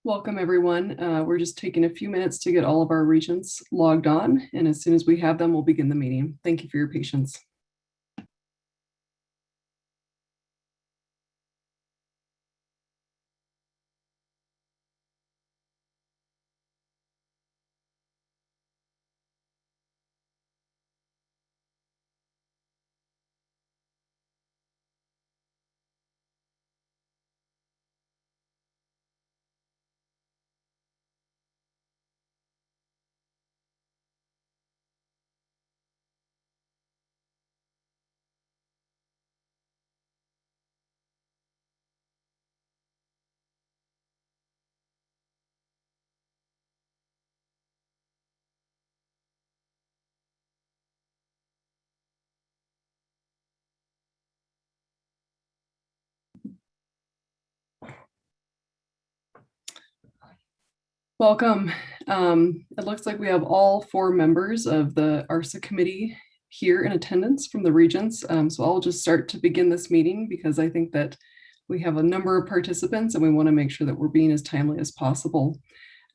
Welcome, everyone. We're just taking a few minutes to get all of our regents logged on, and as soon as we have them, we'll begin the meeting. Thank you for your patience. Welcome. It looks like we have all 4 members of the ARSA committee here in attendance from the regents. So I'll just start to begin this meeting because I think that we have a number of participants and we want to make sure that we're being as timely as possible.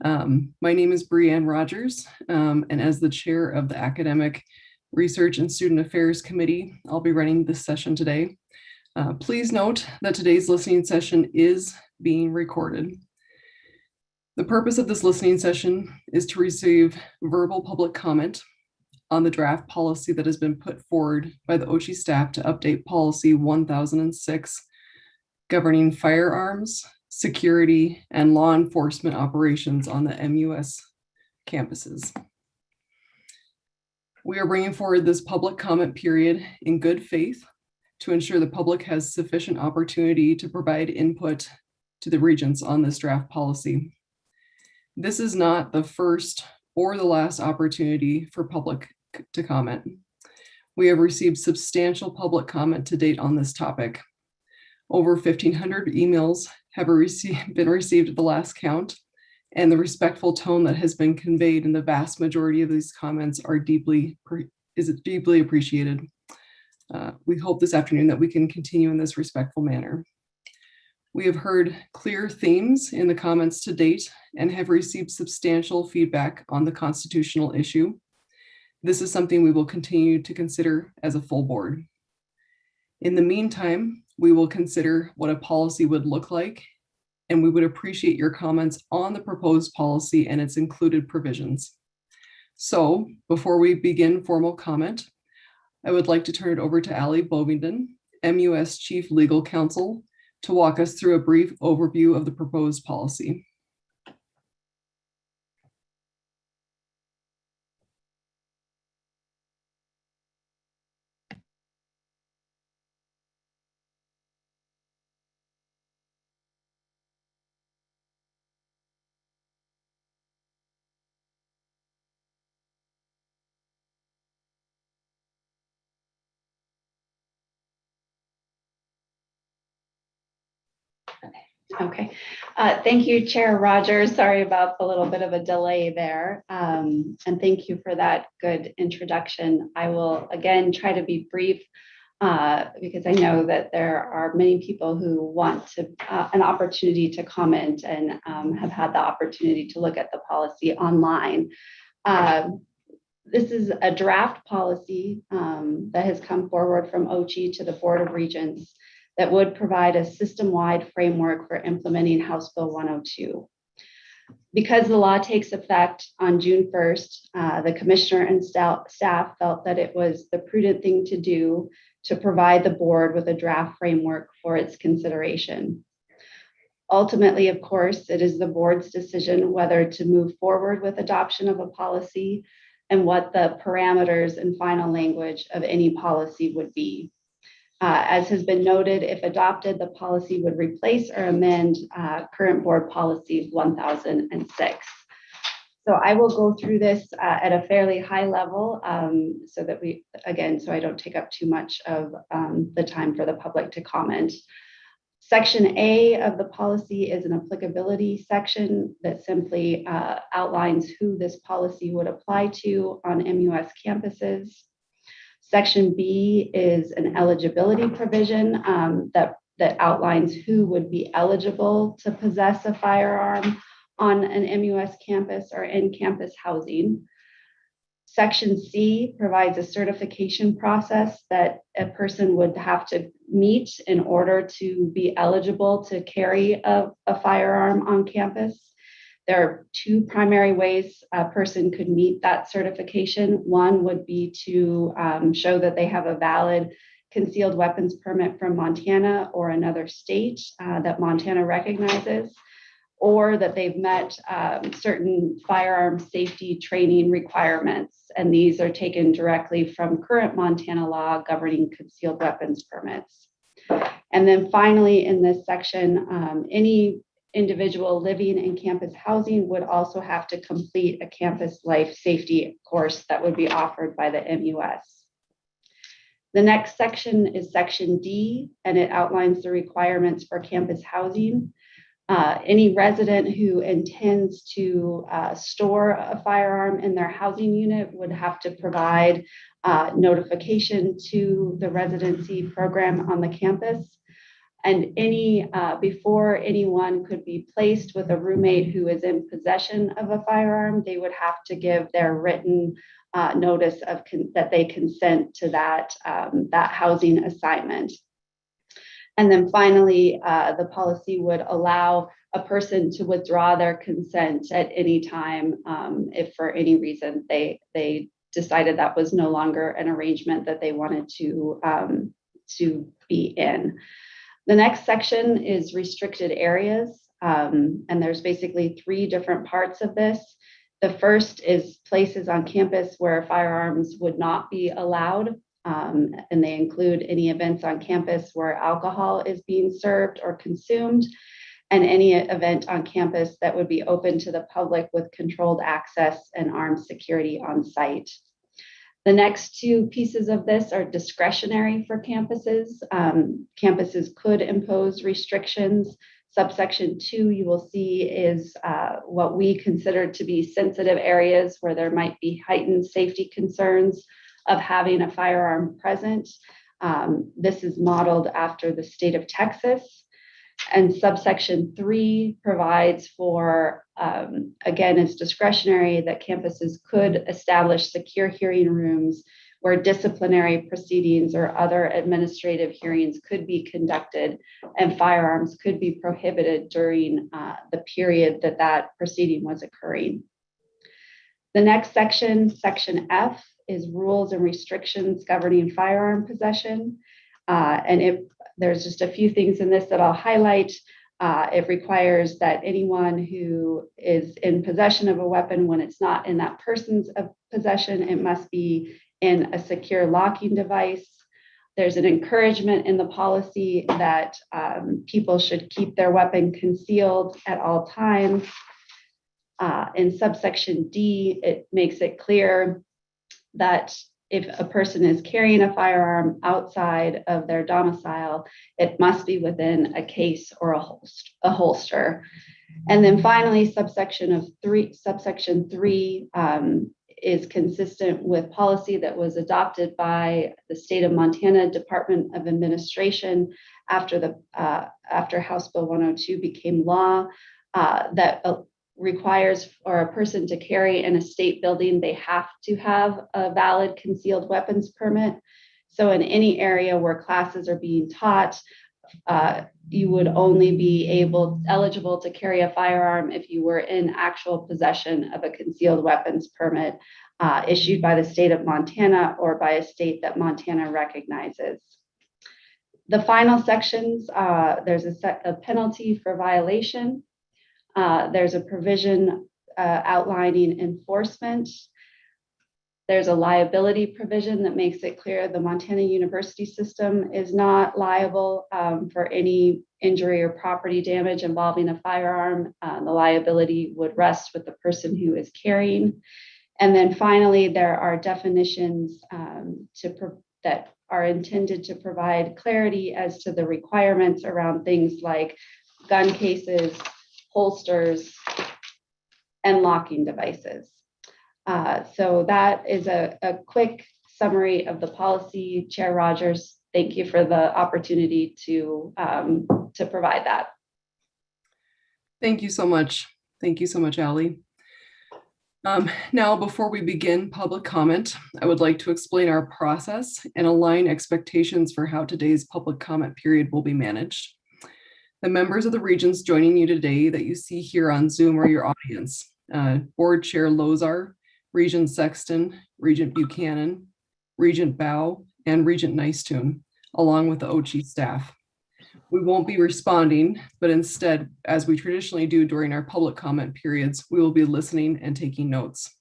My name is Brianne Rogers, and as the chair of the Academic Research and Student Affairs Committee, I'll be running this session today. Please note that today's listening session is being recorded. The purpose of this listening session is to receive verbal public comment on the draft policy that has been put forward by the OCHI staff to update policy 1006 governing firearms, security, and law enforcement operations on the MUS campuses. We are bringing forward this public comment period in good faith to ensure the public has sufficient opportunity to provide input to the regents on this draft policy. This is not the first or the last opportunity for public to comment. We have received substantial public comment to date on this topic. Over 1,500 emails have been received at the last count, and the respectful tone that has been conveyed in the vast majority of these comments is deeply appreciated. We hope this afternoon that we can continue in this respectful manner. We have heard clear themes in the comments to date and have received substantial feedback on the constitutional issue. This is something we will continue to consider as a full board. In the meantime, we will consider what a policy would look like, and we would appreciate your comments on the proposed policy and its included provisions. So before we begin formal comment, I would like to turn it over to Allie Bovingdon, MUS Chief Legal Counsel, to walk us through a brief overview of the proposed policy. Okay, thank you, Chair Rogers. Sorry about the little bit of a delay there. And thank you for that good introduction. I will again try to be brief because I know that there are many people who want an opportunity to comment and have had the opportunity to look at the policy online. This is a draft policy that has come forward from OCHI to the Board of Regents that would provide a system-wide framework for implementing House Bill 102. Because the law takes effect on June 1st, the commissioner and staff felt that it was the prudent thing to do to provide the board with a draft framework for its consideration. Ultimately, of course, it is the board's decision whether to move forward with adoption of a policy and what the parameters and final language of any policy would be. As has been noted, if adopted, the policy would replace or amend current board policy 1006. So I will go through this at a fairly high level so that so I don't take up too much of the time for the public to comment. Section A of the policy is an applicability section that simply outlines who this policy would apply to on MUS campuses. Section B is an eligibility provision that outlines who would be eligible to possess a firearm on an MUS campus or in campus housing. Section C provides a certification process that a person would have to meet in order to be eligible to carry a firearm on campus. There are two primary ways a person could meet that certification. One would be to show that they have a valid concealed weapons permit from Montana or another state that Montana recognizes, or that they've met certain firearm safety training requirements. And these are taken directly from current Montana law governing concealed weapons permits. And then finally, in this section, any individual living in campus housing would also have to complete a campus life safety course that would be offered by the MUS. The next section is section D, and it outlines the requirements for campus housing. Any resident who intends to store a firearm in their housing unit would have to provide notification to the residency program on the campus. And before anyone could be placed with a roommate who is in possession of a firearm, they would have to give their written notice of that they consent to that housing assignment. And then finally, the policy would allow a person to withdraw their consent at any time if for any reason they decided that was no longer an arrangement that they wanted to be in. The next section is restricted areas, and there's basically three different parts of this. The first is places on campus where firearms would not be allowed. And they include any events on campus where alcohol is being served or consumed, and any event on campus that would be open to the public with controlled access and armed security on site. The next two pieces of this are discretionary for campuses. Campuses could impose restrictions. Subsection 2, you will see, is what we consider to be sensitive areas where there might be heightened safety concerns of having a firearm present. This is modeled after the state of Texas. And subsection 3 provides for, again, it's discretionary, that campuses could establish secure hearing rooms where disciplinary proceedings or other administrative hearings could be conducted and firearms could be prohibited during the period that proceeding was occurring. The next section, section F, is rules and restrictions governing firearm possession. There's just a few things in this that I'll highlight. It requires that anyone who is in possession of a weapon, when it's not in that person's possession, it must be in a secure locking device. There's an encouragement in the policy that people should keep their weapon concealed at all times. In subsection D, it makes it clear that if a person is carrying a firearm outside of their domicile, it must be within a case or a holster. And then finally, subsection 3 is consistent with policy that was adopted by the state of Montana Department of Administration after House Bill 102 became law, that requires for a person to carry in a state building, they have to have a valid concealed weapons permit. So in any area where classes are being taught, you would only be eligible to carry a firearm if you were in actual possession of a concealed weapons permit issued by the state of Montana or by a state that Montana recognizes. The final sections, there's a penalty for violation. There's a provision outlining enforcement. There's a liability provision that makes it clear the Montana University system is not liable for any injury or property damage involving a firearm. The liability would rest with the person who is carrying. And then finally, there are definitions that are intended to provide clarity as to the requirements around things like gun cases, holsters, and locking devices. So that is a quick summary of the policy. Chair Rogers, thank you for the opportunity to provide that. Thank you so much. Thank you so much, Ally. Now, before we begin public comment, I would like to explain our process and align expectations for how today's public comment period will be managed. The members of the regions joining you today that you see here on Zoom are your audience. Board Chair Lozar, Regent Sexton, Regent Buchanan, Regent Bow, and Regent Nicetoon, along with the OCHI staff. We won't be responding, but instead, as we traditionally do during our public comment periods, we will be listening and taking notes.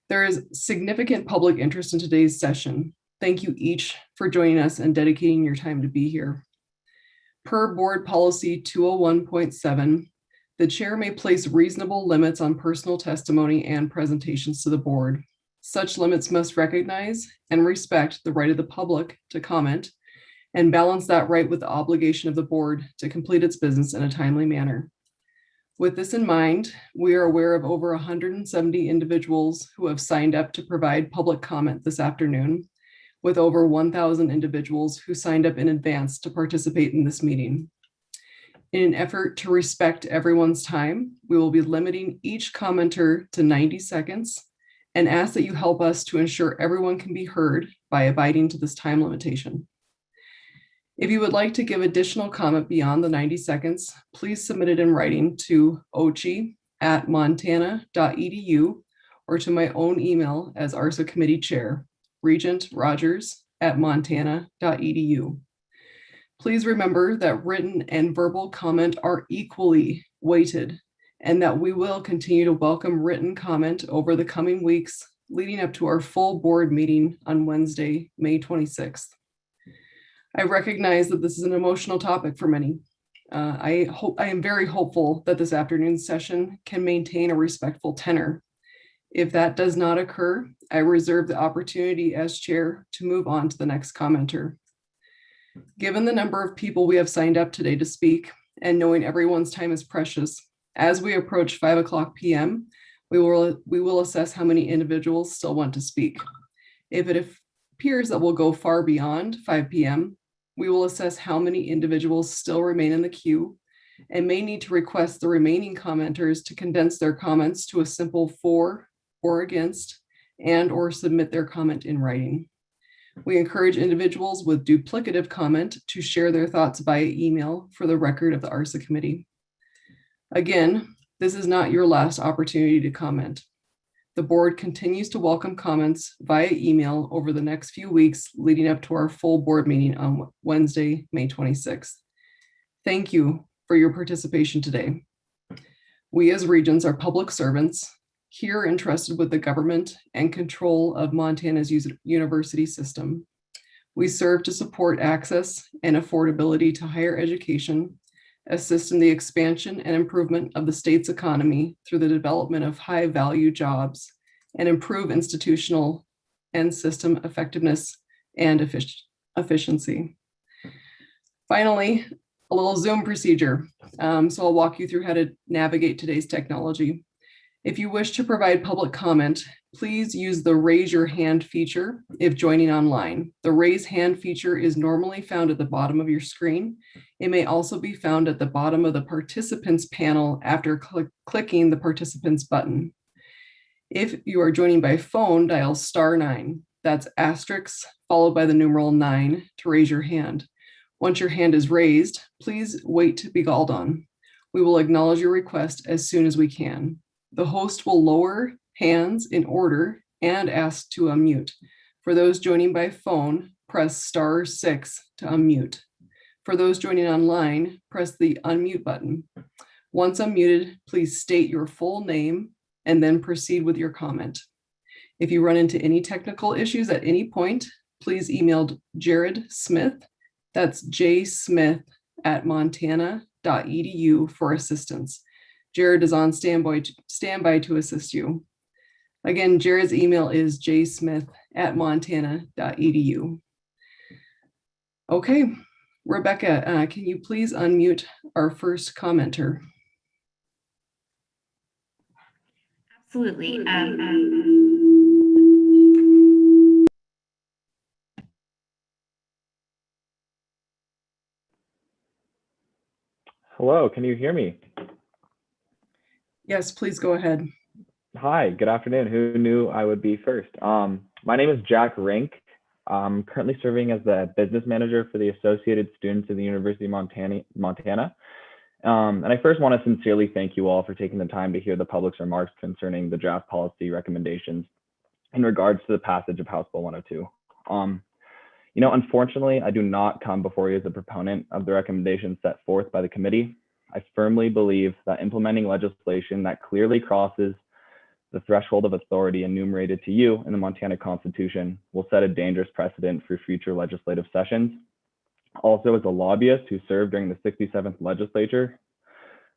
There is significant public interest in today's session. Thank you each for joining us and dedicating your time to be here. Per Board Policy 201.7, the chair may place reasonable limits on personal testimony and presentations to the board. Such limits must recognize and respect the right of the public to comment and balance that right with the obligation of the board to complete its business in a timely manner. With this in mind, we are aware of over 170 individuals who have signed up to provide public comment this afternoon, with over 1,000 individuals who signed up in advance to participate in this meeting. In an effort to respect everyone's time, we will be limiting each commenter to 90 seconds and ask that you help us to ensure everyone can be heard by abiding to this time limitation. If you would like to give additional comment beyond the 90 seconds, please submit it in writing to ochi@montana.edu or to my own email as ARSA Committee Chair, regentrogers@montana.edu. Please remember that written and verbal comment are equally weighted and that we will continue to welcome written comment over the coming weeks leading up to our full board meeting on Wednesday, May 26th. I recognize that this is an emotional topic for many. I am very hopeful that this afternoon's session can maintain a respectful tenor. If that does not occur, I reserve the opportunity as chair to move on to the next commenter. Given the number of people we have signed up today to speak and knowing everyone's time is precious, as we approach 5:00 p.m., we will assess how many individuals still want to speak. If it appears that we'll go far beyond 5 p.m., we will assess how many individuals still remain in the queue and may need to request the remaining commenters to condense their comments to a simple for or against and or submit their comment in writing. We encourage individuals with duplicative comment to share their thoughts via email for the record of the ARSA committee. Again, this is not your last opportunity to comment. The board continues to welcome comments via email over the next few weeks leading up to our full board meeting on Wednesday, May 26th. Thank you for your participation today. We as Regents are public servants here entrusted with the government and control of Montana's university system. We serve to support access and affordability to higher education, assist in the expansion and improvement of the state's economy through the development of high-value jobs, and improve institutional and system effectiveness and efficiency. Finally, a little Zoom procedure. So I'll walk you through how to navigate today's technology. If you wish to provide public comment, please use the raise your hand feature if joining online. The raise hand feature is normally found at the bottom of your screen. It may also be found at the bottom of the participants panel after clicking the participants button. If you are joining by phone, dial *9. That's asterisk followed by the numeral 9 to raise your hand. Once your hand is raised, please wait to be called on. We will acknowledge your request as soon as we can. The host will lower hands in order and ask to unmute. For those joining by phone, press *6 to unmute. For those joining online, press the unmute button. Once unmuted, please state your full name and then proceed with your comment. If you run into any technical issues at any point, please email Jared Smith, that's jsmith@montana.edu for assistance. Jared is on standby to assist you. Again, Jared's email is jsmith@montana.edu. Okay, Rebecca, can you please unmute our first commenter? Absolutely. Hello, can you hear me? Yes, please go ahead. Hi, good afternoon. Who knew I would be first? My name is Jack Rink. I'm currently serving as the business manager for the Associated Students of the University of Montana. And I first want to sincerely thank you all for taking the time to hear the public's remarks concerning the draft policy recommendations in regards to the passage of House Bill 102. Unfortunately, I do not come before you as a proponent of the recommendations set forth by the committee. I firmly believe that implementing legislation that clearly crosses the threshold of authority enumerated to you in the Montana Constitution will set a dangerous precedent for future legislative sessions. Also, as a lobbyist who served during the 67th legislature,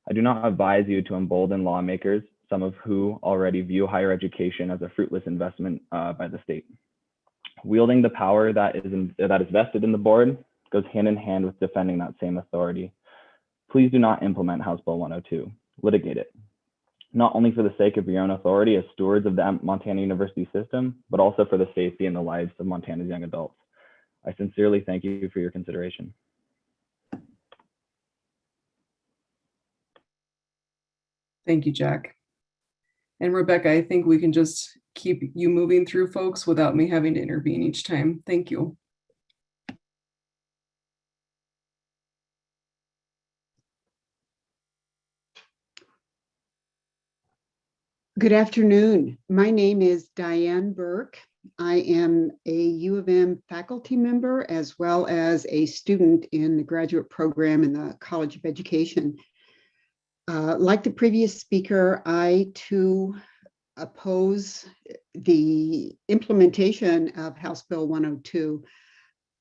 I do not advise you to embolden lawmakers, some of who already view higher education as a fruitless investment by the state. Wielding the power that is vested in the board goes hand in hand with defending that same authority. Please do not implement House Bill 102. Litigate it, not only for the sake of your own authority as stewards of the Montana University system, but also for the safety and the lives of Montana's young adults. I sincerely thank you for your consideration. Thank you, Jack. And Rebecca, I think we can just keep you moving through folks without me having to intervene each time. Thank you. Good afternoon. My name is Diane Burke. I am a U of M faculty member as well as a student in the graduate program in the College of Education. Like the previous speaker, I too oppose the implementation of House Bill 102.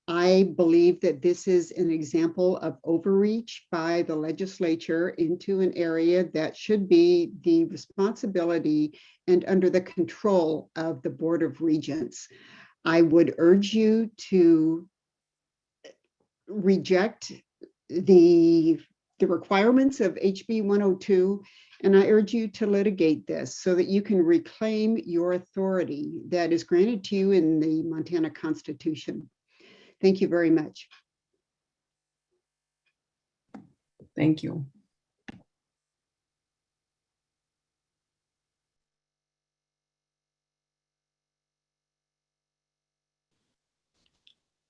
I believe that this is an example of overreach by the legislature into an area that should be the responsibility and under the control of the Board of Regents. I would urge you to reject the requirements of HB 102, and I urge you to litigate this so that you can reclaim your authority that is granted to you in the Montana Constitution. Thank you very much. Thank you.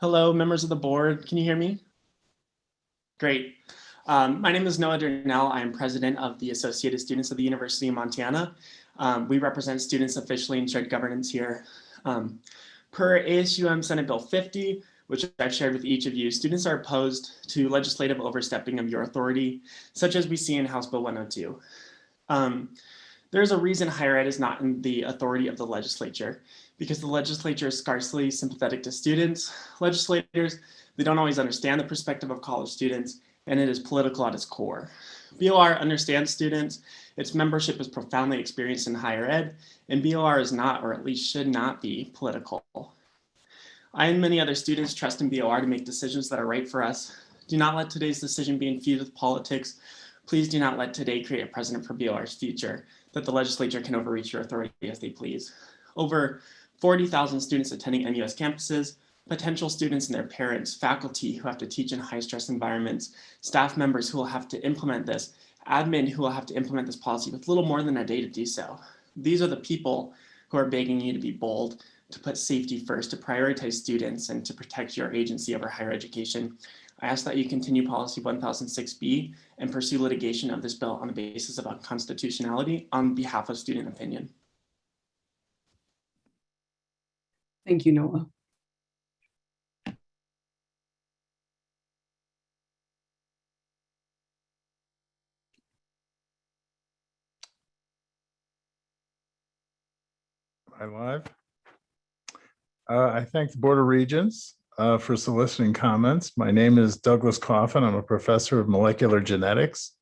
Hello, members of the board. Can you hear me? Great. My name is Noah Darnell. I am president of the Associated Students of the University of Montana. We represent students officially in shared governance here. Per ASUM Senate Bill 50, which I've shared with each of you, students are opposed to legislative overstepping of your authority, such as we see in House Bill 102. There's a reason higher ed is not in the authority of the legislature, because the legislature is scarcely sympathetic to students. Legislators, they don't always understand the perspective of college students, and it is political at its core. BOR understands students, its membership is profoundly experienced in higher ed, and BOR is not, or at least should not be, political. I and many other students trust in BOR to make decisions that are right for us. Do not let today's decision be infused with politics. Please do not let today create a precedent for BOR's future, that the legislature can overreach your authority as they please. Over 40,000 students attending MUS campuses, potential students and their parents, faculty who have to teach in high-stress environments, staff members who will have to implement this, admin who will have to implement this policy with little more than a day to do so. These are the people who are begging you to be bold, to put safety first, to prioritize students, and to protect your agency over higher education. I ask that you continue policy 1006B and pursue litigation of this bill on the basis of unconstitutionality on behalf of student opinion. Thank you, Noah. Am I live? I thank the Board of Regents for soliciting comments. My name is Douglas Coffin. I'm a professor of molecular genetics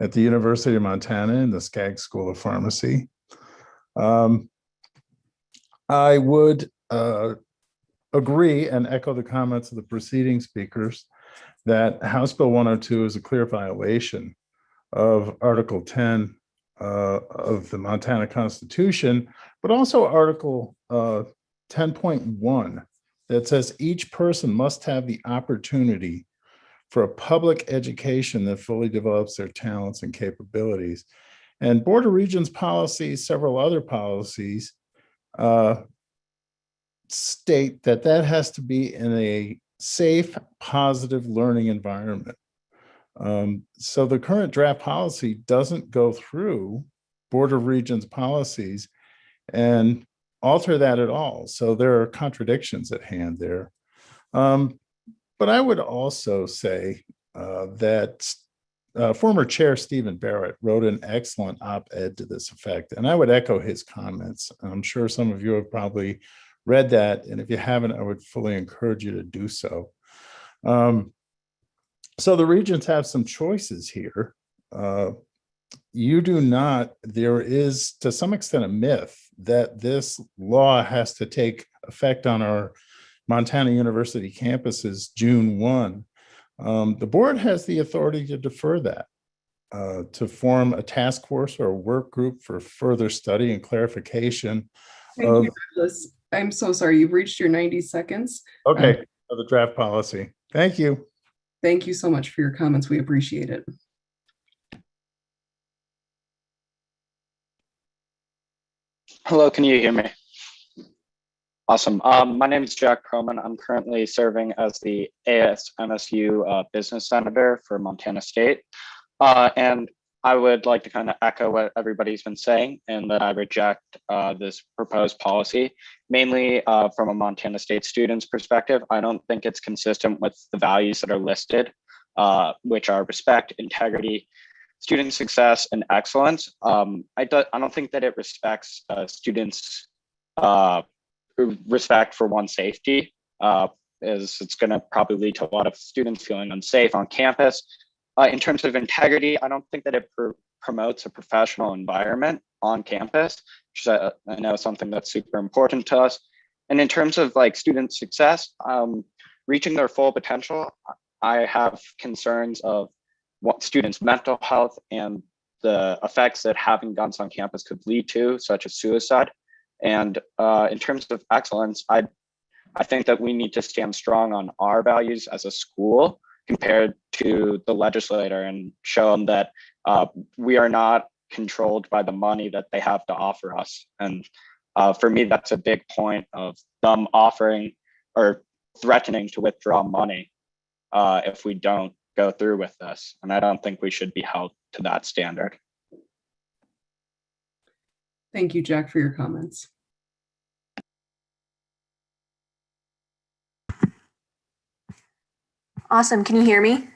at the University of Montana in the Skaggs School of Pharmacy. I would agree and echo the comments of the preceding speakers that House Bill 102 is a clear violation of Article 10 of the Montana Constitution, but also Article 10.1 that says each person must have the opportunity for a public education that fully develops their talents and capabilities. And Board of Regents policies, several other policies, state that that has to be in a safe, positive learning environment. So the current draft policy doesn't go through Board of Regents policies and alter that at all. So there are contradictions at hand there. But I would also say that former Chair Stephen Barrett wrote an excellent op-ed to this effect, and I would echo his comments. I'm sure some of you have probably read that, and if you haven't, I would fully encourage you to do so. So the regents have some choices here. You do not, there is to some extent a myth that this law has to take effect on our Montana University campuses June 1. The board has the authority to defer that, to form a task force or a work group for further study and clarification. Thank you, Douglas. I'm so sorry, you've reached your 90 seconds. Okay, of the draft policy. Thank you. Thank you so much for your comments. We appreciate it. Hello, can you hear me? Awesome. My name is Jack Croman. I'm currently serving as the ASMSU Business Senator for Montana State. And I would like to kind of echo what everybody's been saying, and that I reject this proposed policy, mainly from a Montana State student's perspective. I don't think it's consistent with the values that are listed, which are respect, integrity, student success, and excellence. I don't think that it respects students' respect for one's safety, as it's going to probably lead to a lot of students feeling unsafe on campus. In terms of integrity, I don't think that it promotes a professional environment on campus, which is I know something that's super important to us. And in terms of like student success, reaching their full potential, I have concerns of what students' mental health and the effects that having guns on campus could lead to, such as suicide. And in terms of excellence, I think that we need to stand strong on our values as a school compared to the legislator, and show them that we are not controlled by the money that they have to offer us. And for me, that's a big point of them offering or threatening to withdraw money if we don't go through with this. And I don't think we should be held to that standard. Thank you, Jack, for your comments. Awesome. Can you hear me?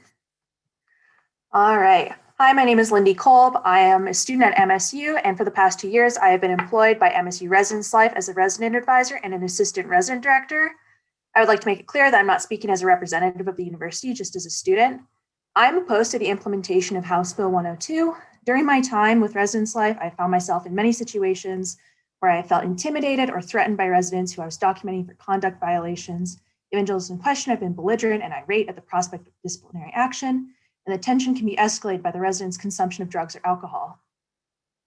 All right. Hi, my name is Lindsey Kolb. I am a student at MSU, and for the past 2 years, I have been employed by MSU Residence Life as a resident advisor and an assistant resident director. I would like to make it clear that I'm not speaking as a representative of the university, just as a student. I'm opposed to the implementation of House Bill 102. During my time with Residence Life, I found myself in many situations where I felt intimidated or threatened by residents who I was documenting for conduct violations. Individuals in question have been belligerent and irate at the prospect of disciplinary action, and the tension can be escalated by the residents' consumption of drugs or alcohol.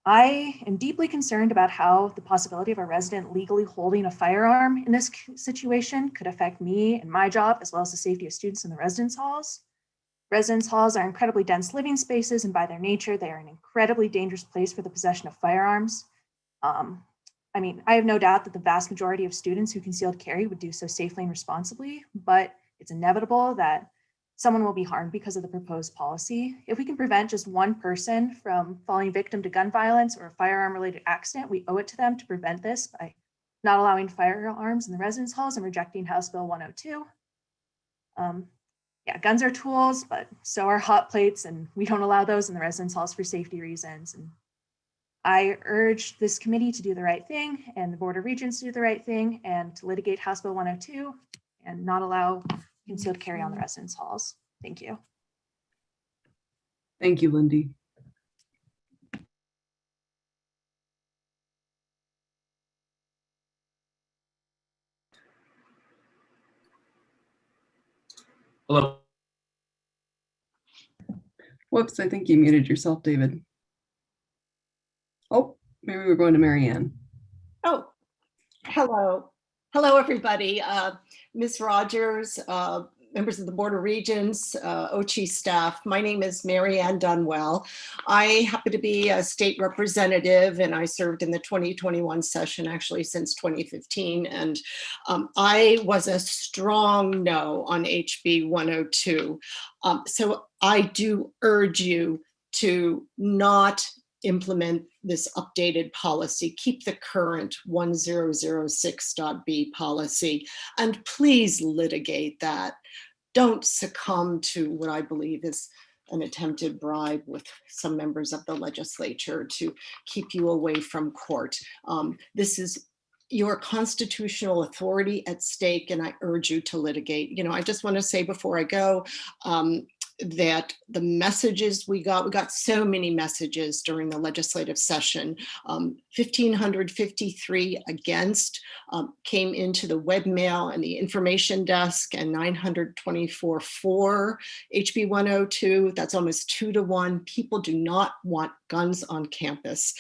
I am deeply concerned about how the possibility of a resident legally holding a firearm in this situation could affect me and my job, as well as the safety of students in the residence halls. Residence halls are incredibly dense living spaces, and by their nature, they are an incredibly dangerous place for the possession of firearms. I have no doubt that the vast majority of students who concealed carry would do so safely and responsibly, but it's inevitable that someone will be harmed because of the proposed policy. If we can prevent just one person from falling victim to gun violence or a firearm-related accident, we owe it to them to prevent this by not allowing firearms in the residence halls and rejecting House Bill 102. Guns are tools, but so are hot plates, and we don't allow those in the residence halls for safety reasons. And I urge this committee to do the right thing and the Board of Regents to do the right thing and to litigate House Bill 102 and not allow concealed carry on the residence halls. Thank you. Thank you, Lindy. Hello. Whoops, I think you muted yourself, David. Oh, maybe we're going to Marianne. Oh, hello. Hello, everybody. Ms. Rogers, members of the Board of Regents, OCHI staff. My name is Marianne Dunn. I happen to be a state representative, and I served in the 2021 session actually since 2015. And I was a strong no on HB 102. So I do urge you to not implement this updated policy. Keep the current 1006.b policy, and please litigate that. Don't succumb to what I believe is an attempted bribe with some members of the legislature to keep you away from court. This is your constitutional authority at stake, and I urge you to litigate. You know, I just want to say before I go, that the messages we got so many messages during the legislative session. 1,553 against came into the webmail and the information desk, and 924 for HB 102. That's almost 2-to-1. People do not want guns on campus.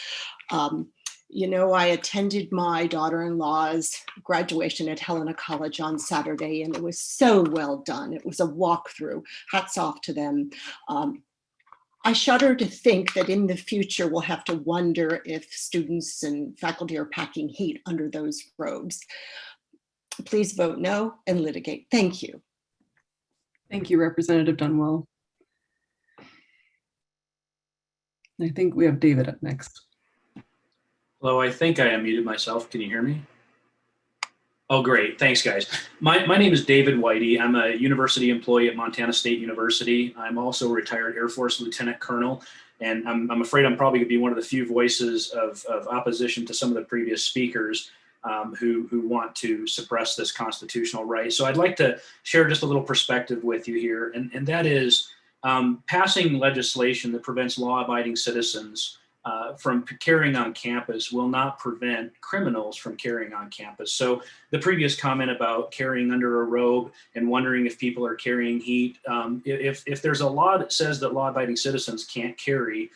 You know, I attended my daughter-in-law's graduation at Helena College on Saturday, and it was so well done. It was a walkthrough. Hats off to them. I shudder to think that in the future, we'll have to wonder if students and faculty are packing heat under those robes. Please vote no and litigate. Thank you. Thank you, Representative Dunwell. I think we have David up next. Hello, I think I unmuted myself. Can you hear me? Oh, great. Thanks, guys. My name is David Whitey. I'm a university employee at Montana State University. I'm also a retired Air Force Lieutenant Colonel, and I'm afraid I'm probably going to be one of the few voices of opposition to some of the previous speakers who want to suppress this constitutional right. So I'd like to share just a little perspective with you here, and that is passing legislation that prevents law-abiding citizens from carrying on campus will not prevent criminals from carrying on campus. So the previous comment about carrying under a robe and wondering if people are carrying heat, if there's a law that says that law-abiding citizens can't carry,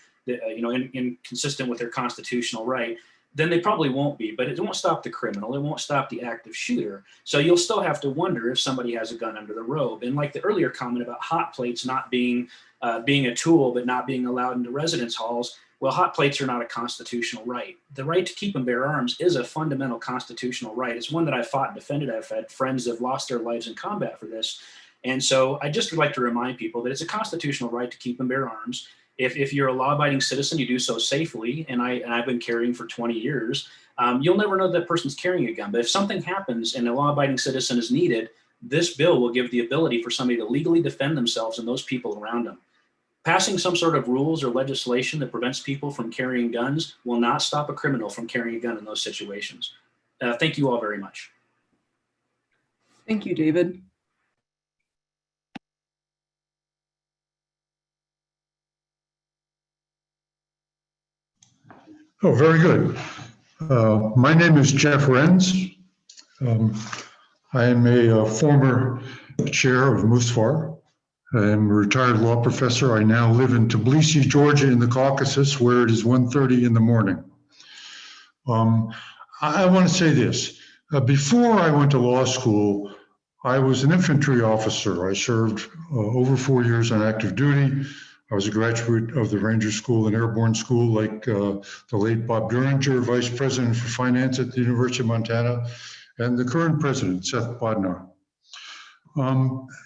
consistent with their constitutional right, then they probably won't be, but it won't stop the criminal. It won't stop the active shooter. So you'll still have to wonder if somebody has a gun under the robe. And like the earlier comment about hot plates not being a tool, but not being allowed into residence halls, well, hot plates are not a constitutional right. The right to keep and bear arms is a fundamental constitutional right. It's one that I've fought and defended. I've had friends that have lost their lives in combat for this. And so I just would like to remind people that it's a constitutional right to keep and bear arms. If you're a law-abiding citizen, you do so safely, and I've been carrying for 20 years, you'll never know that person's carrying a gun. But if something happens and a law-abiding citizen is needed, this bill will give the ability for somebody to legally defend themselves and those people around them. Passing some sort of rules or legislation that prevents people from carrying guns will not stop a criminal from carrying a gun in those situations. Thank you all very much. Thank you, David. Oh, very good. My name is Jeff Renz. I am a former chair of MUSFAR. I'm a retired law professor. I now live in Tbilisi, Georgia, in the Caucasus, where it is 1:30 in the morning. I want to say this. Before I went to law school, I was an infantry officer. I served over 4 years on active duty. I was a graduate of the Ranger School and Airborne School, like the late Bob Duringer, Vice President for Finance at the University of Montana, and the current president, Seth Bodnar.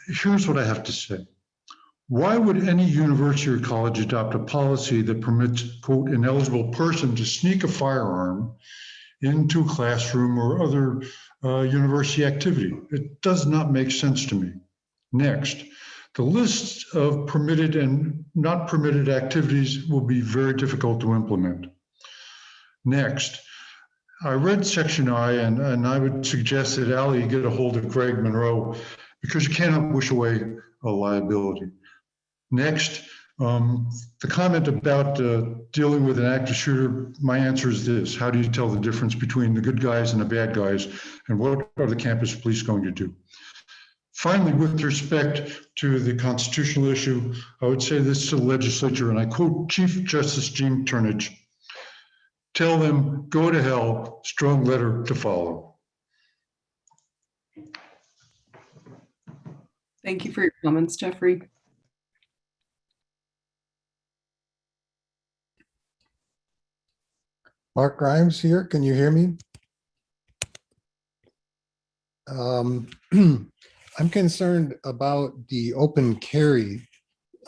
Here's what I have to say. Why would any university or college adopt a policy that permits, quote, an eligible person to sneak a firearm into a classroom or other university activity? It does not make sense to me. Next, the list of permitted and not permitted activities will be very difficult to implement. Next, I read Section I, and I would suggest that Ally get a hold of Greg Monroe, because you cannot wish away a liability. Next, the comment about dealing with an active shooter, my answer is this. How do you tell the difference between the good guys and the bad guys, and what are the campus police going to do? Finally, with respect to the constitutional issue, I would say this to the legislature, and I quote Chief Justice Gene Turnage, tell them, go to hell, strong letter to follow. Thank you for your comments, Jeffrey. Mark Grimes here. Can you hear me? I'm concerned about the open carry.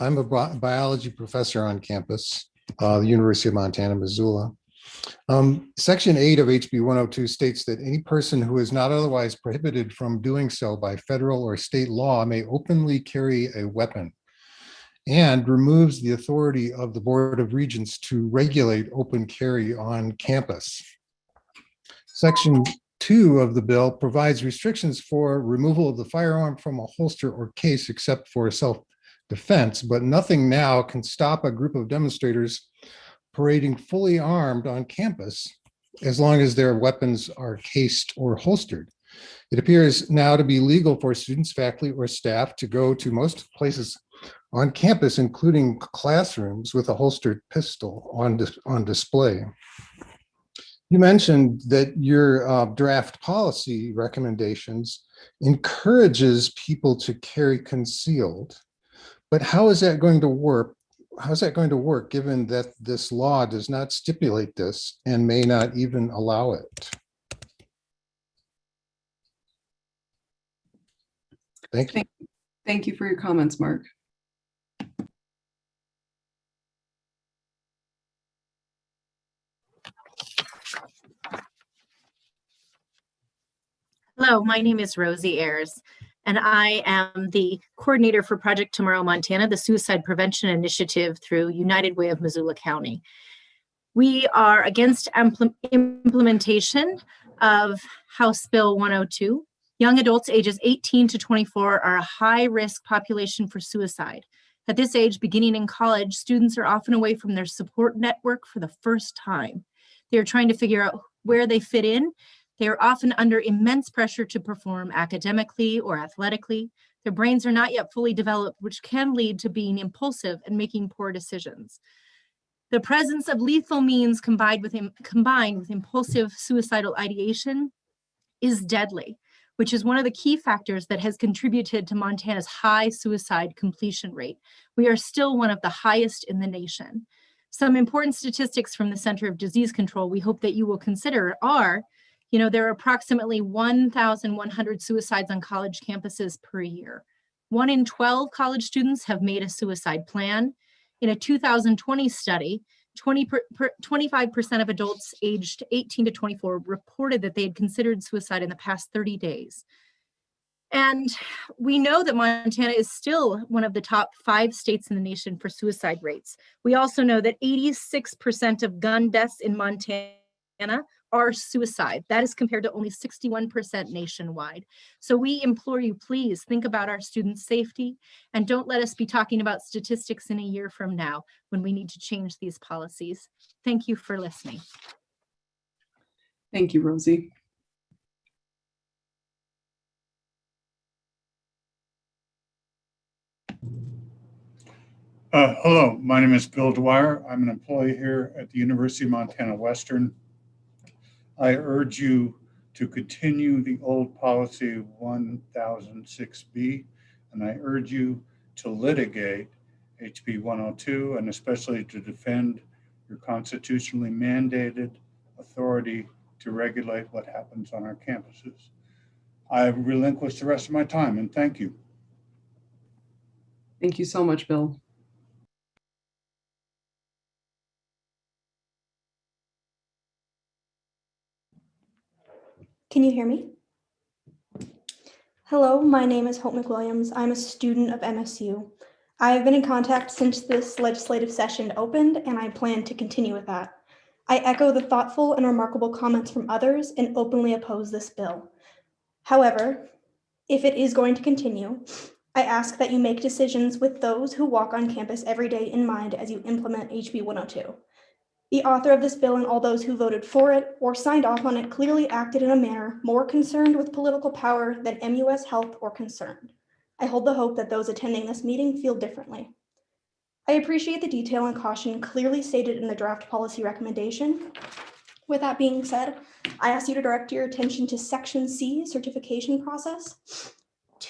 I'm a biology professor on campus, the University of Montana, Missoula. Section 8 of HB 102 states that any person who is not otherwise prohibited from doing so by federal or state law may openly carry a weapon, and removes the authority of the Board of Regents to regulate open carry on campus. Section 2 of the bill provides restrictions for removal of the firearm from a holster or case except for self-defense, but nothing now can stop a group of demonstrators parading fully armed on campus as long as their weapons are cased or holstered. It appears now to be legal for students, faculty, or staff to go to most places on campus, including classrooms, with a holstered pistol on display. You mentioned that your draft policy recommendations encourages people to carry concealed, but how is that going to work? How is that going to work given that this law does not stipulate this and may not even allow it? Thank you. Thank you for your comments, Mark. Hello, my name is Rosie Ayers, and I am the coordinator for Project Tomorrow Montana, the suicide prevention initiative through United Way of Missoula County. We are against implementation of House Bill 102. Young adults ages 18 to 24 are a high-risk population for suicide. At this age, beginning in college, students are often away from their support network for the first time. They are trying to figure out where they fit in. They are often under immense pressure to perform academically or athletically. Their brains are not yet fully developed, which can lead to being impulsive and making poor decisions. The presence of lethal means combined with impulsive suicidal ideation is deadly, which is one of the key factors that has contributed to Montana's high suicide completion rate. We are still one of the highest in the nation. Some important statistics from the Center of Disease Control we hope that you will consider are, there are approximately 1,100 suicides on college campuses per year. 1 in 12 college students have made a suicide plan. In a 2020 study, 25% of adults aged 18 to 24 reported that they had considered suicide in the past 30 days. And we know that Montana is still one of the top 5 states in the nation for suicide rates. We also know that 86% of gun deaths in Montana are suicide. That is compared to only 61% nationwide. So we implore you, please think about our students' safety and don't let us be talking about statistics in a year from now when we need to change these policies. Thank you for listening. Thank you, Rosie. Hello, my name is Bill Dwyer. I'm an employee here at the University of Montana Western. I urge you to continue the old policy 1006B, and I urge you to litigate HB 102, and especially to defend your constitutionally mandated authority to regulate what happens on our campuses. I relinquish the rest of my time, and thank you. Thank you so much, Bill. Can you hear me? Hello, my name is Hope McWilliams. I'm a student of MSU. I have been in contact since this legislative session opened, and I plan to continue with that. I echo the thoughtful and remarkable comments from others and openly oppose this bill. However, if it is going to continue, I ask that you make decisions with those who walk on campus every day in mind as you implement HB 102. The author of this bill and all those who voted for it or signed off on it clearly acted in a manner more concerned with political power than MUS health or concerned. I hold the hope that those attending this meeting feel differently. I appreciate the detail and caution clearly stated in the draft policy recommendation. With that being said, I ask you to direct your attention to Section C, certification process.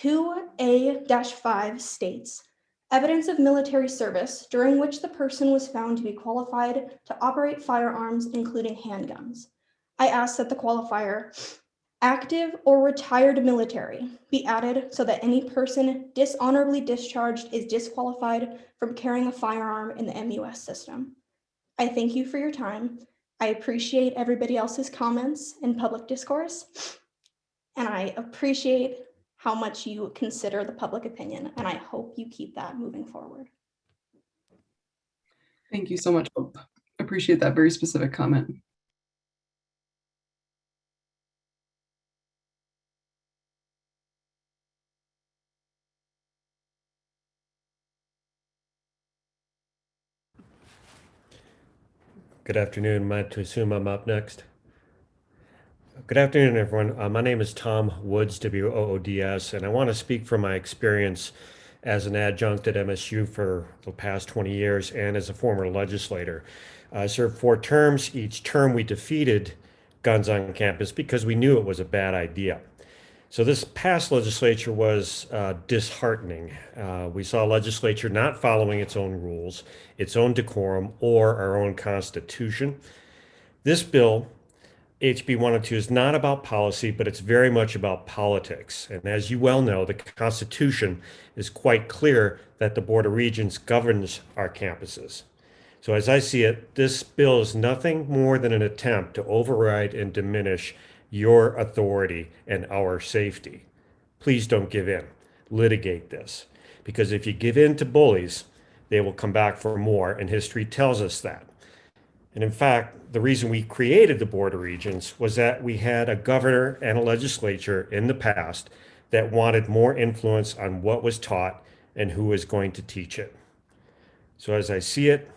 2A-5 states, evidence of military service during which the person was found to be qualified to operate firearms, including handguns. I ask that the qualifier active or retired military be added so that any person dishonorably discharged is disqualified from carrying a firearm in the MUS system. I thank you for your time. I appreciate everybody else's comments and public discourse, and I appreciate how much you consider the public opinion, and I hope you keep that moving forward. Thank you so much, Hope. Appreciate that very specific comment. Good afternoon. Am I to assume I'm up next? Good afternoon, everyone. My name is Tom Woods, W-O-O-D-S, and I want to speak from my experience as an adjunct at MSU for the past 20 years and as a former legislator. I served 4 terms. Each term we defeated guns on campus because we knew it was a bad idea. So this past legislature was disheartening. We saw a legislature not following its own rules, its own decorum, or our own Constitution. This bill, HB 102, is not about policy, but it's very much about politics. And as you well know, the Constitution is quite clear that the Board of Regents governs our campuses. So as I see it, this bill is nothing more than an attempt to override and diminish your authority and our safety. Please don't give in. Litigate this. Because if you give in to bullies, they will come back for more, and history tells us that. And in fact, the reason we created the Board of Regents was that we had a governor and a legislature in the past that wanted more influence on what was taught and who was going to teach it. So as I see it,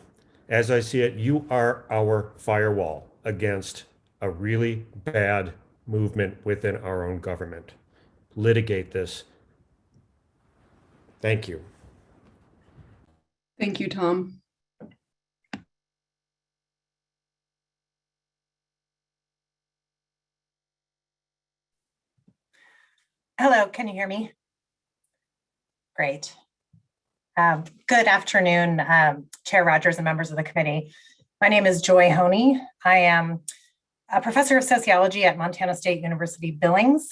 you are our firewall against a really bad movement within our own government. Litigate this. Thank you. Thank you, Tom. Hello, can you hear me? Great. Good afternoon, Chair Rogers and members of the committee. My name is Joy Honey. I am a professor of sociology at Montana State University Billings.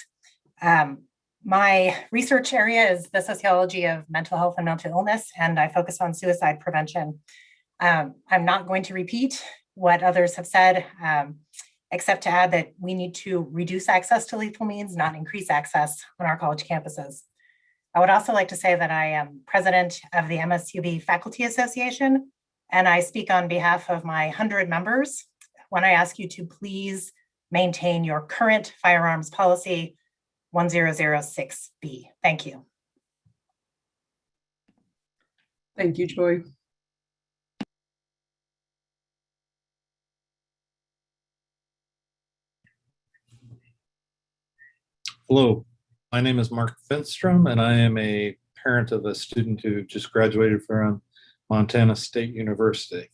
My research area is the sociology of mental health and mental illness, and I focus on suicide prevention. I'm not going to repeat what others have said, except to add that we need to reduce access to lethal means, not increase access on our college campuses. I would also like to say that I am president of the MSUB Faculty Association, and I speak on behalf of my 100 members when I ask you to please maintain your current firearms policy 1006B. Thank you. Thank you, Joy. Hello, my name is Mark Fenstrom, and I am a parent of a student who just graduated from Montana State University.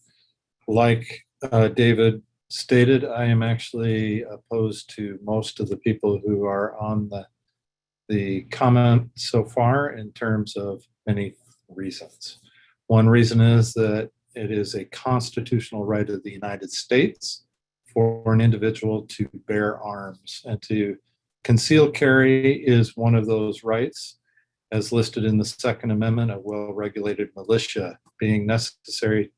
Like David stated, I am actually opposed to most of the people who are on the comment so far in terms of many reasons. One reason is that it is a constitutional right of the United States for an individual to bear arms, and to conceal carry is one of those rights, as listed in the Second Amendment, a well-regulated militia being necessary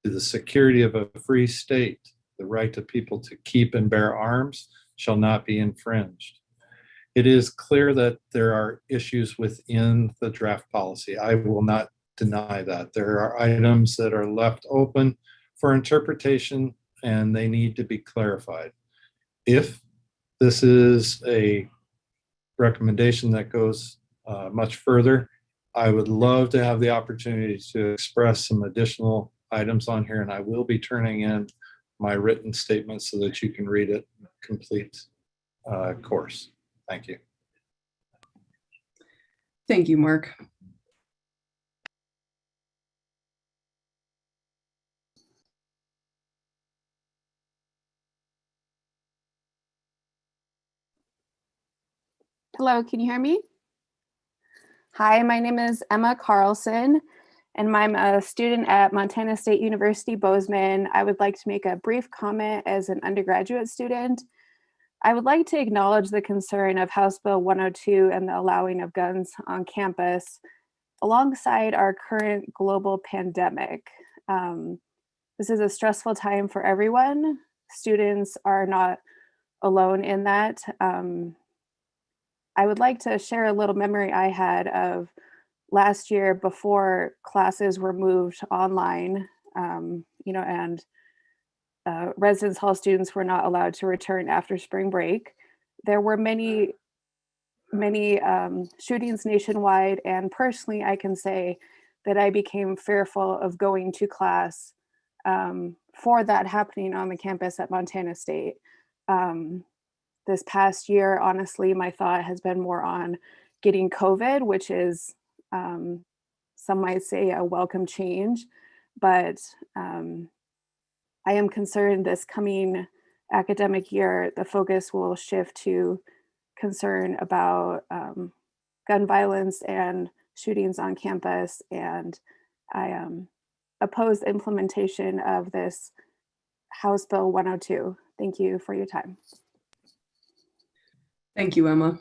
to the security of a free state. The right of people to keep and bear arms shall not be infringed. It is clear that there are issues within the draft policy. I will not deny that. There are items that are left open for interpretation, and they need to be clarified. If this is a recommendation that goes much further, I would love to have the opportunity to express some additional items on here, and I will be turning in my written statement so that you can read it in complete course. Thank you. Thank you, Mark. Hello, can you hear me? Hi, my name is Emma Carlson, and I'm a student at Montana State University, Bozeman. I would like to make a brief comment as an undergraduate student. I would like to acknowledge the concern of House Bill 102 and the allowing of guns on campus alongside our current global pandemic. This is a stressful time for everyone. Students are not alone in that. I would like to share a little memory I had of last year before classes were moved online, and residence hall students were not allowed to return after spring break. There were many shootings nationwide, and personally, I can say that I became fearful of going to class for that happening on the campus at Montana State. This past year, honestly, my thought has been more on getting COVID, which is, some might say, a welcome change, but I am concerned this coming academic year, the focus will shift to concern about gun violence and shootings on campus, and I oppose the implementation of this House Bill 102. Thank you for your time. Thank you, Emma.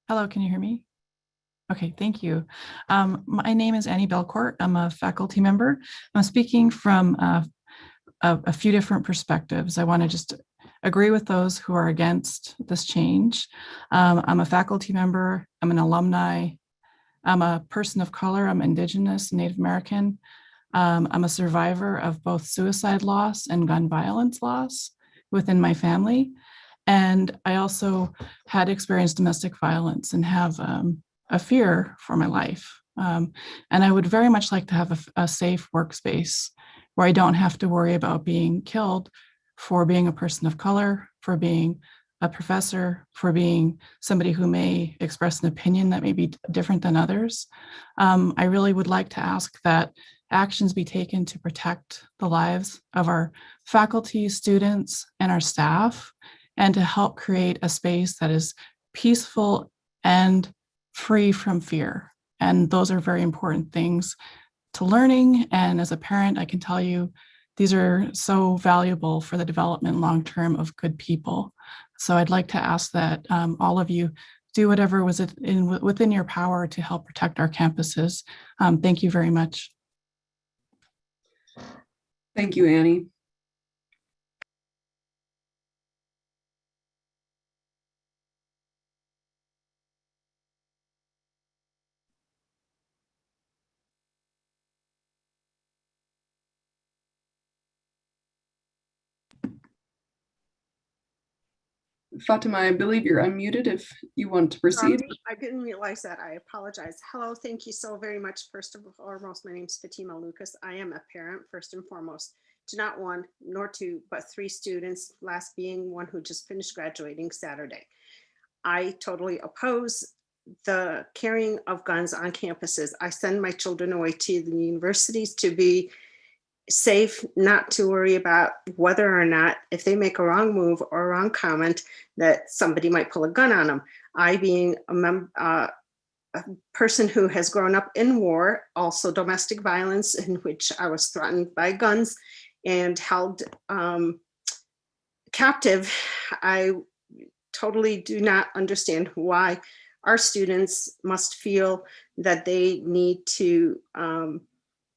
Hello, can you hear me? Okay, thank you. My name is Annie Belcourt. I'm a faculty member. I'm speaking from a few different perspectives. I want to just agree with those who are against this change. I'm a faculty member. I'm an alumni. I'm a person of color. I'm Indigenous, Native American. I'm a survivor of both suicide loss and gun violence loss within my family. And I also had experienced domestic violence and have a fear for my life. And I would very much like to have a safe workspace where I don't have to worry about being killed for being a person of color, for being a professor, for being somebody who may express an opinion that may be different than others. I really would like to ask that actions be taken to protect the lives of our faculty, students, and our staff, and to help create a space that is peaceful and free from fear. And those are very important things to learning. And as a parent, I can tell you, these are so valuable for the development long-term of good people. So I'd like to ask that all of you do whatever was within your power to help protect our campuses. Thank you very much. Thank you, Annie. Fatima, I believe you're unmuted if you want to proceed. I didn't realize that. I apologize. Hello, thank you so very much. First and foremost, my name is Fatima Lucas. I am a parent, first and foremost, to not one, nor two, but three students, last being one who just finished graduating Saturday. I totally oppose the carrying of guns on campuses. I send my children away to the universities to be safe, not to worry about whether or not, if they make a wrong move or a wrong comment, that somebody might pull a gun on them. I, being a person who has grown up in war, also domestic violence, in which I was threatened by guns and held captive, I totally do not understand why our students must feel that they need to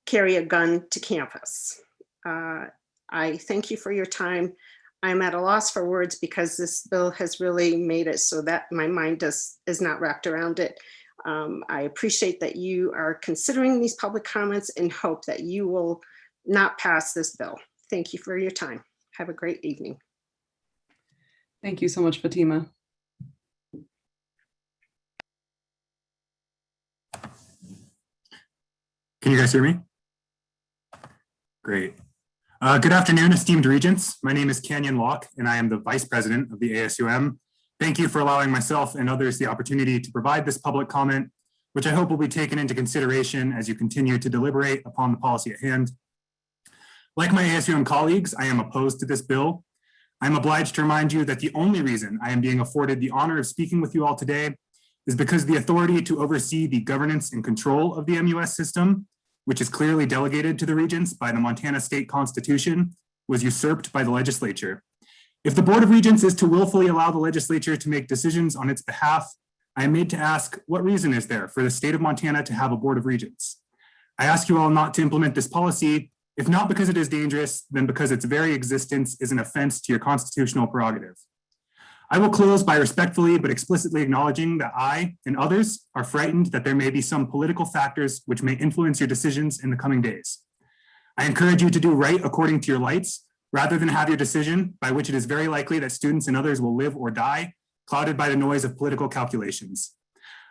carry a gun to campus. I thank you for your time. I'm at a loss for words because this bill has really made it so that my mind is not wrapped around it. I appreciate that you are considering these public comments and hope that you will not pass this bill. Thank you for your time. Have a great evening. Thank you so much, Fatima. Can you guys hear me? Great. Good afternoon, esteemed regents. My name is Canyon Locke, and I am the Vice President of the ASUM. Thank you for allowing myself and others the opportunity to provide this public comment which I hope will be taken into consideration as you continue to deliberate upon the policy at hand. Like my ASUM colleagues, I am opposed to this bill. I'm obliged to remind you that the only reason I am being afforded the honor of speaking with you all today is because the authority to oversee the governance and control of the MUS system, which is clearly delegated to the regents by the Montana State Constitution, was usurped by the legislature. If the Board of Regents is to willfully allow the legislature to make decisions on its behalf, I am made to ask, what reason is there for the state of Montana to have a Board of Regents? I ask you all not to implement this policy, if not because it is dangerous, then because its very existence is an offense to your constitutional prerogative. I will close by respectfully but explicitly acknowledging that I and others are frightened that there may be some political factors which may influence your decisions in the coming days. I encourage you to do right according to your lights, rather than have your decision, by which it is very likely that students and others will live or die, clouded by the noise of political calculations.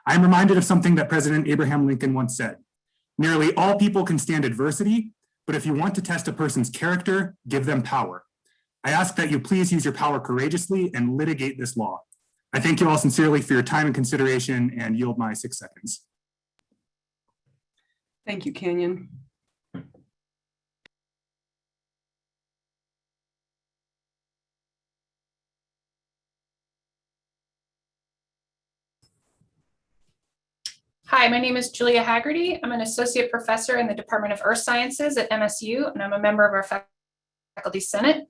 I am reminded of something that President Abraham Lincoln once said: nearly all people can stand adversity, but if you want to test a person's character, give them power. I ask that you please use your power courageously and litigate this law. I thank you all sincerely for your time and consideration and yield my 6 seconds. Thank you, Canyon. Hi, my name is Julia Hagerty. I'm an associate professor in the Department of Earth Sciences at MSU, and I'm a member of our faculty senate.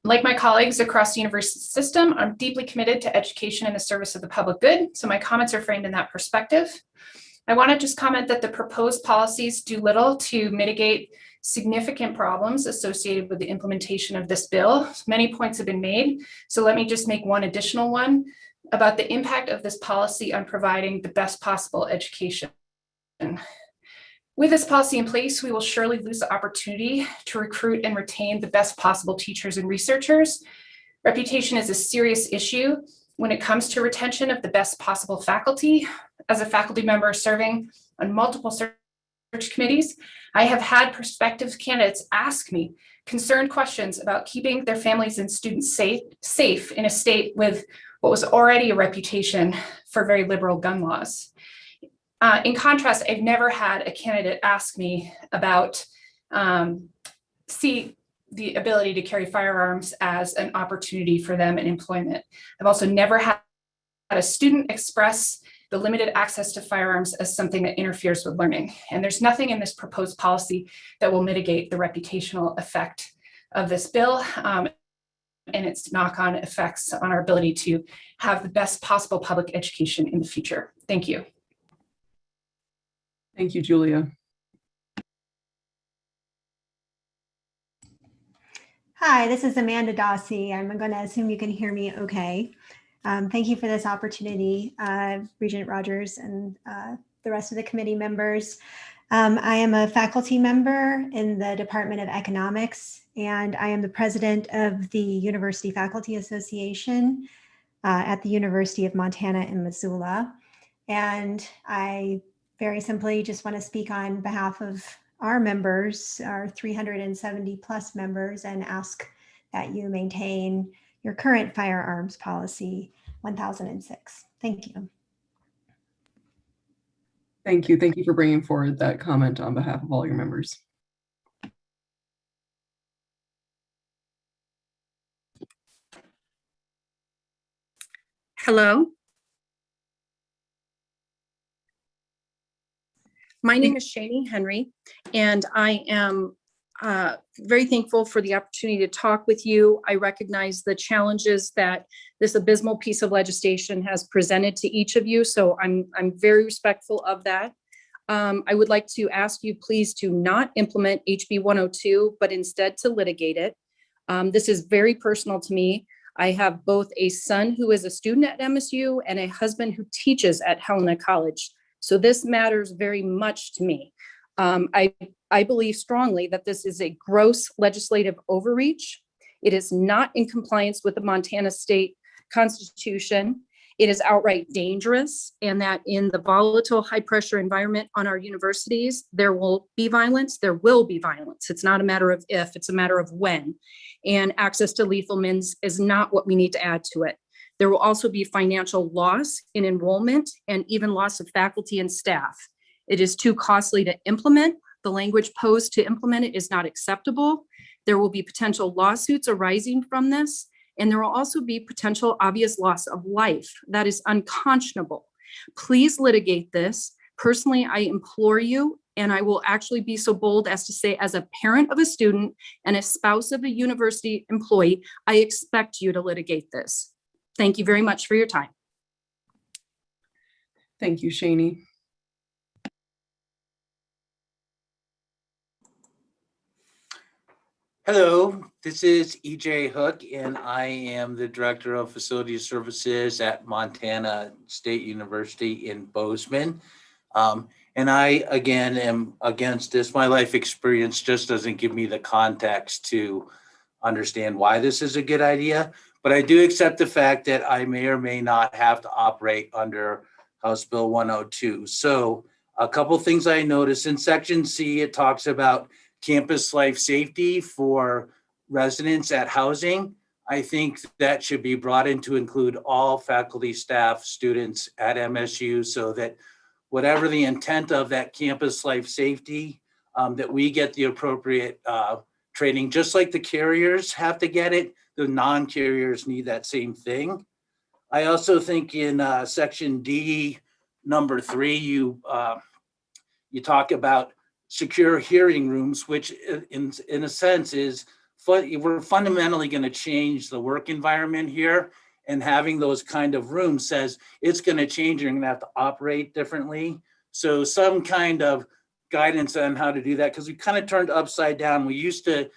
Like my colleagues across the university system, I'm deeply committed to education and the service of the public good, so my comments are framed in that perspective. I want to just comment that the proposed policies do little to mitigate significant problems associated with the implementation of this bill. Many points have been made, so let me just make one additional one about the impact of this policy on providing the best possible education. With this policy in place, we will surely lose the opportunity to recruit and retain the best possible teachers and researchers. Reputation is a serious issue when it comes to retention of the best possible faculty. As a faculty member serving on multiple search committees, I have had prospective candidates ask me concerned questions about keeping their families and students safe in a state with what was already a reputation for very liberal gun laws. In contrast, I've never had a candidate ask me about see the ability to carry firearms as an opportunity for them in employment. I've also never had a student express the limited access to firearms as something that interferes with learning. And there's nothing in this proposed policy that will mitigate the reputational effect of this bill and its knock-on effects on our ability to have the best possible public education in the future. Thank you. Thank you, Julia. Hi, this is Amanda Dossie. I'm going to assume you can hear me okay. Thank you for this opportunity, Regent Rogers and the rest of the committee members. I am a faculty member in the Department of Economics, and I am the president of the University Faculty Association at the University of Montana in Missoula. And I very simply just want to speak on behalf of our members, our 370 plus members, and ask that you maintain your current firearms policy 1006. Thank you. Thank you. Thank you for bringing forward that comment on behalf of all your members. Hello. My name is Shady Henry, and I am very thankful for the opportunity to talk with you. I recognize the challenges that this abysmal piece of legislation has presented to each of you, so I'm very respectful of that. I would like to ask you please to not implement HB 102, but instead to litigate it. This is very personal to me. I have both a son who is a student at MSU and a husband who teaches at Helena College. So this matters very much to me. I believe strongly that this is a gross legislative overreach. It is not in compliance with the Montana State Constitution. It is outright dangerous, and that in the volatile, high-pressure environment on our universities, there will be violence. There will be violence. It's not a matter of if, it's a matter of when. And access to lethal means is not what we need to add to it. There will also be financial loss in enrollment and even loss of faculty and staff. It is too costly to implement. The language posed to implement it is not acceptable. There will be potential lawsuits arising from this, and there will also be potential obvious loss of life. That is unconscionable. Please litigate this. Personally, I implore you, and I will actually be so bold as to say, as a parent of a student and a spouse of a university employee, I expect you to litigate this. Thank you very much for your time. Thank you, Shani. Hello, this is EJ Hook, and I am the Director of Facility Services at Montana State University in Bozeman. And I, again, am against this. My life experience just doesn't give me the context to understand why this is a good idea, but I do accept the fact that I may or may not have to operate under House Bill 102. So a couple things I noticed in Section C, it talks about campus life safety for residents at housing. I think that should be brought in to include all faculty, staff, students at MSU, so that whatever the intent of that campus life safety, that we get the appropriate training, just like the carriers have to get it, the non-carriers need that same thing. I also think in Section D, number 3, you talk about secure hearing rooms, which in a sense is, we're fundamentally going to change the work environment here, and having those kind of rooms says it's going to change. You're going to have to operate differently. So some kind of guidance on how to do that, because we kind of turned upside down. We used to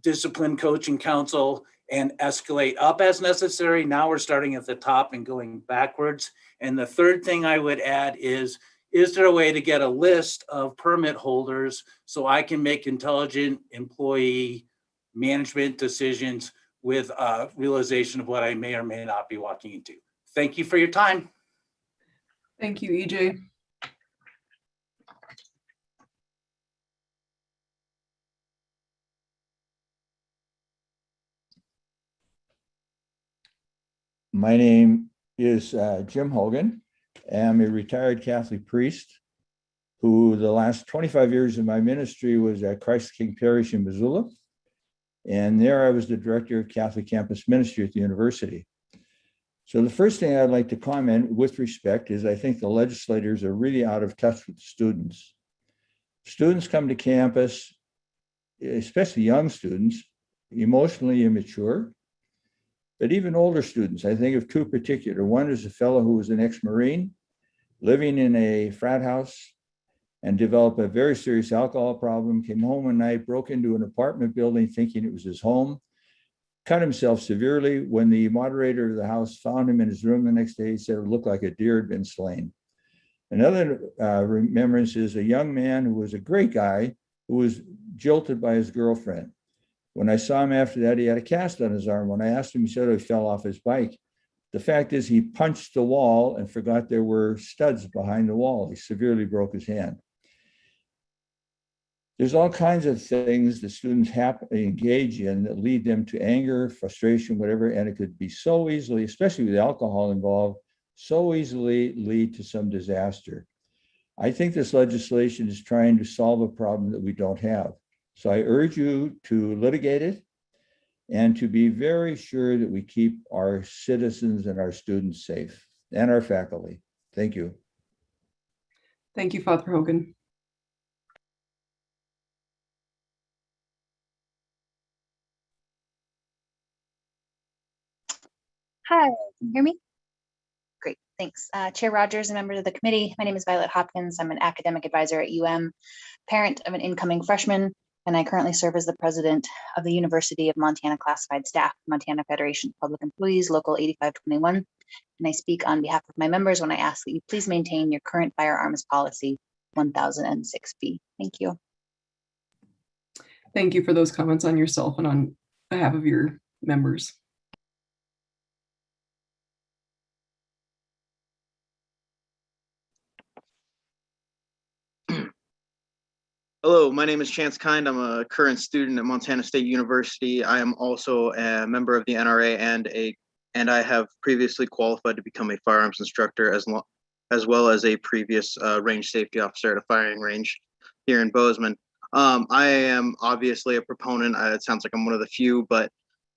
discipline, coach, and counsel and escalate up as necessary. Now we're starting at the top and going backwards. And the third thing I would add is there a way to get a list of permit holders so I can make intelligent employee management decisions with a realization of what I may or may not be walking into? Thank you for your time. Thank you, EJ. My name is Jim Hogan. I'm a retired Catholic priest who the last 25 years of my ministry was at Christ King Parish in Missoula. And there I was the director of Catholic campus ministry at the university. So the first thing I'd like to comment with respect is I think the legislators are really out of touch with students. Students come to campus, especially young students, emotionally immature, but even older students. I think of two particular. One is a fellow who was an ex-Marine living in a frat house and developed a very serious alcohol problem, came home one night, broke into an apartment building thinking it was his home, cut himself severely. When the moderator of the house found him in his room the next day, he said it looked like a deer had been slain. Another remembrance is a young man who was a great guy who was jilted by his girlfriend. When I saw him after that, he had a cast on his arm. When I asked him, he said he fell off his bike. The fact is he punched the wall and forgot there were studs behind the wall. He severely broke his hand. There's all kinds of things that students engage in that lead them to anger, frustration, whatever, and it could be so easily, especially with alcohol involved, so easily lead to some disaster. I think this legislation is trying to solve a problem that we don't have. So I urge you to litigate it and to be very sure that we keep our citizens and our students safe and our faculty. Thank you. Thank you, Father Hogan. Hi, can you hear me? Great, thanks. Chair Rogers and members of the committee, my name is Violet Hopkins. I'm an academic advisor at UM, parent of an incoming freshman, and I currently serve as the president of the University of Montana Classified Staff, Montana Federation of Public Employees, Local 8521. And I speak on behalf of my members when I ask that you please maintain your current firearms policy 1006B. Thank you. Thank you for those comments on yourself and on behalf of your members. Hello, my name is Chance Kind. I'm a current student at Montana State University. I am also a member of the NRA and and I have previously qualified to become a firearms instructor as well as a previous range safety officer at a firing range here in Bozeman. I am obviously a proponent. It sounds like I'm one of the few, but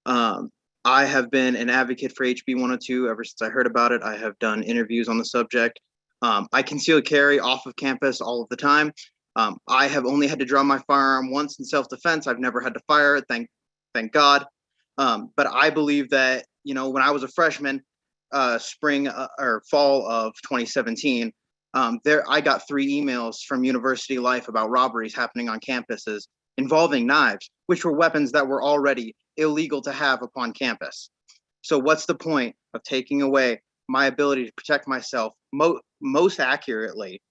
I have been an advocate for HB 102 ever since I heard about it. I have done interviews on the subject. I conceal carry off of campus all of the time. I have only had to draw my firearm once in self-defense. I've never had to fire it, thank God. But I believe that, when I was a freshman, spring or fall of 2017, I got 3 emails from University Life about robberies happening on campuses involving knives, which were weapons that were already illegal to have upon campus. So what's the point of taking away my ability to protect myself most accurately?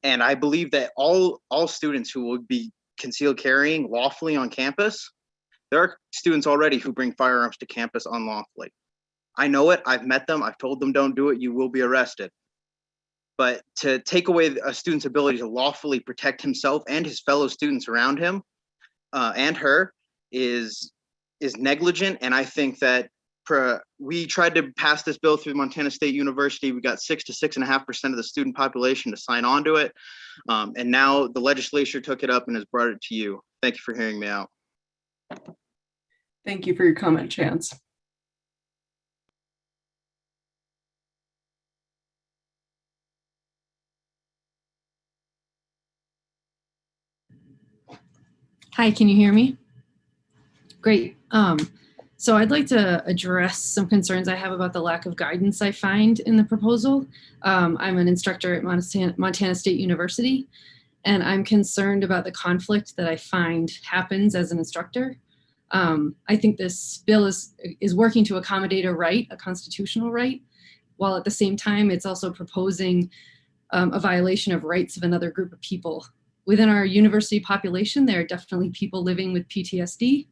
And I believe that all students who will be concealed carrying lawfully on campus, there are students already who bring firearms to campus unlawfully. I know it. I've met them. I've told them don't do it. You will be arrested. But to take away a student's ability to lawfully protect himself and his fellow students around him and her is negligent. And I think that we tried to pass this bill through Montana State University. We got 6 to 6.5% of the student population to sign on to it. And now the legislature took it up and has brought it to you. Thank you for hearing me out. Thank you for your comment, Chance. Hi, can you hear me? Great. So I'd like to address some concerns I have about the lack of guidance I find in the proposal. I'm an instructor at Montana State University, and I'm concerned about the conflict that I find happens as an instructor. I think this bill is working to accommodate a constitutional right, while at the same time it's also proposing a violation of rights of another group of people. Within our university population, there are definitely people living with PTSD.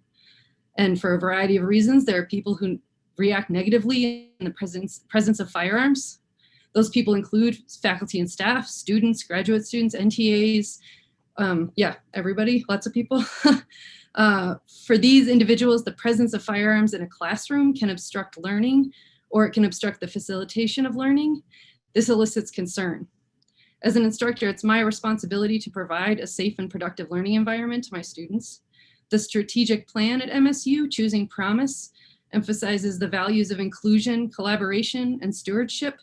And for a variety of reasons, there are people who react negatively in the presence of firearms. Those people include faculty and staff, students, graduate students, NTAs, everybody, lots of people. For these individuals, the presence of firearms in a classroom can obstruct learning, or it can obstruct the facilitation of learning. This elicits concern. As an instructor, it's my responsibility to provide a safe and productive learning environment to my students. The strategic plan at MSU, Choosing Promise, emphasizes the values of inclusion, collaboration, and stewardship.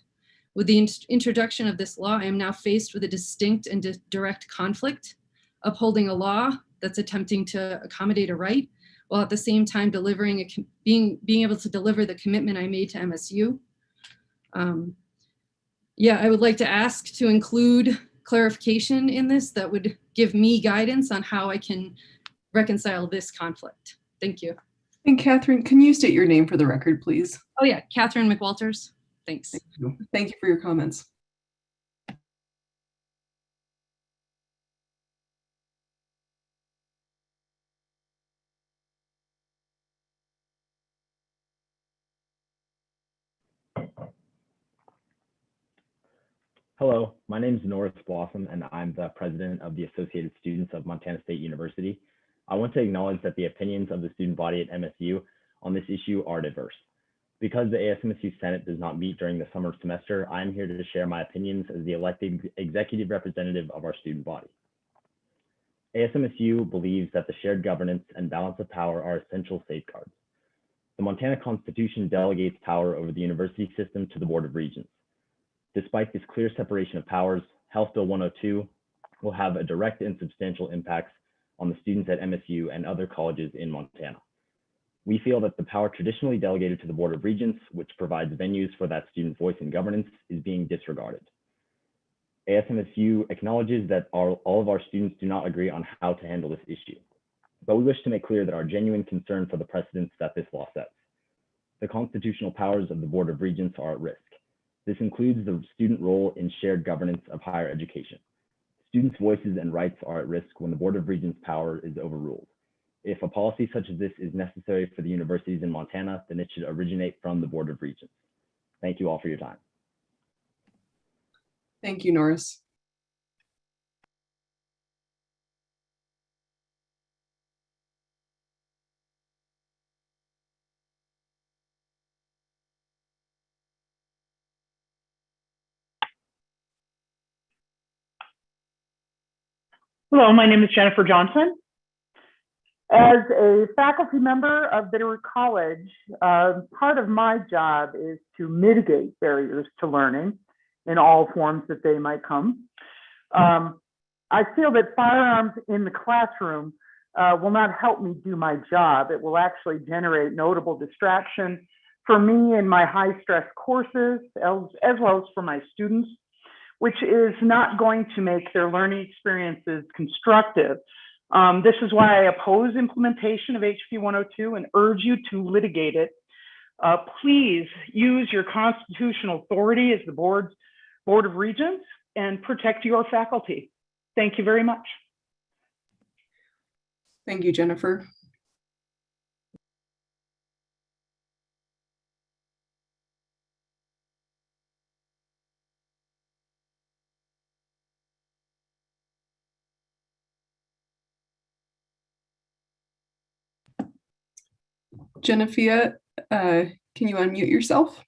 With the introduction of this law, I am now faced with a distinct and direct conflict, upholding a law that's attempting to accommodate a right, while at the same time being able to deliver the commitment I made to MSU. I would like to ask to include clarification in this that would give me guidance on how I can reconcile this conflict. Thank you. And Catherine, can you state your name for the record, please? Oh yeah, Catherine McWalters. Thanks. Thank you. Thank you for your comments. Hello, my name is Norris Blossom, and I'm the president of the Associated Students of Montana State University. I want to acknowledge that the opinions of the student body at MSU on this issue are diverse. Because the ASMSU Senate does not meet during the summer semester, I am here to share my opinions as the elected executive representative of our student body. ASMSU believes that the shared governance and balance of power are essential safeguards. The Montana Constitution delegates power over the university system to the Board of Regents. Despite this clear separation of powers, House Bill 102 will have a direct and substantial impact on the students at MSU and other colleges in Montana. We feel that the power traditionally delegated to the Board of Regents, which provides venues for that student voice and governance, is being disregarded. ASMSU acknowledges that all of our students do not agree on how to handle this issue, but we wish to make clear that our genuine concern for the precedents that this law sets. The constitutional powers of the Board of Regents are at risk. This includes the student role in shared governance of higher education. Students' voices and rights are at risk when the Board of Regents' power is overruled. If a policy such as this is necessary for the universities in Montana, then it should originate from the Board of Regents. Thank you all for your time. Thank you, Norris. Hello, my name is Jennifer Johnson. As a faculty member of Bitterroot College, part of my job is to mitigate barriers to learning in all forms that they might come. I feel that firearms in the classroom will not help me do my job. It will actually generate notable distraction for me in my high-stress courses, as well as for my students, which is not going to make their learning experiences constructive. This is why I oppose implementation of HB 102 and urge you to litigate it. Please use your constitutional authority as the Board of Regents and protect your faculty. Thank you very much. Thank you, Jennifer. Genevieve, can you unmute yourself?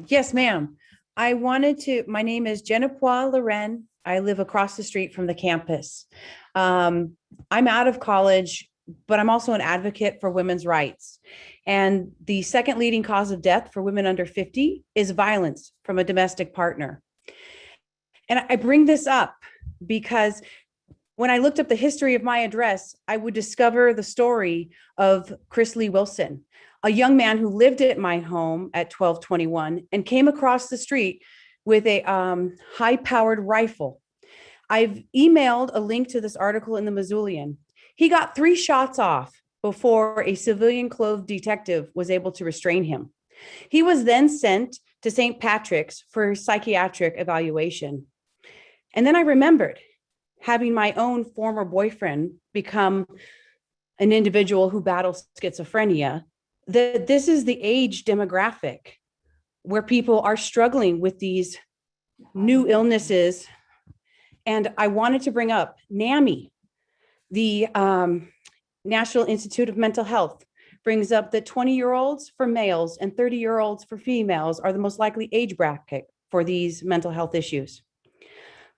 Yes, ma'am. My name is Genepois Loren. I live across the street from the campus. I'm out of college, but I'm also an advocate for women's rights. And the second leading cause of death for women under 50 is violence from a domestic partner. And I bring this up because when I looked up the history of my address, I would discover the story of Chris Lee Wilson, a young man who lived at my home at 1221 and came across the street with a high-powered rifle. I've emailed a link to this article in the Missoulian. He got 3 shots off before a civilian-clothed detective was able to restrain him. He was then sent to St. Patrick's for psychiatric evaluation. And then I remembered having my own former boyfriend become an individual who battles schizophrenia, that this is the age demographic where people are struggling with these new illnesses. And I wanted to bring up NAMI, the National Institute of Mental Health, brings up that 20-year-olds for males and 30-year-olds for females are the most likely age bracket for these mental health issues.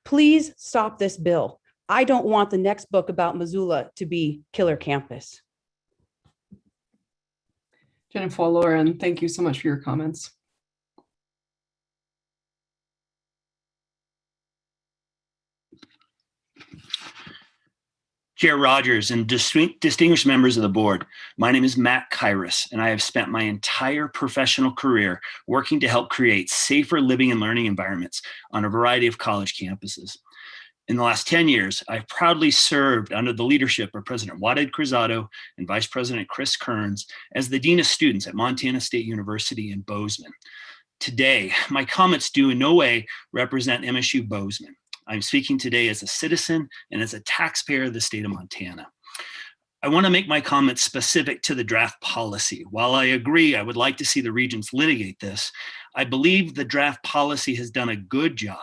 Please stop this bill. I don't want the next book about Missoula to be Killer Campus. Jennifer Lauren, thank you so much for your comments. Chair Rogers and distinguished members of the board, my name is Matt Kairos, and I have spent my entire professional career working to help create safer living and learning environments on a variety of college campuses. In the last 10 years, I've proudly served under the leadership of President Waded Cruzado and Vice President Chris Kearns as the Dean of Students at Montana State University in Bozeman. Today, my comments do in no way represent MSU Bozeman. I'm speaking today as a citizen and as a taxpayer of the state of Montana. I want to make my comments specific to the draft policy. While I agree I would like to see the regents litigate this, I believe the draft policy has done a good job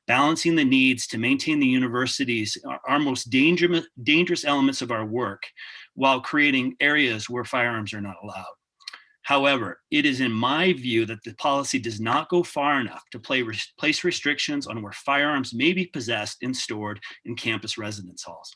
balancing the needs to maintain the university's, our most dangerous elements of our work, while creating areas where firearms are not allowed. However, it is in my view that the policy does not go far enough to place restrictions on where firearms may be possessed and stored in campus residence halls.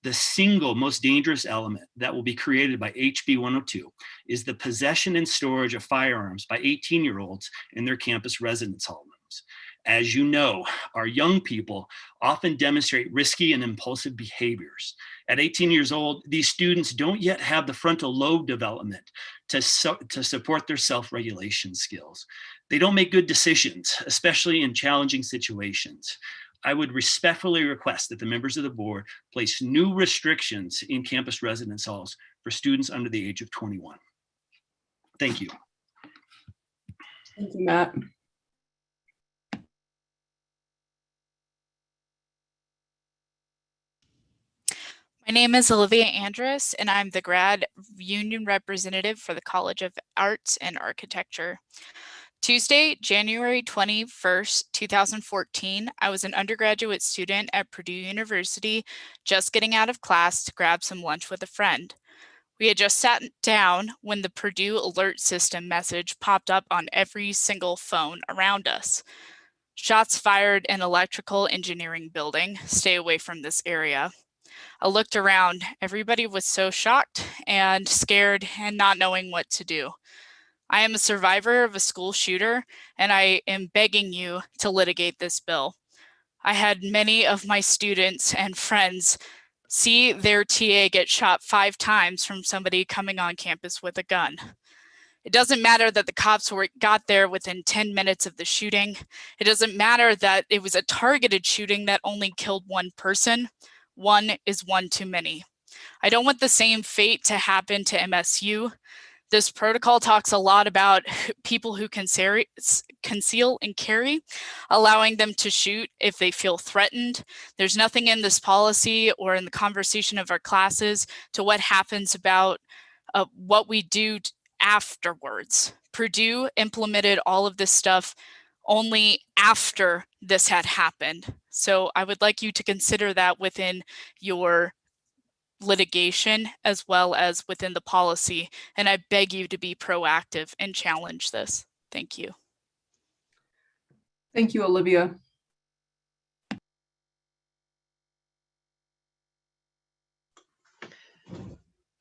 The single most dangerous element that will be created by HB 102 is the possession and storage of firearms by 18-year-olds in their campus residence hall rooms. As you know, our young people often demonstrate risky and impulsive behaviors. At 18 years old, these students don't yet have the frontal lobe development to support their self-regulation skills. They don't make good decisions, especially in challenging situations. I would respectfully request that the members of the board place new restrictions in campus residence halls for students under the age of 21. Thank you. Thank you, Matt. My name is Olivia Andrus, and I'm the grad union representative for the College of Arts and Architecture. Tuesday, January 21st, 2014, I was an undergraduate student at Purdue University, just getting out of class to grab some lunch with a friend. We had just sat down when the Purdue alert system message popped up on every single phone around us. Shots fired in electrical engineering building. Stay away from this area. I looked around. Everybody was so shocked and scared and not knowing what to do. I am a survivor of a school shooter, and I am begging you to litigate this bill. I had many of my students and friends see their TA get shot 5 times from somebody coming on campus with a gun. It doesn't matter that the cops got there within 10 minutes of the shooting. It doesn't matter that it was a targeted shooting that only killed 1 person. 1 is 1 too many. I don't want the same fate to happen to MSU. This protocol talks a lot about people who conceal and carry, allowing them to shoot if they feel threatened. There's nothing in this policy or in the conversation of our classes to what happens about what we do afterwards. Purdue implemented all of this stuff only after this had happened. So I would like you to consider that within your litigation as well as within the policy. And I beg you to be proactive and challenge this. Thank you. Thank you, Olivia.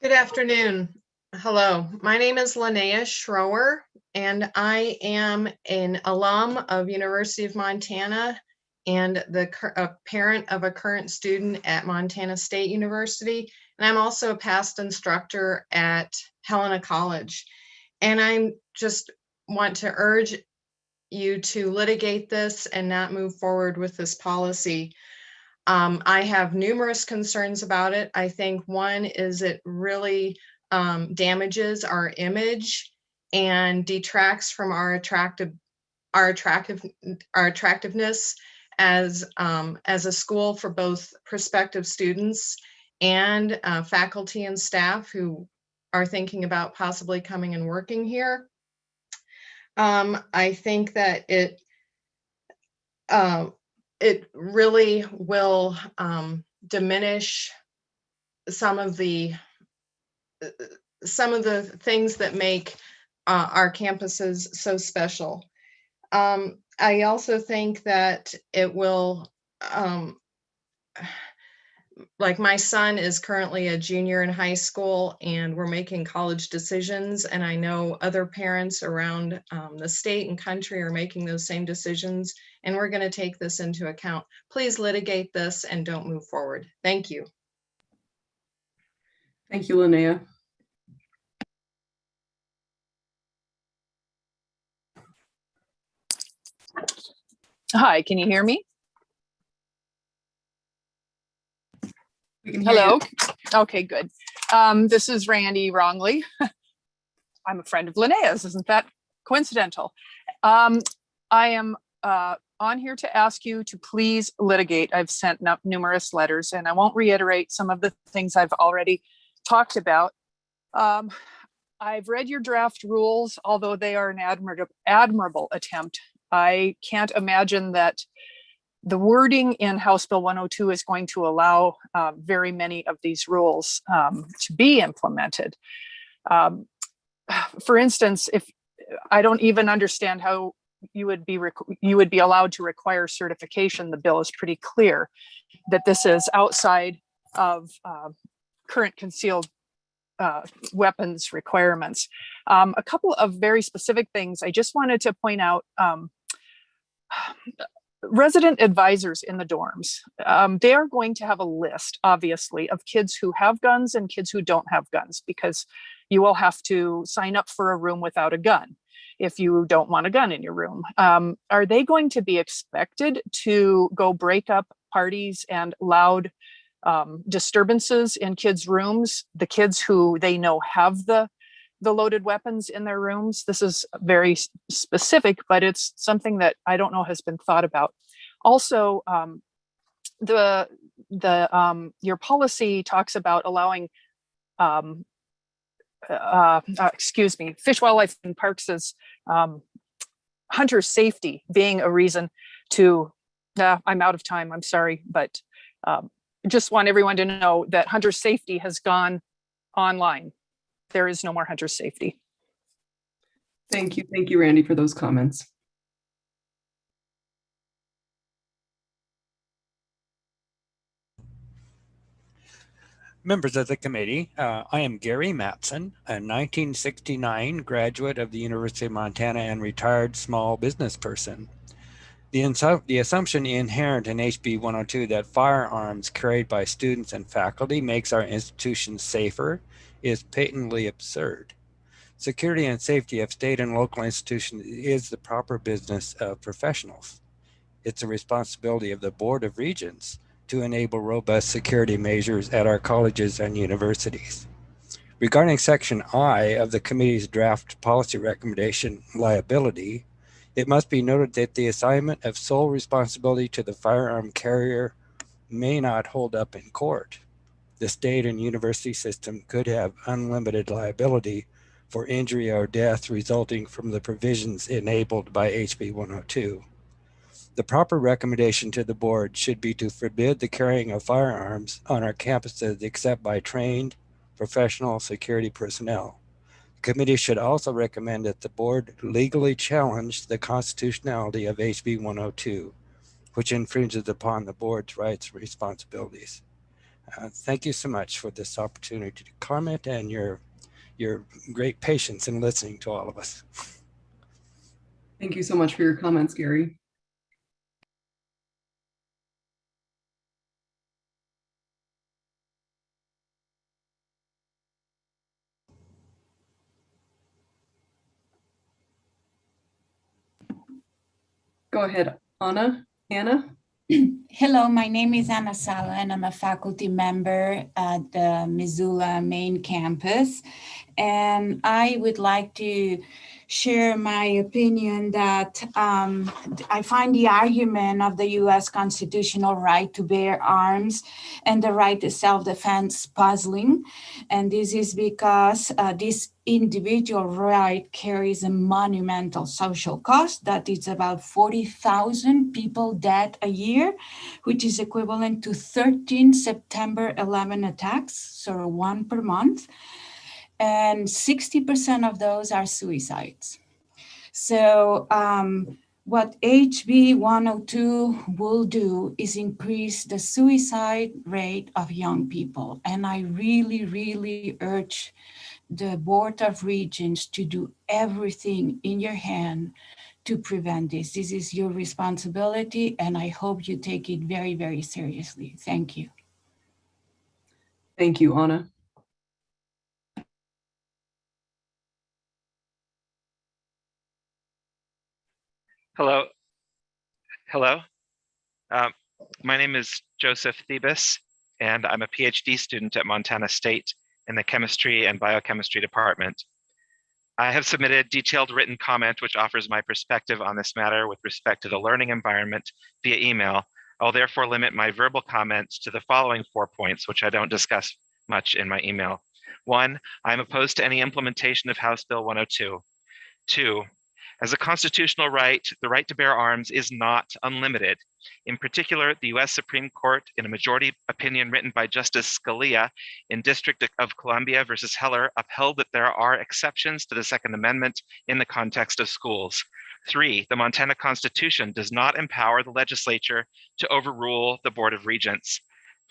Good afternoon. Hello, my name is Linnea Schroer, and I am an alum of University of Montana and a parent of a current student at Montana State University. And I'm also a past instructor at Helena College. And I just want to urge you to litigate this and not move forward with this policy. I have numerous concerns about it. I think one is it really damages our image and detracts from our attractiveness as a school for both prospective students and faculty and staff who are thinking about possibly coming and working here. I think that it really will diminish some of the things that make our campuses so special. I also think that it will, like my son is currently a junior in high school and we're making college decisions, and I know other parents around the state and country are making those same decisions, and we're going to take this into account. Please litigate this and don't move forward. Thank you. Thank you, Linnea. Hi, can you hear me? We can hear Hello. you. Okay, good. This is Randy Wrongley. I'm a friend of Linnea's. Isn't that coincidental? I am on here to ask you to please litigate. I've sent numerous letters, and I won't reiterate some of the things I've already talked about. I've read your draft rules, although they are an admirable attempt. I can't imagine that the wording in House Bill 102 is going to allow very many of these rules to be implemented. For instance, if I don't even understand how you would be allowed to require certification. The bill is pretty clear that this is outside of current concealed weapons requirements. A couple of very specific things I just wanted to point out. Resident advisors in the dorms, they are going to have a list, obviously, of kids who have guns and kids who don't have guns, because you will have to sign up for a room without a gun if you don't want a gun in your room. Are they going to be expected to go break up parties and loud disturbances in kids' rooms, the kids who they know have the loaded weapons in their rooms? This is very specific, but it's something that I don't know has been thought about. Also, your policy talks about allowing, Fish, Wildlife, and Parks as hunter safety being a reason to. I'm out of time. I'm sorry, but just want everyone to know that hunter safety has gone online. There is no more hunter safety. Thank you, Randy, for those comments. Members of the committee, I am Gary Matson, a 1969 graduate of the University of Montana and retired small business person. The assumption inherent in HB 102 that firearms carried by students and faculty makes our institutions safer is patently absurd. Security and safety of state and local institutions is the proper business of professionals. It's a responsibility of the Board of Regents to enable robust security measures at our colleges and universities. Regarding Section I of the committee's draft policy recommendation, liability, it must be noted that the assignment of sole responsibility to the firearm carrier may not hold up in court. The state and university system could have unlimited liability for injury or death resulting from the provisions enabled by HB 102. The proper recommendation to the board should be to forbid the carrying of firearms on our campuses except by trained professional security personnel. The committee should also recommend that the board legally challenge the constitutionality of HB 102, which infringes upon the board's rights and responsibilities. Thank you so much for this opportunity to comment and your great patience in listening to all of us. Thank you so much for your comments, Gary. Go ahead, Anna. Hello, my name is Anna Sala, and I'm a faculty member at the Missoula main campus. And I would like to share my opinion that I find the argument of the U.S. constitutional right to bear arms and the right to self-defense puzzling. And this is because this individual right carries a monumental social cost that is about 40,000 people dead a year, which is equivalent to 13 September 11 attacks, so one per month. And 60% of those are suicides. So what HB 102 will do is increase the suicide rate of young people. And I really, really urge the Board of Regents to do everything in your hand to prevent this. This is your responsibility, and I hope you take it very, very seriously. Thank you. Thank you, Anna. Hello. My name is Joseph Thebus, and I'm a PhD student at Montana State in the Chemistry and Biochemistry department. I have submitted detailed written comment which offers my perspective on this matter with respect to the learning environment via email. I'll therefore limit my verbal comments to the following 4 points, which I don't discuss much in my email. 1, I'm opposed to any implementation of House Bill 102. 2, as a constitutional right, the right to bear arms is not unlimited. In particular, the US Supreme Court, in a majority opinion written by Justice Scalia in District of Columbia versus Heller, upheld that there are exceptions to the Second Amendment in the context of schools. 3, the Montana Constitution does not empower the legislature to overrule the Board of Regents.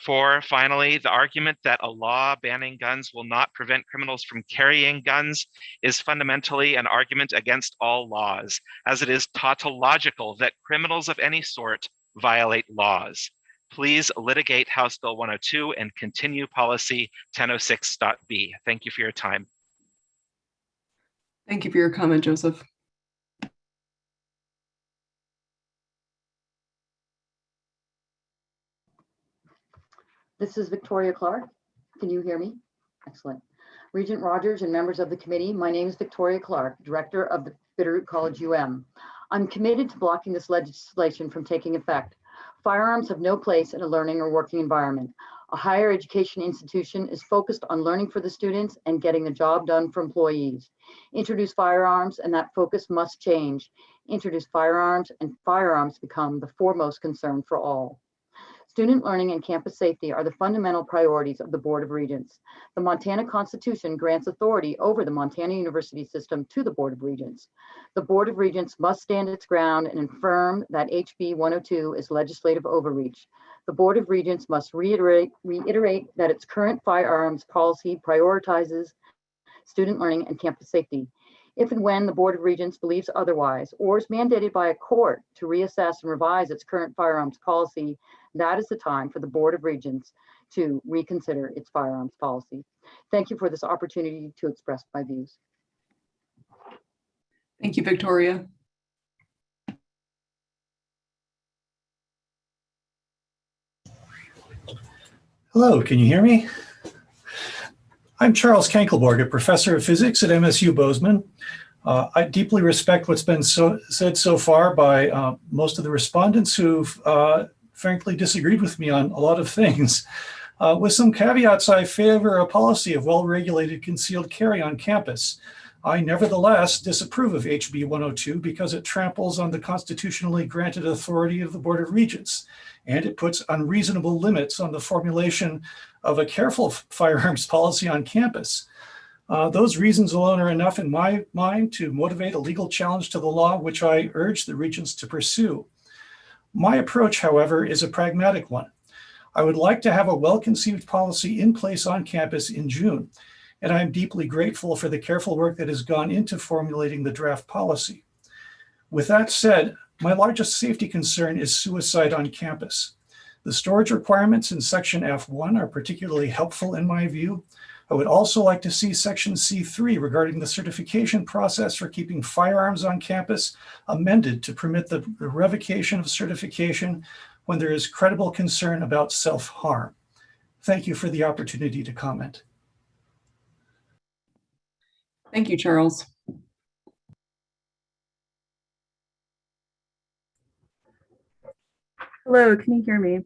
4, finally, the argument that a law banning guns will not prevent criminals from carrying guns is fundamentally an argument against all laws, as it is tautological that criminals of any sort violate laws. Please litigate House Bill 102 and continue policy 1006.b. Thank you for your time. Thank you for your comment, Joseph. This is Victoria Clark. Can you hear me? Excellent. Regent Rogers and members of the committee, my name is Victoria Clark, Director of the Bitterroot College UM. I'm committed to blocking this legislation from taking effect. Firearms have no place in a learning or working environment. A higher education institution is focused on learning for the students and getting the job done for employees. Introduce firearms and that focus must change. Introduce firearms and firearms become the foremost concern for all. Student learning and campus safety are the fundamental priorities of the Board of Regents. The Montana Constitution grants authority over the Montana University System to the Board of Regents. The Board of Regents must stand its ground and affirm that HB 102 is legislative overreach. The Board of Regents must reiterate that its current firearms policy prioritizes student learning and campus safety. If and when the Board of Regents believes otherwise or is mandated by a court to reassess and revise its current firearms policy, that is the time for the Board of Regents to reconsider its firearms policy. Thank you for this opportunity to express my views. Thank you, Victoria. Hello, can you hear me? I'm Charles Kankelborg, a professor of physics at MSU Bozeman. I deeply respect what's been said so far by most of the respondents who've frankly disagreed with me on a lot of things. With some caveats, I favor a policy of well-regulated concealed carry on campus. I nevertheless disapprove of HB 102 because it tramples on the constitutionally granted authority of the Board of Regents, and it puts unreasonable limits on the formulation of a careful firearms policy on campus. Those reasons alone are enough in my mind to motivate a legal challenge to the law, which I urge the Regents to pursue. My approach, however, is a pragmatic one. I would like to have a well-conceived policy in place on campus in June, and I am deeply grateful for the careful work that has gone into formulating the draft policy. With that said, my largest safety concern is suicide on campus. The storage requirements in Section F1 are particularly helpful in my view. I would also like to see Section C3 regarding the certification process for keeping firearms on campus amended to permit the revocation of certification when there is credible concern about self-harm. Thank you for the opportunity to comment. Thank you, Charles. Hello, can you hear me?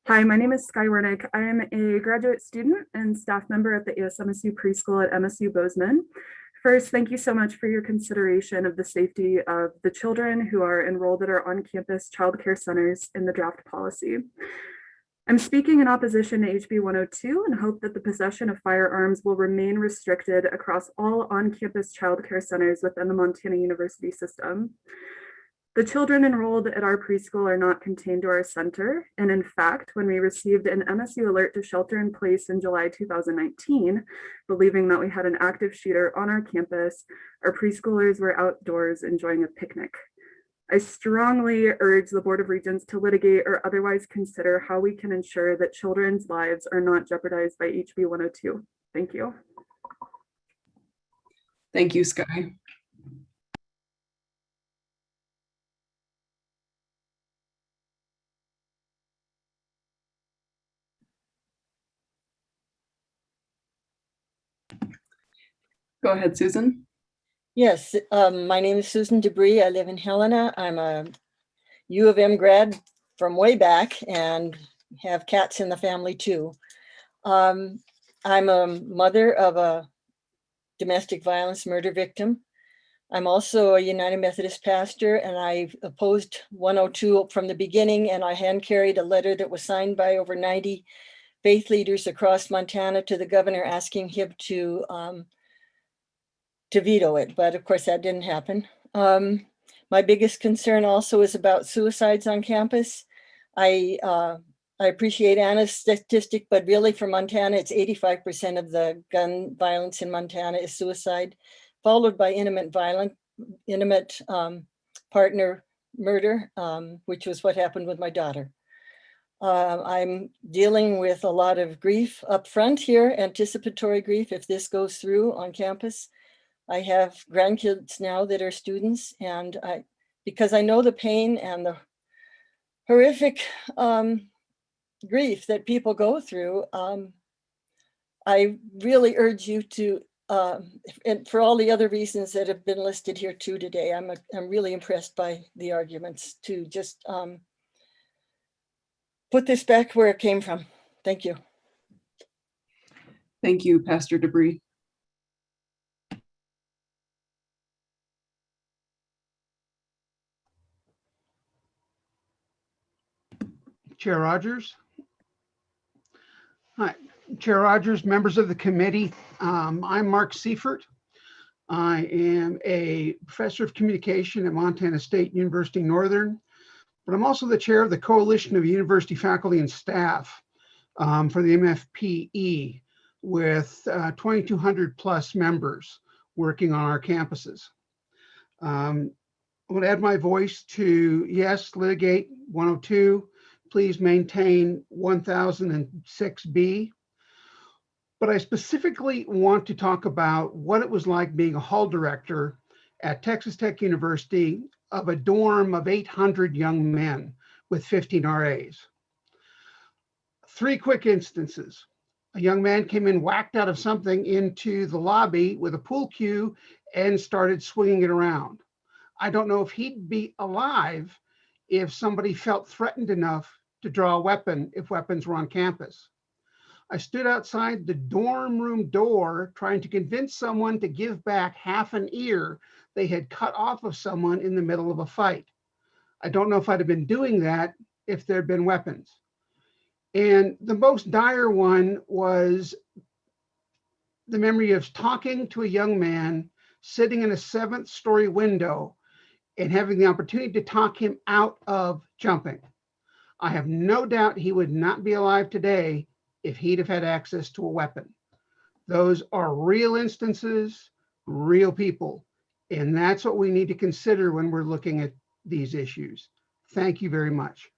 Hi, my name is Sky Wernick. I am a graduate student and staff member at the ASMSU preschool at MSU Bozeman. First, thank you so much for your consideration of the safety of the children who are enrolled at our on-campus childcare centers in the draft policy. I'm speaking in opposition to HB 102 and hope that the possession of firearms will remain restricted across all on-campus childcare centers within the Montana University system. The children enrolled at our preschool are not contained to our center. And in fact, when we received an MSU alert to shelter in place in July 2019, believing that we had an active shooter on our campus, our preschoolers were outdoors enjoying a picnic. I strongly urge the Board of Regents to litigate or otherwise consider how we can ensure that children's lives are not jeopardized by HB 102. Thank you. Thank you, Sky. Go ahead, Susan. Yes, my name is Susan Debris. I live in Helena. I'm a U of M grad from way back and have cats in the family too. I'm a mother of a domestic violence murder victim. I'm also a United Methodist pastor, and I opposed 102 from the beginning, and I hand carried a letter that was signed by over 90 faith leaders across Montana to the governor asking him to veto it, but of course that didn't happen. My biggest concern also is about suicides on campus. I appreciate Anna's statistic, but really for Montana, it's 85% of the gun violence in Montana is suicide, followed by intimate partner murder, which was what happened with my daughter. I'm dealing with a lot of grief up front here, anticipatory grief if this goes through on campus. I have grandkids now that are students, and because I know the pain and the horrific grief that people go through, I really urge you to, and for all the other reasons that have been listed here too today, I'm really impressed by the arguments to just put this back where it came from. Thank you. Thank you, Pastor Debris. Chair Rogers. Hi, Chair Rogers, members of the committee. I'm Mark Seifert. I am a professor of communication at Montana State University Northern, but I'm also the chair of the Coalition of University Faculty and Staff for the MFPE with 2,200 plus members working on our campuses. I would add my voice to yes, litigate 102, please maintain 1006B. But I specifically want to talk about what it was like being a hall director at Texas Tech University of a dorm of 800 young men with 15 RAs. 3 quick instances. A young man came in whacked out of something into the lobby with a pool cue and started swinging it around. I don't know if he'd be alive if somebody felt threatened enough to draw a weapon if weapons were on campus. I stood outside the dorm room door trying to convince someone to give back half an ear they had cut off of someone in the middle of a fight. I don't know if I'd have been doing that if there'd been weapons. And the most dire one was the memory of talking to a young man sitting in a 7th story window and having the opportunity to talk him out of jumping. I have no doubt he would not be alive today if he'd have had access to a weapon. Those are real instances, real people, and that's what we need to consider when we're looking at these issues. Thank you very much.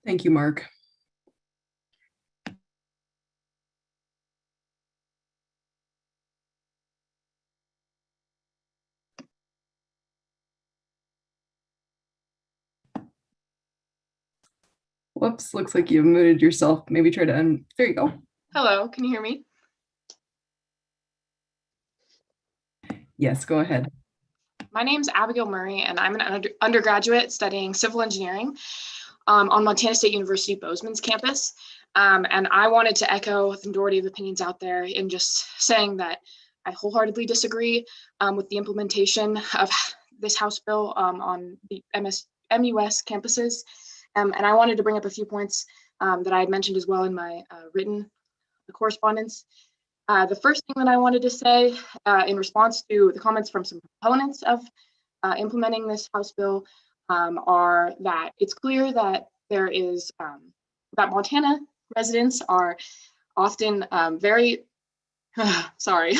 Thank you, Mark. Whoops, looks like you've muted yourself. Maybe try to there you go. Hello, can you hear me? Yes, go ahead. My name is Abigail Murray, and I'm an undergraduate studying civil engineering on Montana State University Bozeman's campus. And I wanted to echo the majority of opinions out there in just saying that I wholeheartedly disagree with the implementation of this House bill on the MUS campuses. And I wanted to bring up a few points that I had mentioned as well in my written correspondence. The first thing that I wanted to say in response to the comments from some proponents of implementing this House bill are that it's clear that there is, that Montana residents are often very, sorry,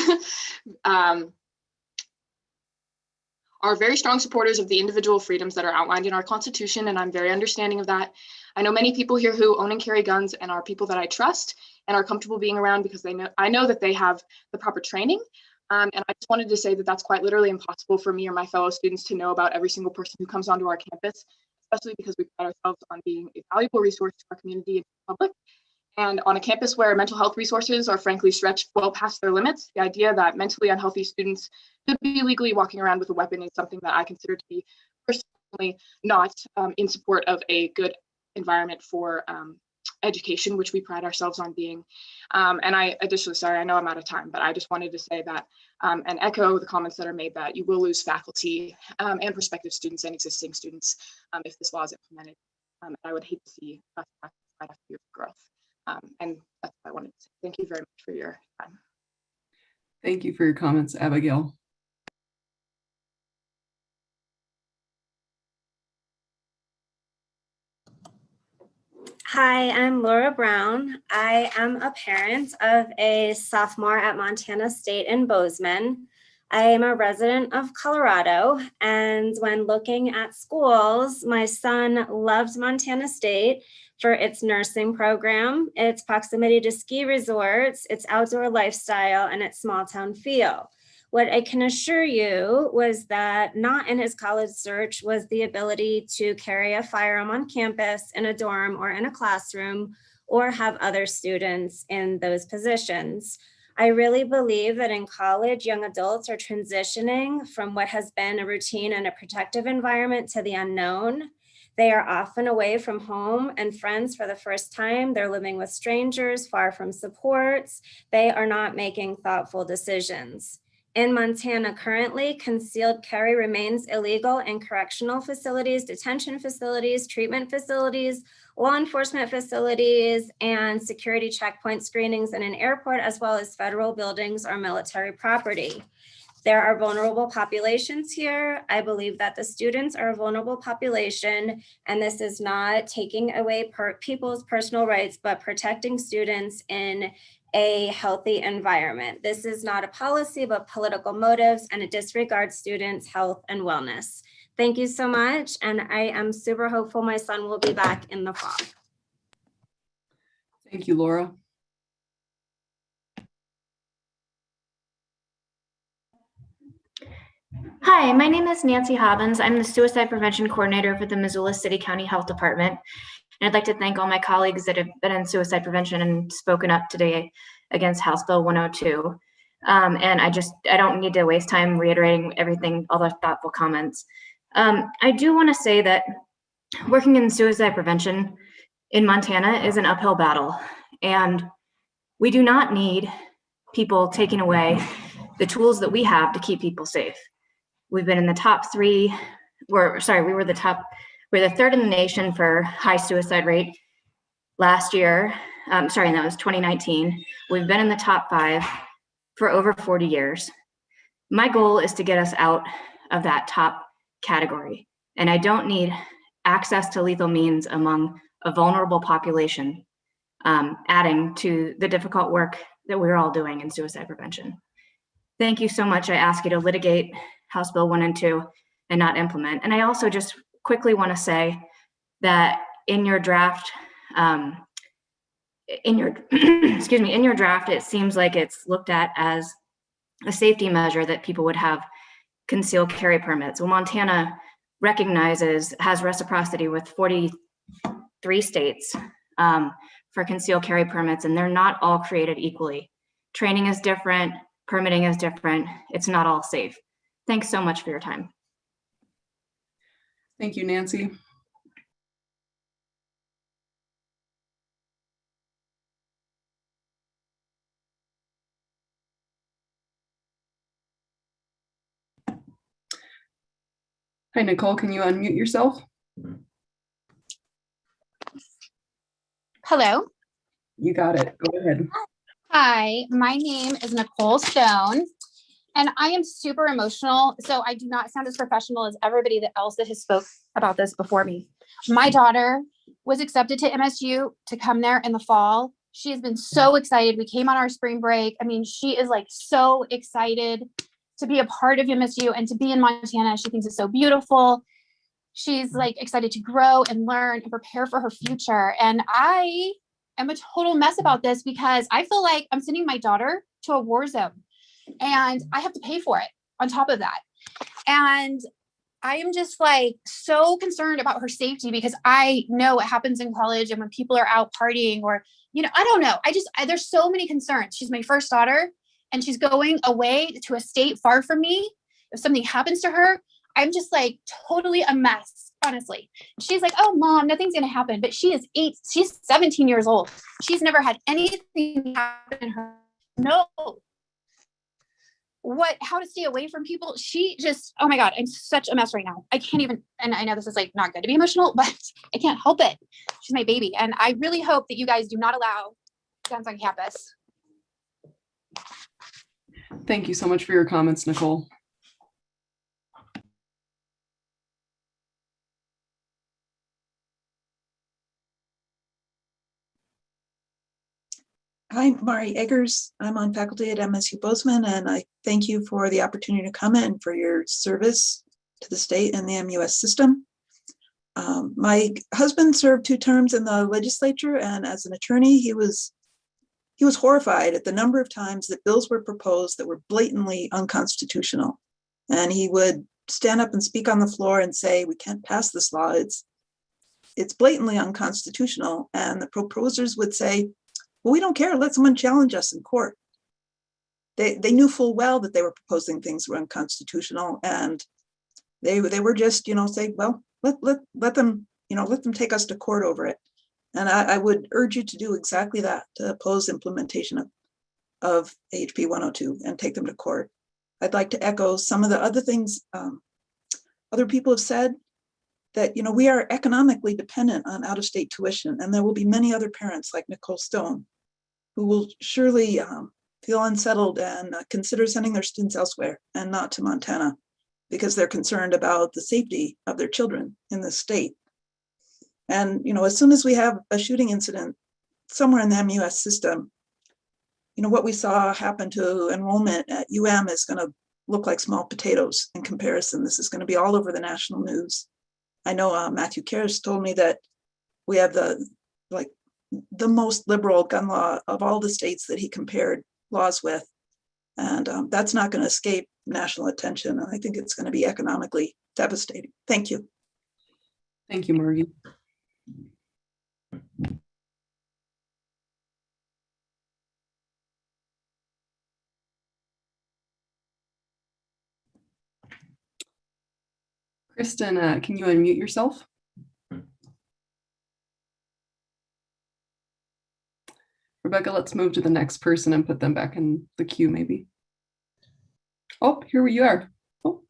are very strong supporters of the individual freedoms that are outlined in our Constitution, and I'm very understanding of that. I know many people here who own and carry guns and are people that I trust and are comfortable being around because I know that they have the proper training. And I just wanted to say that that's quite literally impossible for me or my fellow students to know about every single person who comes onto our campus, especially because we pride ourselves on being a valuable resource to our community and public. And on a campus where mental health resources are frankly stretched well past their limits, the idea that mentally unhealthy students could be legally walking around with a weapon is something that I consider to be personally not in support of a good environment for education, which we pride ourselves on being. And I additionally, sorry, I know I'm out of time, but I just wanted to say that and echo the comments that are made that you will lose faculty and prospective students and existing students if this law is implemented. And I would hate to see us right after years of growth. And that's what I wanted to say. Thank you very much for your time. Thank you for your comments, Abigail. Hi, I'm Laura Brown. I am a parent of a sophomore at Montana State in Bozeman. I am a resident of Colorado, and when looking at schools, my son loved Montana State for its nursing program, its proximity to ski resorts, its outdoor lifestyle, and its small town feel. What I can assure you was that not in his college search was the ability to carry a firearm on campus, in a dorm, or in a classroom, or have other students in those positions. I really believe that in college, young adults are transitioning from what has been a routine and a protective environment to the unknown. They are often away from home and friends for the first time. They're living with strangers, far from supports. They are not making thoughtful decisions. In Montana currently, concealed carry remains illegal in correctional facilities, detention facilities, treatment facilities, law enforcement facilities, and security checkpoint screenings in an airport, as well as federal buildings or military property. There are vulnerable populations here. I believe that the students are a vulnerable population, and this is not taking away people's personal rights, but protecting students in a healthy environment. This is not a policy, but political motives, and it disregards students' health and wellness. Thank you so much, and I am super hopeful my son will be back in the fall. Thank you, Laura. Hi, my name is Nancy Hobbins. I'm the Suicide Prevention Coordinator for the Missoula City County Health Department. And I'd like to thank all my colleagues that have been in suicide prevention and spoken up today against House Bill 102. And I don't need to waste time reiterating everything, all the thoughtful comments. I do want to say that working in suicide prevention in Montana is an uphill battle. And we do not need people taking away the tools that we have to keep people safe. We've been in the top three, we're the third in the nation for high suicide rate last year. And that was 2019. We've been in the top 5 for over 40 years. My goal is to get us out of that top category. And I don't need access to lethal means among a vulnerable population, adding to the difficult work that we're all doing in suicide prevention. Thank you so much. I ask you to litigate House Bill 1 and 2 and not implement. And I also just quickly want to say that in your draft, in your draft, it seems like it's looked at as a safety measure that people would have concealed carry permits. Well, Montana has reciprocity with 43 states for concealed carry permits, and they're not all created equally. Training is different, permitting is different. It's not all safe. Thanks so much for your time. Thank you, Nancy. Hi, Nicole, can you unmute yourself? Hello. You got it. Go ahead. Hi, my name is Nicole Stone, and I am super emotional. So I do not sound as professional as everybody else that has spoke about this before me. My daughter was accepted to MSU to come there in the fall. She has been so excited. We came on our spring break. I mean, she is like so excited to be a part of MSU and to be in Montana. She thinks it's so beautiful. She's like excited to grow and learn and prepare for her future. And I am a total mess about this because I feel like I'm sending my daughter to a war zone and I have to pay for it on top of that. And I am just like so concerned about her safety because I know what happens in college and when people are out partying or, you know, I don't know. There's so many concerns. She's my first daughter and she's going away to a state far from me. If something happens to her, I'm just like totally a mess, honestly. She's like, oh, Mom, nothing's going to happen. But she's 17 years old. She's never had anything happen to her. No. How to stay away from people. She just, oh my God, I'm such a mess right now. I can't even, and I know this is like not good to be emotional, but I can't help it. She's my baby. And I really hope that you guys do not allow guns on campus. Thank you so much for your comments, Nicole. Hi, Mari Eggers. I'm on faculty at MSU Bozeman, and I thank you for the opportunity to come and for your service to the state and the MUS system. My husband served 2 terms in the legislature, and as an attorney, he was horrified at the number of times that bills were proposed that were blatantly unconstitutional. And he would stand up and speak on the floor and say, we can't pass this law. It's blatantly unconstitutional. And the proposers would say, well, we don't care. Let someone challenge us in court. They knew full well that they were proposing things were unconstitutional, and they were just, say, well, let them take us to court over it. And I would urge you to do exactly that, to oppose implementation of HB 102 and take them to court. I'd like to echo some of the other things other people have said, that, you know, we are economically dependent on out-of-state tuition, and there will be many other parents like Nicole Stone who will surely feel unsettled and consider sending their students elsewhere and not to Montana because they're concerned about the safety of their children in the state. And, you know, as soon as we have a shooting incident somewhere in the MUS system, you know, what we saw happen to enrollment at is going to look like small potatoes in comparison. This is going to be all over the national news. I know Matthew Karras told me that we have the most liberal gun law of all the states that he compared laws with. And that's not going to escape national attention. And I think it's going to be economically devastating. Thank you. Thank you, Margie. Kristen, can you unmute yourself? Rebecca, let's move to the next person and put them back in the queue, maybe. Oh, here you are. Oh.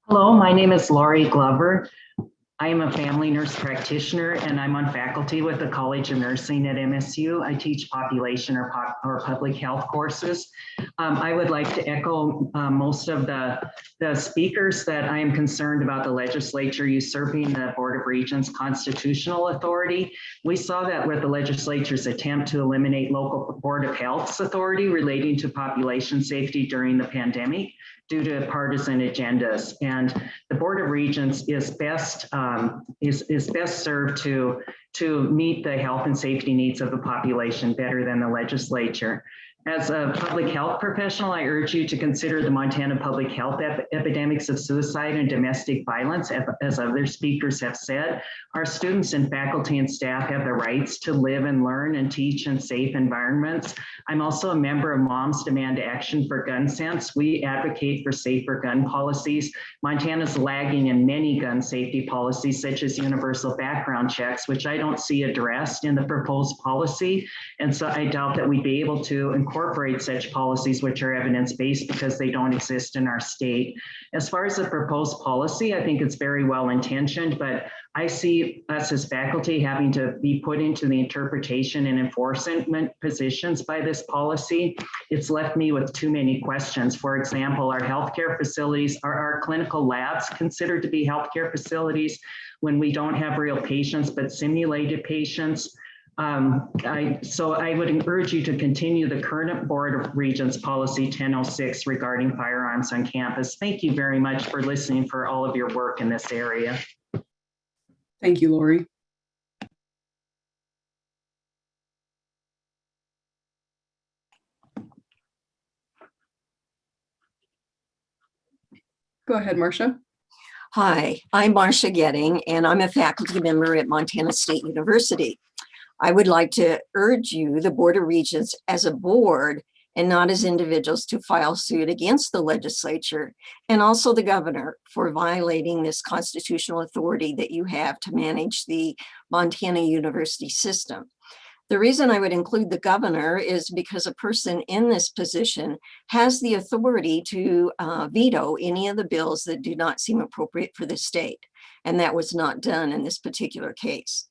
Hello, my name is Laurie Glover. I am a family nurse practitioner and I'm on faculty with the College of Nursing at MSU. I teach population or public health courses. I would like to echo most of the speakers that I am concerned about the legislature usurping the Board of Regents' constitutional authority. We saw that with the legislature's attempt to eliminate local Board of Health's authority relating to population safety during the pandemic due to partisan agendas. And the Board of Regents is best served to meet the health and safety needs of the population better than the legislature. As a public health professional, I urge you to consider the Montana public health epidemics of suicide and domestic violence. As other speakers have said, our students and faculty and staff have the rights to live and learn and teach in safe environments. I'm also a member of Moms Demand Action for Gun Sense. We advocate for safer gun policies. Montana's lagging in many gun safety policies, such as universal background checks, which I don't see addressed in the proposed policy. And so I doubt that we'd be able to incorporate such policies which are evidence-based because they don't exist in our state. As far as the proposed policy, I think it's very well intentioned, but I see us as faculty having to be put into the interpretation and enforcement positions by this policy. It's left me with too many questions. For example, are healthcare facilities, are our clinical labs considered to be healthcare facilities when we don't have real patients but simulated patients? So I would urge you to continue the current Board of Regents policy 1006 regarding firearms on campus. Thank you very much for listening, for all of your work in this area. Thank you, Lori. Go ahead, Marcia. Hi, I'm Marcia Getting, and I'm a faculty member at Montana State University. I would like to urge you, the Board of Regents, as a board and not as individuals, to file suit against the legislature and also the governor for violating this constitutional authority that you have to manage the Montana university system. The reason I would include the governor is because a person in this position has the authority to veto any of the bills that do not seem appropriate for the state. And that was not done in this particular case.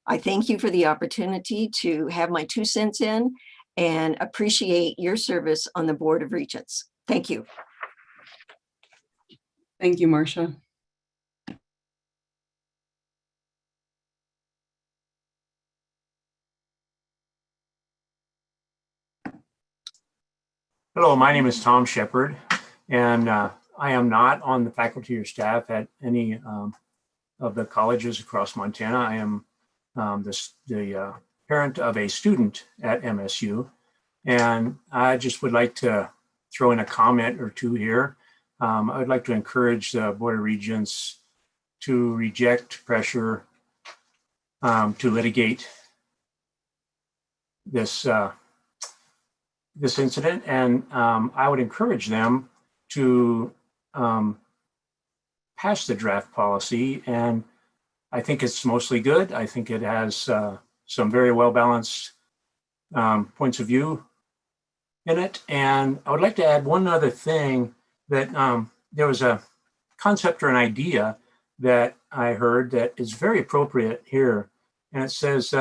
I thank you for the opportunity to have my 2 cents in and appreciate your service on the Board of Regents. Thank you. Thank you, Marcia. Hello, my name is Tom Shepard, and I am not on the faculty or staff at any of the colleges across Montana. I am the parent of a student at MSU, and I just would like to throw in a comment or two here. I would like to encourage the Board of Regents to reject pressure to litigate this this incident, and I would encourage them to pass the draft policy. And I think it's mostly good. I think it has some very well-balanced points of view in it. And I would like to add one other thing, that there was a concept or an idea that I heard that is very appropriate here. And it says,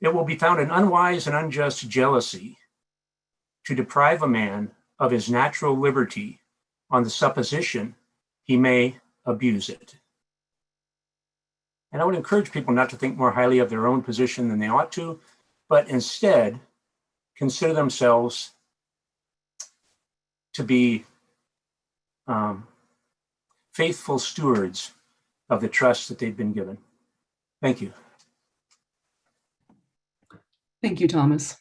it will be found an unwise and unjust jealousy to deprive a man of his natural liberty on the supposition he may abuse it. And I would encourage people not to think more highly of their own position than they ought to, but instead consider themselves to be faithful stewards of the trust that they've been given. Thank you. Thank you, Thomas.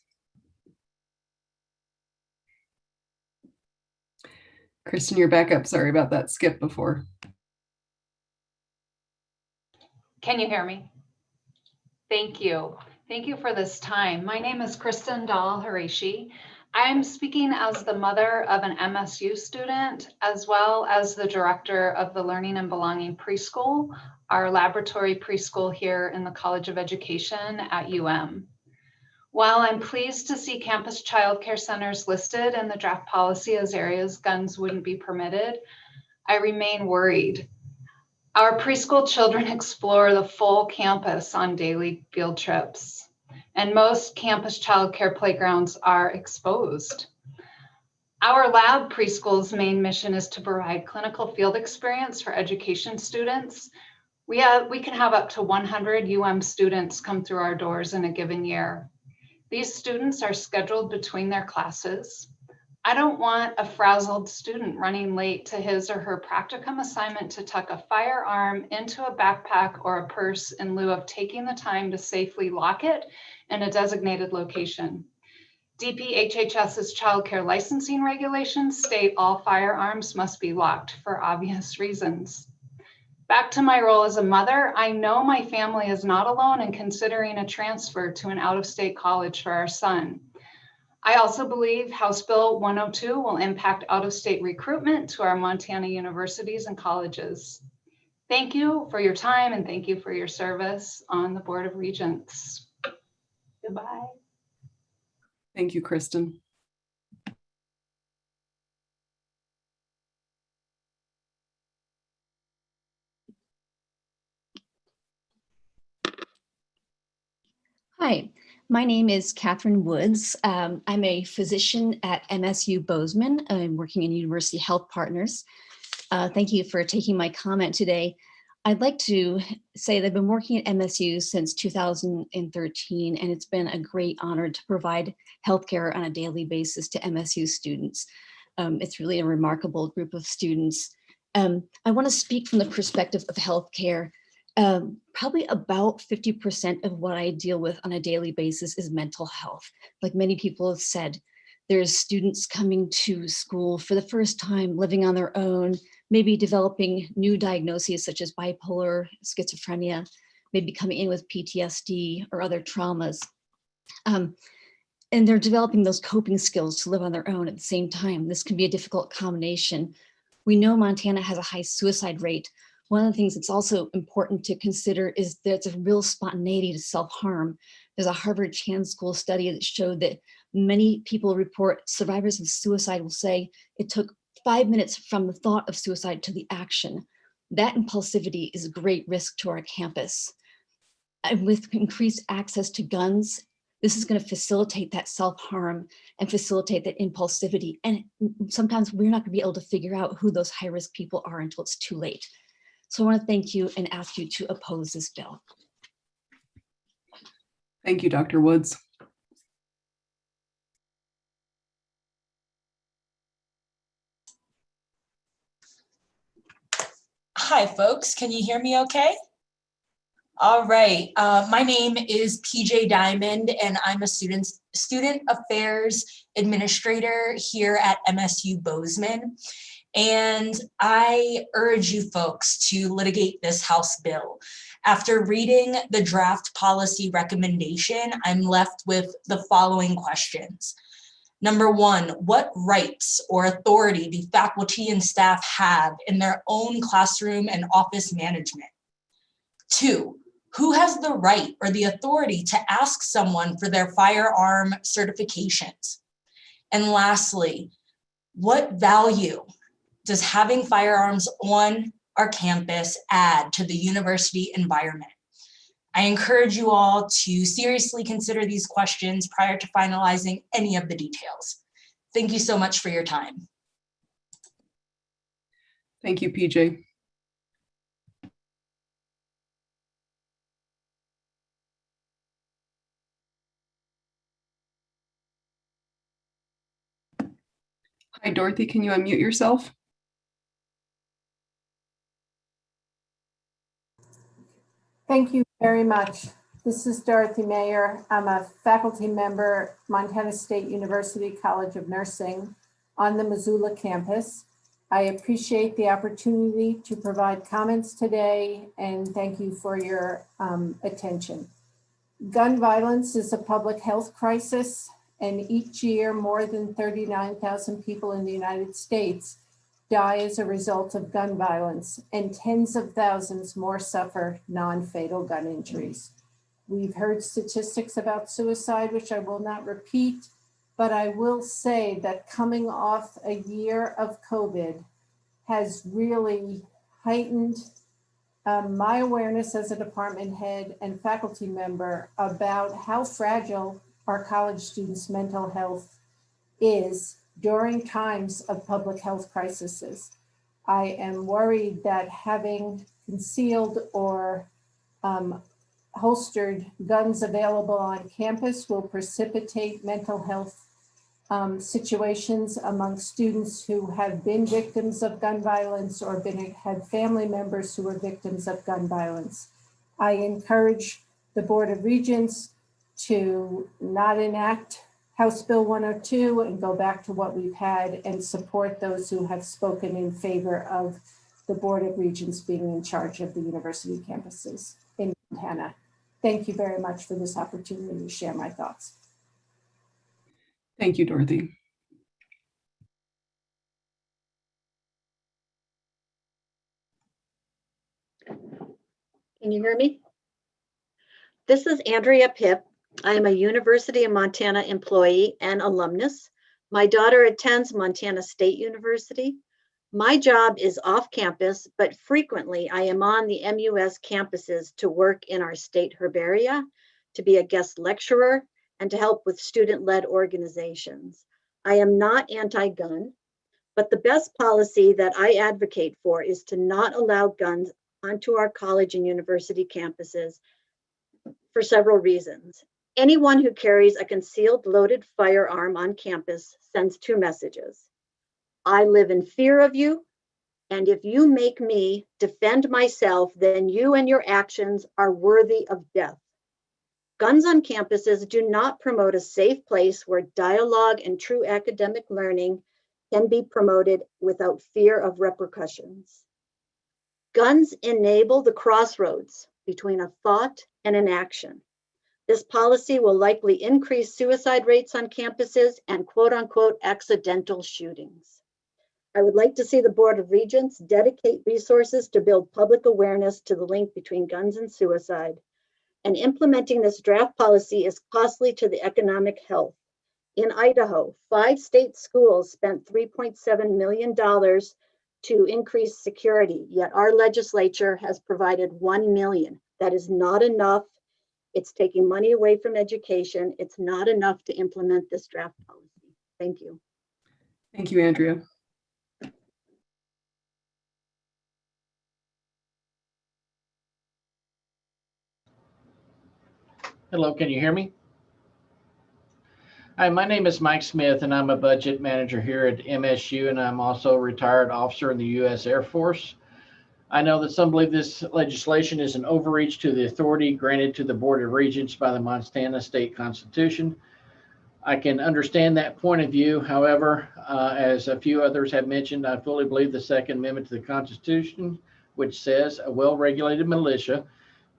Kristen, you're back up. Sorry about that skip before. Can you hear me? Thank you. Thank you for this time. My name is Kristen Dahl-Harashi. I'm speaking as the mother of an MSU student, as well as the director of the Learning and Belonging Preschool, our laboratory preschool here in the College of Education at UM. While I'm pleased to see campus childcare centers listed in the draft policy as areas guns wouldn't be permitted, I remain worried. Our preschool children explore the full campus on daily field trips, and most campus childcare playgrounds are exposed. Our lab preschool's main mission is to provide clinical field experience for education students. We can have up to 100 UM students come through our doors in a given year. These students are scheduled between their classes. I don't want a frazzled student running late to his or her practicum assignment to tuck a firearm into a backpack or a purse in lieu of taking the time to safely lock it in a designated location. DPHHS's childcare licensing regulations state all firearms must be locked for obvious reasons. Back to my role as a mother, I know my family is not alone in considering a transfer to an out-of-state college for our son. I also believe House Bill 102 will impact out-of-state recruitment to our Montana universities and colleges. Thank you for your time and thank you for your service on the Board of Regents. Goodbye. Thank you, Kristen. Hi, my name is Catherine Woods. I'm a physician at MSU Bozeman. I'm working in University Health Partners. Thank you for taking my comment today. I'd like to say that I've been working at MSU since 2013, and it's been a great honor to provide healthcare on a daily basis to MSU students. It's really a remarkable group of students. I want to speak from the perspective of healthcare. Probably about 50% of what I deal with on a daily basis is mental health. Like many people have said, there's students coming to school for the first time, living on their own, maybe developing new diagnoses such as bipolar, schizophrenia, maybe coming in with PTSD or other traumas. And they're developing those coping skills to live on their own at the same time. This can be a difficult combination. We know Montana has a high suicide rate. One of the things that's also important to consider is there's a real spontaneity to self-harm. There's a Harvard Chan School study that showed that many people report survivors of suicide will say it took 5 minutes from the thought of suicide to the action. That impulsivity is a great risk to our campus. And with increased access to guns, this is going to facilitate that self-harm and facilitate that impulsivity. And sometimes we're not going to be able to figure out who those high-risk people are until it's too late. So I want to thank you and ask you to oppose this bill. Thank you, Dr. Woods. Hi, folks. Can you hear me okay? All right. My name is PJ Diamond, and I'm a student affairs administrator here at MSU Bozeman. And I urge you folks to litigate this House bill. After reading the draft policy recommendation, I'm left with the following questions. Number one, what rights or authority do faculty and staff have in their own classroom and office management? Two, Who has the right or the authority to ask someone for their firearm certifications? And lastly, what value does having firearms on our campus add to the university environment? I encourage you all to seriously consider these questions prior to finalizing any of the details. Thank you so much for your time. Thank you, PJ. Hi, Dorothy, can you unmute yourself? Thank you very much. This is Dorothy Mayer. I'm a faculty member, Montana State University College of Nursing on the Missoula campus. I appreciate the opportunity to provide comments today and thank you for your attention. Gun violence is a public health crisis, and each year more than 39,000 people in the United States die as a result of gun violence, and tens of thousands more suffer non-fatal gun injuries. We've heard statistics about suicide, which I will not repeat, but I will say that coming off a year of COVID has really heightened my awareness as a department head and faculty member about how fragile our college students' mental health is during times of public health crises. I am worried that having concealed or holstered guns available on campus will precipitate mental health situations among students who have been victims of gun violence or had family members who were victims of gun violence. I encourage the Board of Regents to not enact House Bill 102 and go back to what we've had and support those who have spoken in favor of the Board of Regents being in charge of the university campuses in Montana. Thank you very much for this opportunity to share my thoughts. Thank you, Dorothy. Can you hear me? This is Andrea Pipp. I am a University of Montana employee and alumnus. My daughter attends Montana State University. My job is off campus, but frequently I am on the MUS campuses to work in our state herbaria, to be a guest lecturer, and to help with student-led organizations. I am not anti-gun, but the best policy that I advocate for is to not allow guns onto our college and university campuses for several reasons. Anyone who carries a concealed loaded firearm on campus sends two messages. I live in fear of you, and if you make me defend myself, then you and your actions are worthy of death. Guns on campuses do not promote a safe place where dialogue and true academic learning can be promoted without fear of repercussions. Guns enable the crossroads between a thought and an action. This policy will likely increase suicide rates on campuses and quote unquote accidental shootings. I would like to see the Board of Regents dedicate resources to build public awareness to the link between guns and suicide. And implementing this draft policy is costly to the economic health. In Idaho, 5 state schools spent $3.7 million to increase security, yet our legislature has provided $1 million. That is not enough. It's taking money away from education. It's not enough to implement this draft policy. Thank you. Thank you, Andrea. Hello, can you hear me? Hi, my name is Mike Smith, and I'm a budget manager here at MSU, and I'm also a retired officer in the U.S. Air Force. I know that some believe this legislation is an overreach to the authority granted to the Board of Regents by the Montana State Constitution. I can understand that point of view. However, as a few others have mentioned, I fully believe the Second Amendment to the Constitution, which says a well-regulated militia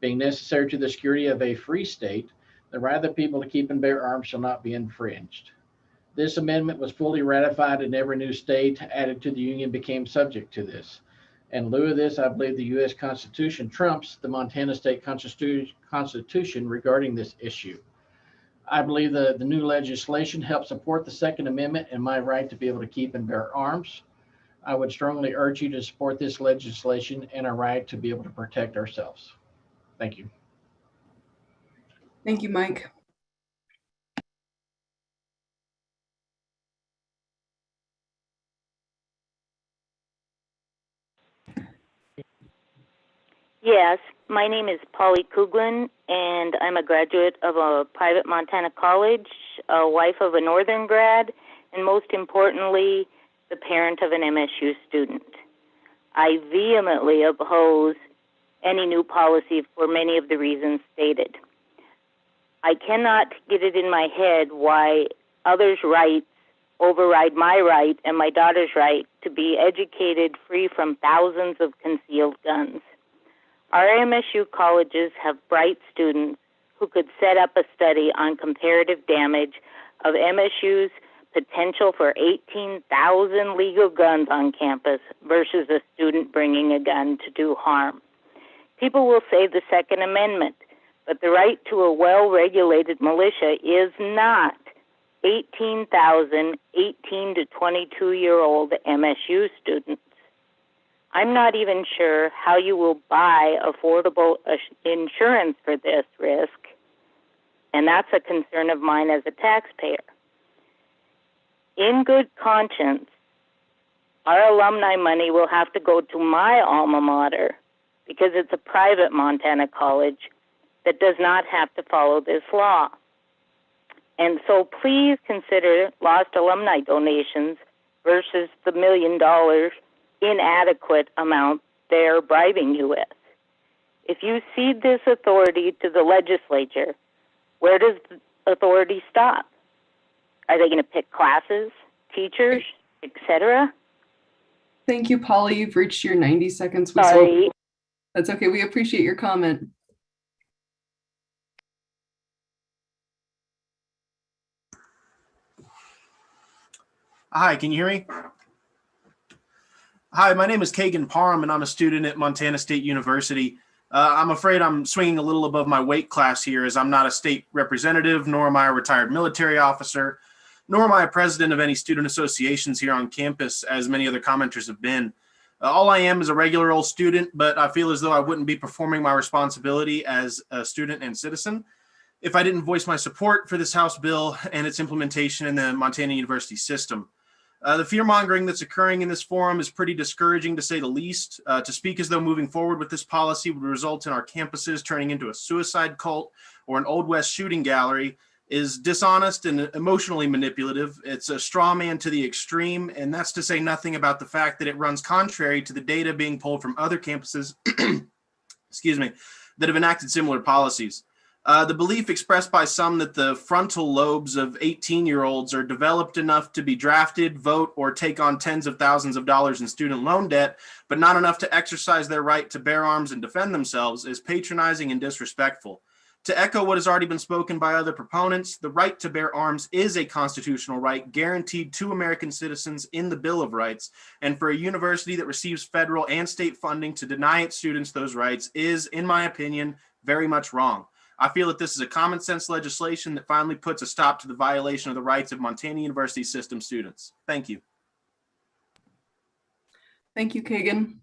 being necessary to the security of a free state, the right of the people to keep and bear arms shall not be infringed. This amendment was fully ratified and every new state added to the Union became subject to this. In lieu of this, I believe the U.S. Constitution trumps the Montana State Constitution regarding this issue. I believe the new legislation helps support the Second Amendment and my right to be able to keep and bear arms. I would strongly urge you to support this legislation and our right to be able to protect ourselves. Thank you. Thank you, Mike. Yes, my name is Polly Kuglin, and I'm a graduate of a private Montana college, a wife of a Northern grad, and most importantly, the parent of an MSU student. I vehemently oppose any new policy for many of the reasons stated. I cannot get it in my head why others' rights override my right and my daughter's right to be educated free from thousands of concealed guns. Our MSU colleges have bright students who could set up a study on comparative damage of MSU's potential for 18,000 legal guns on campus versus a student bringing a gun to do harm. People will say the Second Amendment, but the right to a well-regulated militia is not 18,000 18 to 22-year-old MSU students. I'm not even sure how you will buy affordable insurance for this risk, and that's a concern of mine as a taxpayer. In good conscience, our alumni money will have to go to my alma mater because it's a private Montana college that does not have to follow this law. And so please consider lost alumni donations versus the $1 million inadequate amount they're bribing you with. If you cede this authority to the legislature, where does the authority stop? Are they going to pick classes, teachers, etc.? Thank you, Polly. You've reached your 90 seconds. Sorry. That's okay. We appreciate your comment. Hi, can you hear me? Hi, my name is Kagan Parham, and I'm a student at Montana State University. I'm afraid I'm swinging a little above my weight class here, as I'm not a state representative, nor am I a retired military officer, nor am I a president of any student associations here on campus, as many other commenters have been. All I am is a regular old student, but I feel as though I wouldn't be performing my responsibility as a student and citizen if I didn't voice my support for this House bill and its implementation in the Montana University system. The fear-mongering that's occurring in this forum is pretty discouraging, to say the least. To speak as though moving forward with this policy would result in our campuses turning into a suicide cult or an Old West shooting gallery is dishonest and emotionally manipulative. It's a straw man to the extreme, and that's to say nothing about the fact that it runs contrary to the data being pulled from other campuses excuse me, that have enacted similar policies. The belief expressed by some that the frontal lobes of 18-year-olds are developed enough to be drafted, vote, or take on tens of thousands of dollars in student loan debt, but not enough to exercise their right to bear arms and defend themselves is patronizing and disrespectful. To echo what has already been spoken by other proponents, the right to bear arms is a constitutional right guaranteed to American citizens in the Bill of Rights, and for a university that receives federal and state funding to deny its students those rights is, in my opinion, very much wrong. I feel that this is a common sense legislation that finally puts a stop to the violation of the rights of Montana University system students. Thank you. Thank you, Kagan.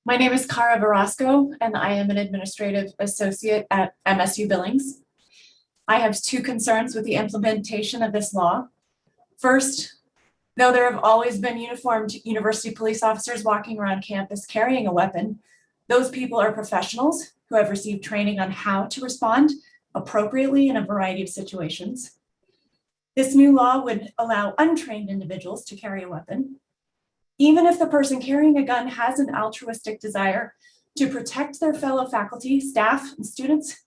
My name is Cara Verasco, and I am an administrative associate at MSU Billings. I have two concerns with the implementation of this law. First, though there have always been uniformed university police officers walking around campus carrying a weapon, those people are professionals who have received training on how to respond appropriately in a variety of situations. This new law would allow untrained individuals to carry a weapon. Even if the person carrying a gun has an altruistic desire to protect their fellow faculty, staff, and students,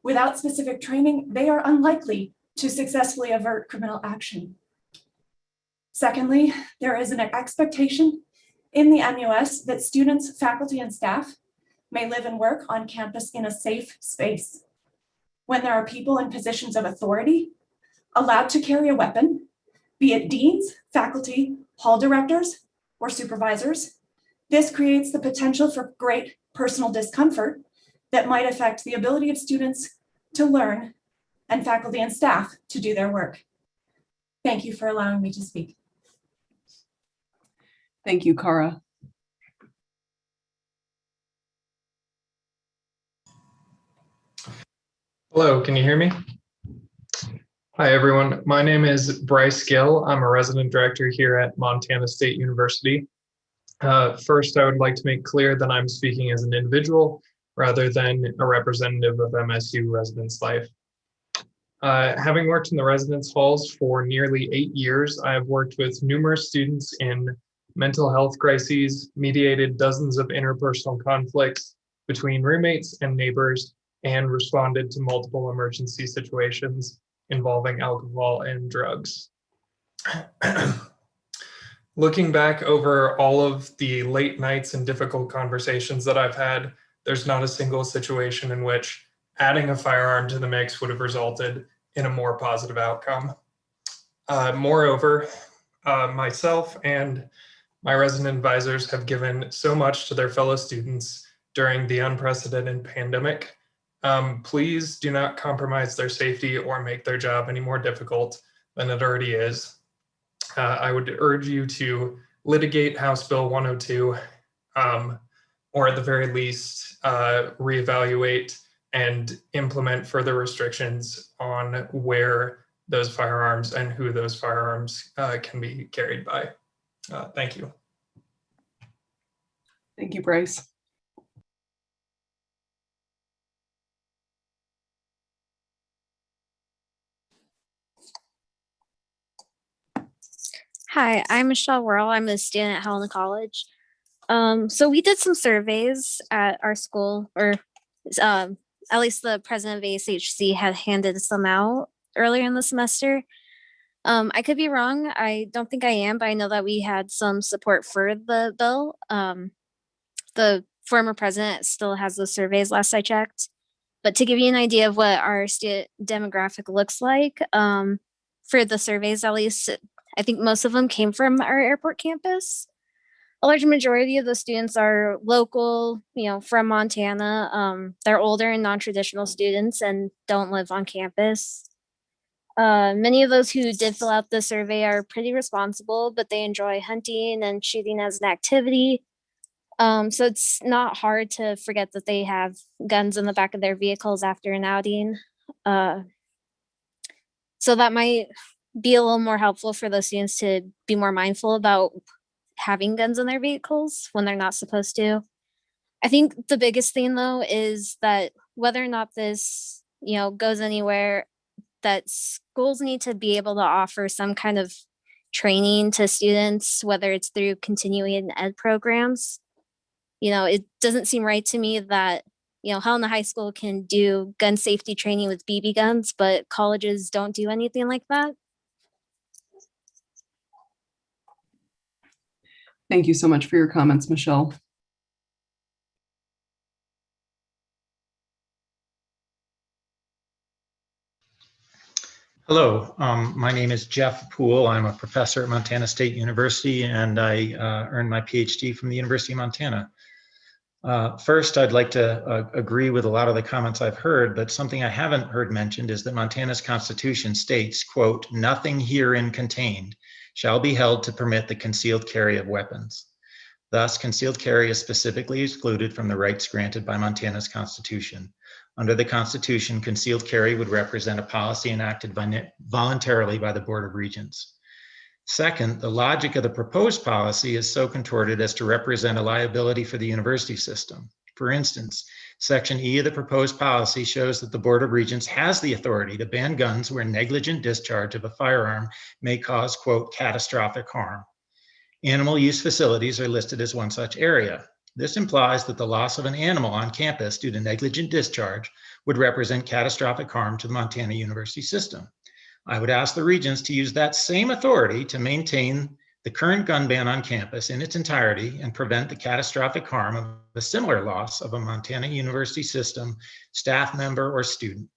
without specific training, they are unlikely to successfully avert criminal action. Secondly, there is an expectation in the MUS that students, faculty, and staff may live and work on campus in a safe space. when there are people in positions of authority allowed to carry a weapon, be it deans, faculty, hall directors, or supervisors. This creates the potential for great personal discomfort that might affect the ability of students to learn and faculty and staff to do their work. Thank you for allowing me to speak. Thank you, Cara. Hello, can you hear me? Hi, everyone. My name is Bryce Gill. I'm a resident director here at Montana State University. First, I would like to make clear that I'm speaking as an individual rather than a representative of MSU Residence Life. Having worked in the residence halls for nearly 8 years, I have worked with numerous students in mental health crises, mediated dozens of interpersonal conflicts between roommates and neighbors, and responded to multiple emergency situations involving alcohol and drugs. Looking back over all of the late nights and difficult conversations that I've had, there's not a single situation in which adding a firearm to the mix would have resulted in a more positive outcome. Moreover, myself and my resident advisors have given so much to their fellow students during the unprecedented pandemic. Please do not compromise their safety or make their job any more difficult than it already is. I would urge you to litigate House Bill 102, or at the very least, reevaluate and implement further restrictions on where those firearms and who those firearms can be carried by. Thank you. Thank you, Bryce. Hi, I'm Michelle Worrell. I'm a student at Helena College. So we did some surveys at our school, or at least the president of ASHC had handed some out earlier in the semester. I could be wrong. I don't think I am, but I know that we had some support for the bill. The former president still has those surveys last I checked. But to give you an idea of what our student demographic looks like, for the surveys at least, I think most of them came from our airport campus. A large majority of the students are local, from Montana. They're older and non-traditional students and don't live on campus. Many of those who did fill out the survey are pretty responsible, but they enjoy hunting and shooting as an activity. So it's not hard to forget that they have guns in the back of their vehicles after an outing. So that might be a little more helpful for those students to be more mindful about having guns in their vehicles when they're not supposed to. I think the biggest thing though is that whether or not this, goes anywhere, that schools need to be able to offer some kind of training to students, whether it's through continuing ed programs. It doesn't seem right to me that, Helena High School can do gun safety training with BB guns, but colleges don't do anything like that. Thank you so much for your comments, Michelle. Hello, my name is Jeff Poole. I'm a professor at Montana State University, and I earned my PhD from the University of Montana. First, I'd like to agree with a lot of the comments I've heard, but something I haven't heard mentioned is that Montana's Constitution states, quote, "Nothing herein contained shall be held to permit the concealed carry of weapons." Thus, concealed carry is specifically excluded from the rights granted by Montana's Constitution. Under the Constitution, concealed carry would represent a policy enacted voluntarily by the Board of Regents. Second, the logic of the proposed policy is so contorted as to represent a liability for the university system. For instance, Section E of the proposed policy shows that the Board of Regents has the authority to ban guns where negligent discharge of a firearm may cause, quote, "catastrophic harm." Animal use facilities are listed as one such area. This implies that the loss of an animal on campus due to negligent discharge would represent catastrophic harm to the Montana University system. I would ask the Regents to use that same authority to maintain the current gun ban on campus in its entirety and prevent the catastrophic harm of a similar loss of a Montana University system staff member or student.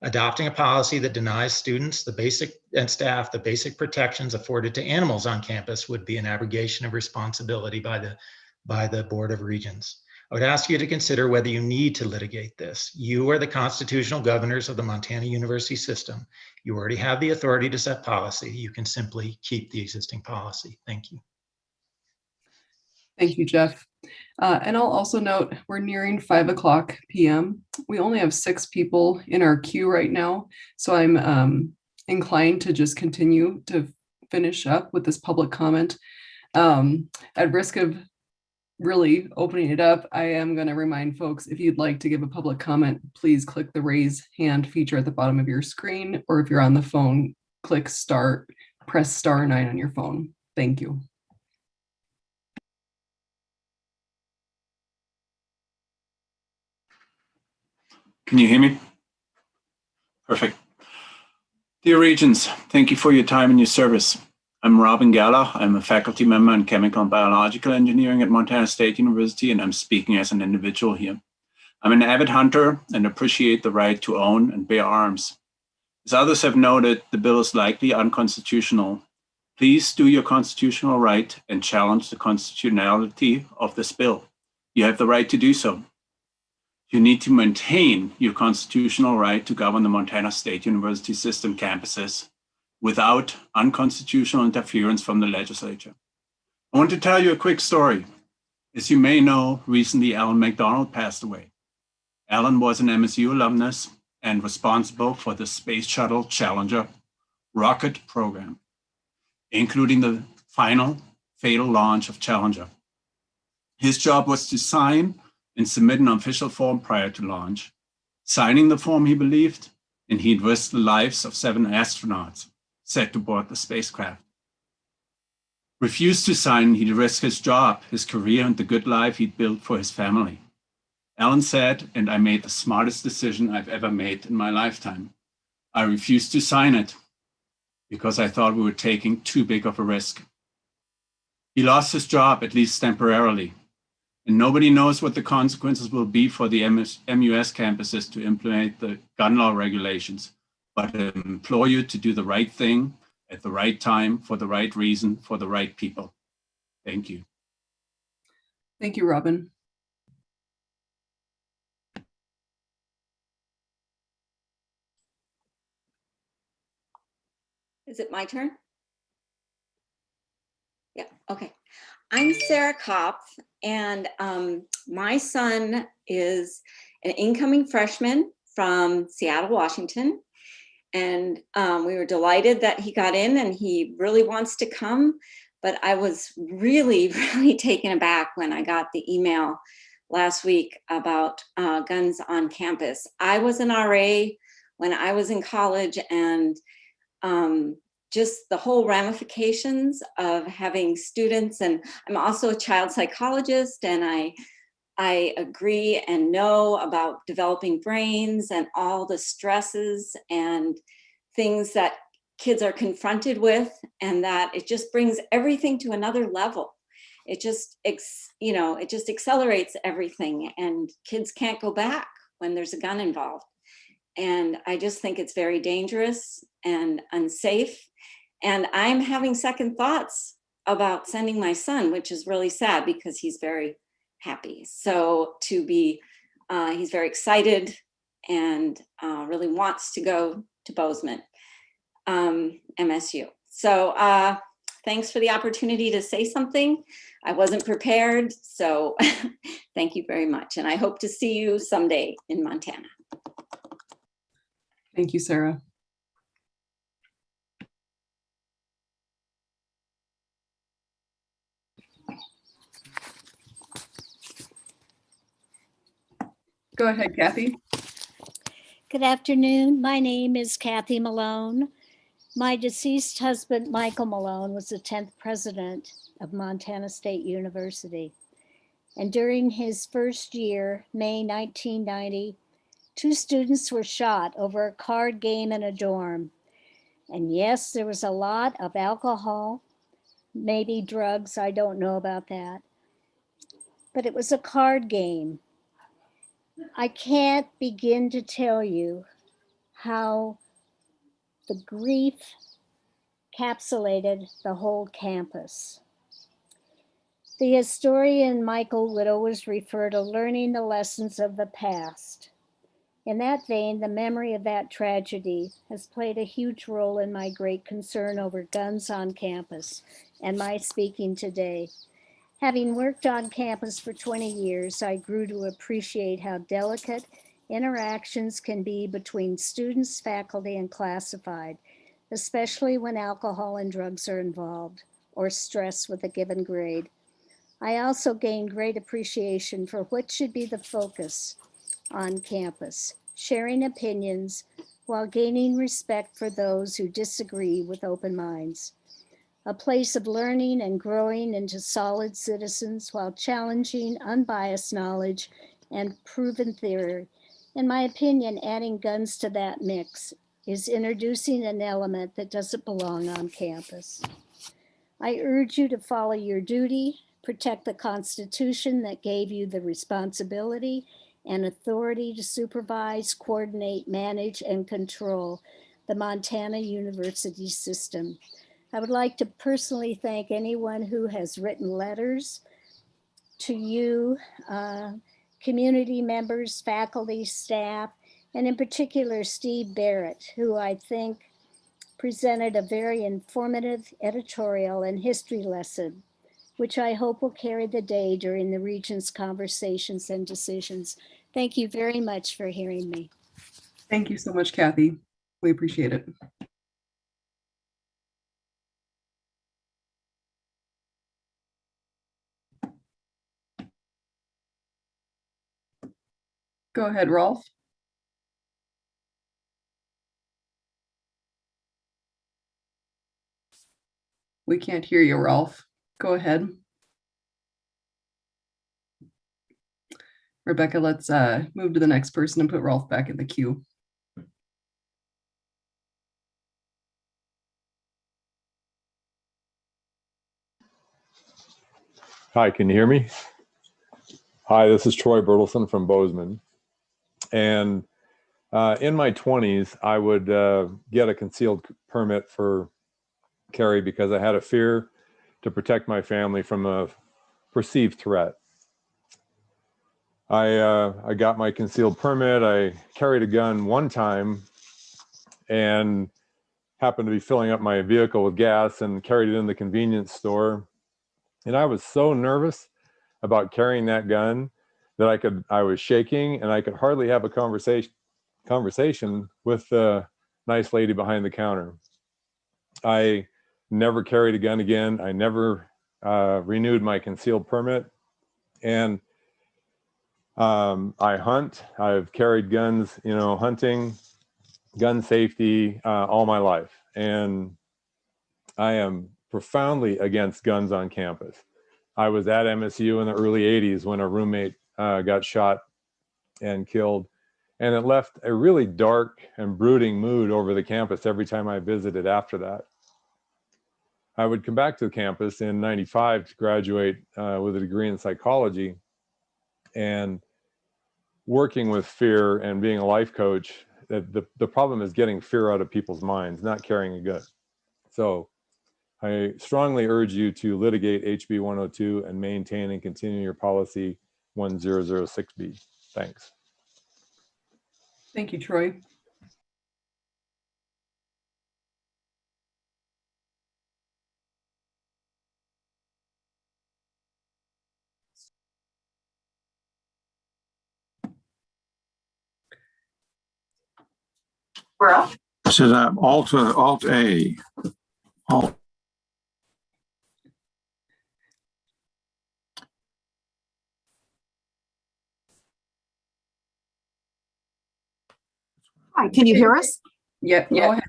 Adopting a policy that denies students and staff the basic protections afforded to animals on campus would be an abrogation of responsibility by the Board of Regents. I would ask you to consider whether you need to litigate this. You are the constitutional governors of the Montana University system. You already have the authority to set policy. You can simply keep the existing policy. Thank you. Thank you, Jeff. And I'll also note we're nearing 5:00 p.m. We only have 6 people in our queue right now, so I'm inclined to just continue to finish up with this public comment. At risk of really opening it up, I am going to remind folks, if you'd like to give a public comment, please click the raise hand feature at the bottom of your screen, or if you're on the phone, press *9 on your phone. Thank you. Can you hear me? Perfect. Dear Regents, thank you for your time and your service. I'm Robin Gala. I'm a faculty member in chemical and biological engineering at Montana State University, and I'm speaking as an individual here. I'm an avid hunter and appreciate the right to own and bear arms. As others have noted, the bill is likely unconstitutional. Please do your constitutional right and challenge the constitutionality of this bill. You have the right to do so. You need to maintain your constitutional right to govern the Montana State University system campuses without unconstitutional interference from the legislature. I want to tell you a quick story. As you may know, recently Alan McDonald passed away. Alan was an MSU alumnus and responsible for the Space Shuttle Challenger rocket program, including the final fatal launch of Challenger. His job was to sign and submit an official form prior to launch. Signing the form, he believed, and he'd risk the lives of 7 astronauts set to board the spacecraft. Refused to sign, he'd risk his job, his career, and the good life he'd built for his family. Alan said, and I made the smartest decision I've ever made in my lifetime. I refused to sign it because I thought we were taking too big of a risk. He lost his job, at least temporarily, and nobody knows what the consequences will be for the MUS campuses to implement the gun law regulations, but I implore you to do the right thing at the right time, for the right reason, for the right people. Thank you. Thank you, Robin. Is it my turn? Yeah, okay. I'm Sarah Kopf, and my son is an incoming freshman from Seattle, Washington. And we were delighted that he got in and he really wants to come. But I was really, really taken aback when I got the email last week about guns on campus. I was an RA when I was in college, and just the whole ramifications of having students, and I'm also a child psychologist, and I agree and know about developing brains and all the stresses and things that kids are confronted with, and that it just brings everything to another level. It just, it just accelerates everything, and kids can't go back when there's a gun involved. And I just think it's very dangerous and unsafe. And I'm having second thoughts about sending my son, which is really sad because he's very happy. So he's very excited and really wants to go to Bozeman, MSU. So thanks for the opportunity to say something. I wasn't prepared, so thank you very much. And I hope to see you someday in Montana. Thank you, Sarah. Go ahead, Kathy. Good afternoon. My name is Kathy Malone. My deceased husband, Michael Malone, was the 10th president of Montana State University. And during his first year, May 1990, 2 students were shot over a card game in a dorm. And yes, there was a lot of alcohol, maybe drugs, I don't know about that. But it was a card game. I can't begin to tell you how the grief encapsulated the whole campus. The historian Michael would always refer to learning the lessons of the past. In that vein, the memory of that tragedy has played a huge role in my great concern over guns on campus and my speaking today. Having worked on campus for 20 years, I grew to appreciate how delicate interactions can be between students, faculty, and classified, especially when alcohol and drugs are involved or stress with a given grade. I also gained great appreciation for what should be the focus on campus, sharing opinions while gaining respect for those who disagree with open minds. A place of learning and growing into solid citizens while challenging unbiased knowledge and proven theory. In my opinion, adding guns to that mix is introducing an element that doesn't belong on campus. I urge you to follow your duty, protect the Constitution that gave you the responsibility and authority to supervise, coordinate, manage, and control the Montana University system. I would like to personally thank anyone who has written letters to you, community members, faculty, staff, and in particular, Steve Barrett, who I think presented a very informative editorial and history lesson, which I hope will carry the day during the Regent's conversations and decisions. Thank you very much for hearing me. Thank you so much, Kathy. We appreciate it. Go ahead, Rolf. We can't hear you, Rolf. Go ahead. Rebecca, let's move to the next person and put Rolf back in the queue. Hi, can you hear me? Hi, this is Troy Bertelson from Bozeman. And in my 20s, I would get a concealed permit for carry because I had a fear to protect my family from a perceived threat. I got my concealed permit. I carried a gun one time and happened to be filling up my vehicle with gas and carried it in the convenience store. And I was so nervous about carrying that gun that I was shaking and I could hardly have a conversation with the nice lady behind the counter. I never carried a gun again. I never renewed my concealed permit. And I hunt. I've carried guns, hunting, gun safety all my life. And I am profoundly against guns on campus. I was at MSU in the early 80s when a roommate got shot and killed. And it left a really dark and brooding mood over the campus every time I visited after that. I would come back to the campus in '95 to graduate with a degree in psychology. And working with fear and being a life coach, the problem is getting fear out of people's minds, not carrying a gun. So I strongly urge you to litigate HB 102 and maintain and continue your policy 1006B. Thanks. Thank you, Troy. Well, this is Alt A. Alt. Hi, can you hear us? Yep. Go ahead.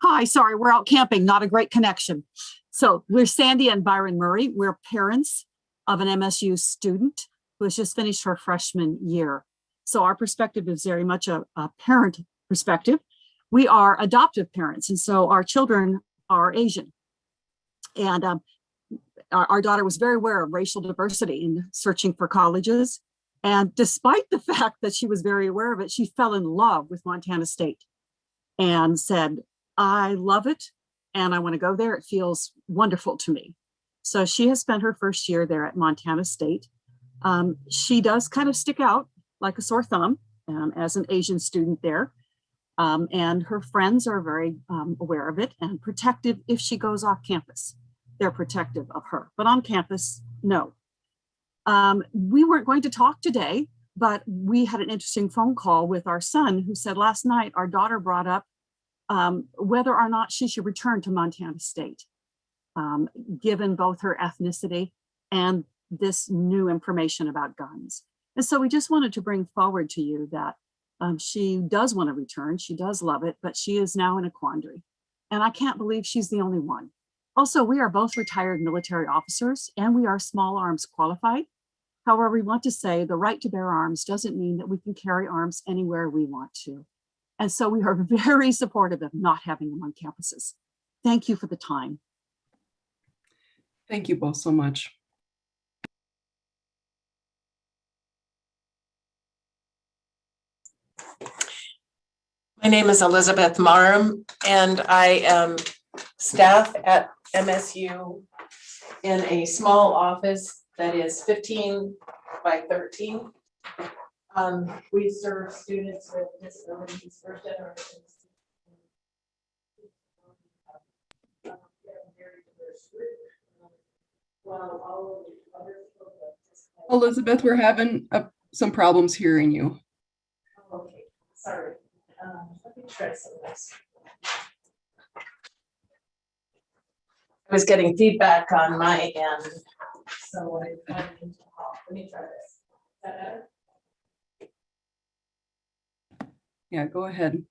Hi, sorry, we're out camping, not a great connection. So we're Sandy and Byron Murray. We're parents of an MSU student who has just finished her freshman year. So our perspective is very much a parent perspective. We are adoptive parents, and so our children are Asian. And our daughter was very aware of racial diversity in searching for colleges. And despite the fact that she was very aware of it, she fell in love with Montana State. and said, I love it and I want to go there. It feels wonderful to me. So she has spent her first year there at Montana State. She does kind of stick out like a sore thumb as an Asian student there. And her friends are very aware of it and protective if she goes off campus. They're protective of her, but on campus, no. We weren't going to talk today, but we had an interesting phone call with our son who said last night our daughter brought up whether or not she should return to Montana State, given both her ethnicity and this new information about guns. And so we just wanted to bring forward to you that she does want to return. She does love it, but she is now in a quandary. And I can't believe she's the only one. Also, we are both retired military officers and we are small arms qualified. However, we want to say the right to bear arms doesn't mean that we can carry arms anywhere we want to. And so we are very supportive of not having them on campuses. Thank you for the time. Thank you both so much. My name is Elizabeth Marham, and I am staff at MSU in a small office that is 15 by 13. We serve students with disabilities, first generation. Elizabeth, we're having some problems hearing you. Okay, sorry. Let me try some of this. I was getting feedback on my end, so let me try this. Is that better? Yeah, go ahead.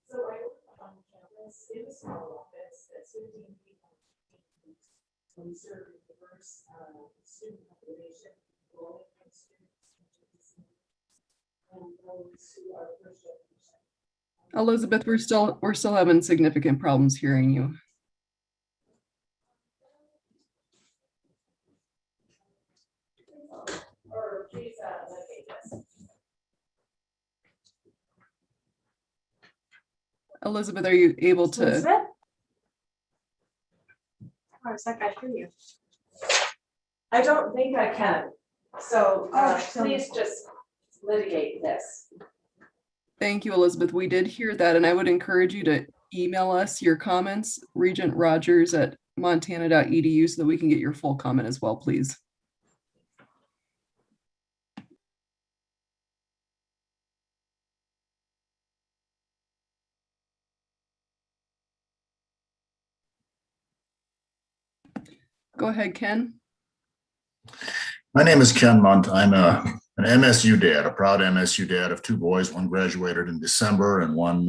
So I work on campus in a small office that's 15 people. So we serve a diverse student population, low income students, and those who are first generation. Elizabeth, we're still having significant problems hearing you. Or please locate this. Elizabeth, are you able to? Elizabeth? Oh, it's like I hear you. I don't think I can. So please just litigate this. Thank you, Elizabeth. We did hear that, and I would encourage you to email us your comments, regentrogers@montana.edu, so that we can get your full comment as well, please. Go ahead, Ken. My name is Ken Munt. I'm an MSU dad, a proud MSU dad of two boys. One graduated in December and one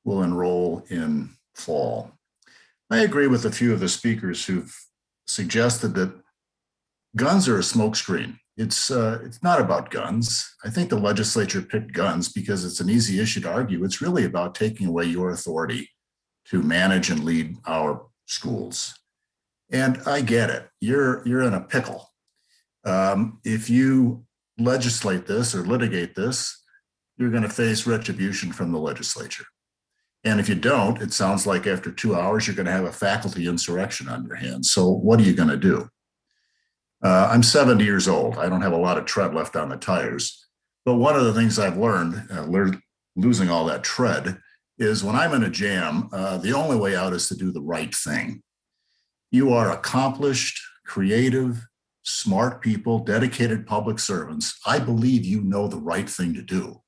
will enroll in fall. I agree with a few of the speakers who've suggested that guns are a smokescreen. It's not about guns. I think the legislature picked guns because it's an easy issue to argue. It's really about taking away your authority to manage and lead our schools. And I get it. You're in a pickle. If you legislate this or litigate this, you're going to face retribution from the legislature. And if you don't, it sounds like after 2 hours, you're going to have a faculty insurrection on your hands. So what are you going to do? I'm 70 years old. I don't have a lot of tread left on the tires. But one of the things I've learned losing all that tread, is when I'm in a jam, the only way out is to do the right thing. You are accomplished, creative, smart people, dedicated public servants. I believe you know the right thing to do.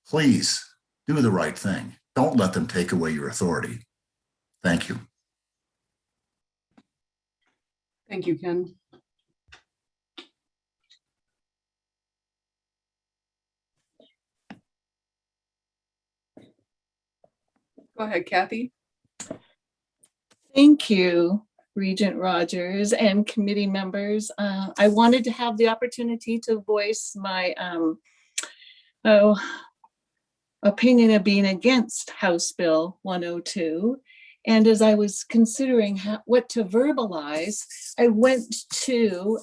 Please do the right thing. Don't let them take away your authority. Thank you. Thank you, Ken. Go ahead, Kathy. Thank you, Regent Rogers and committee members. I wanted to have the opportunity to voice my opinion of being against House Bill 102. And as I was considering what to verbalize, I went to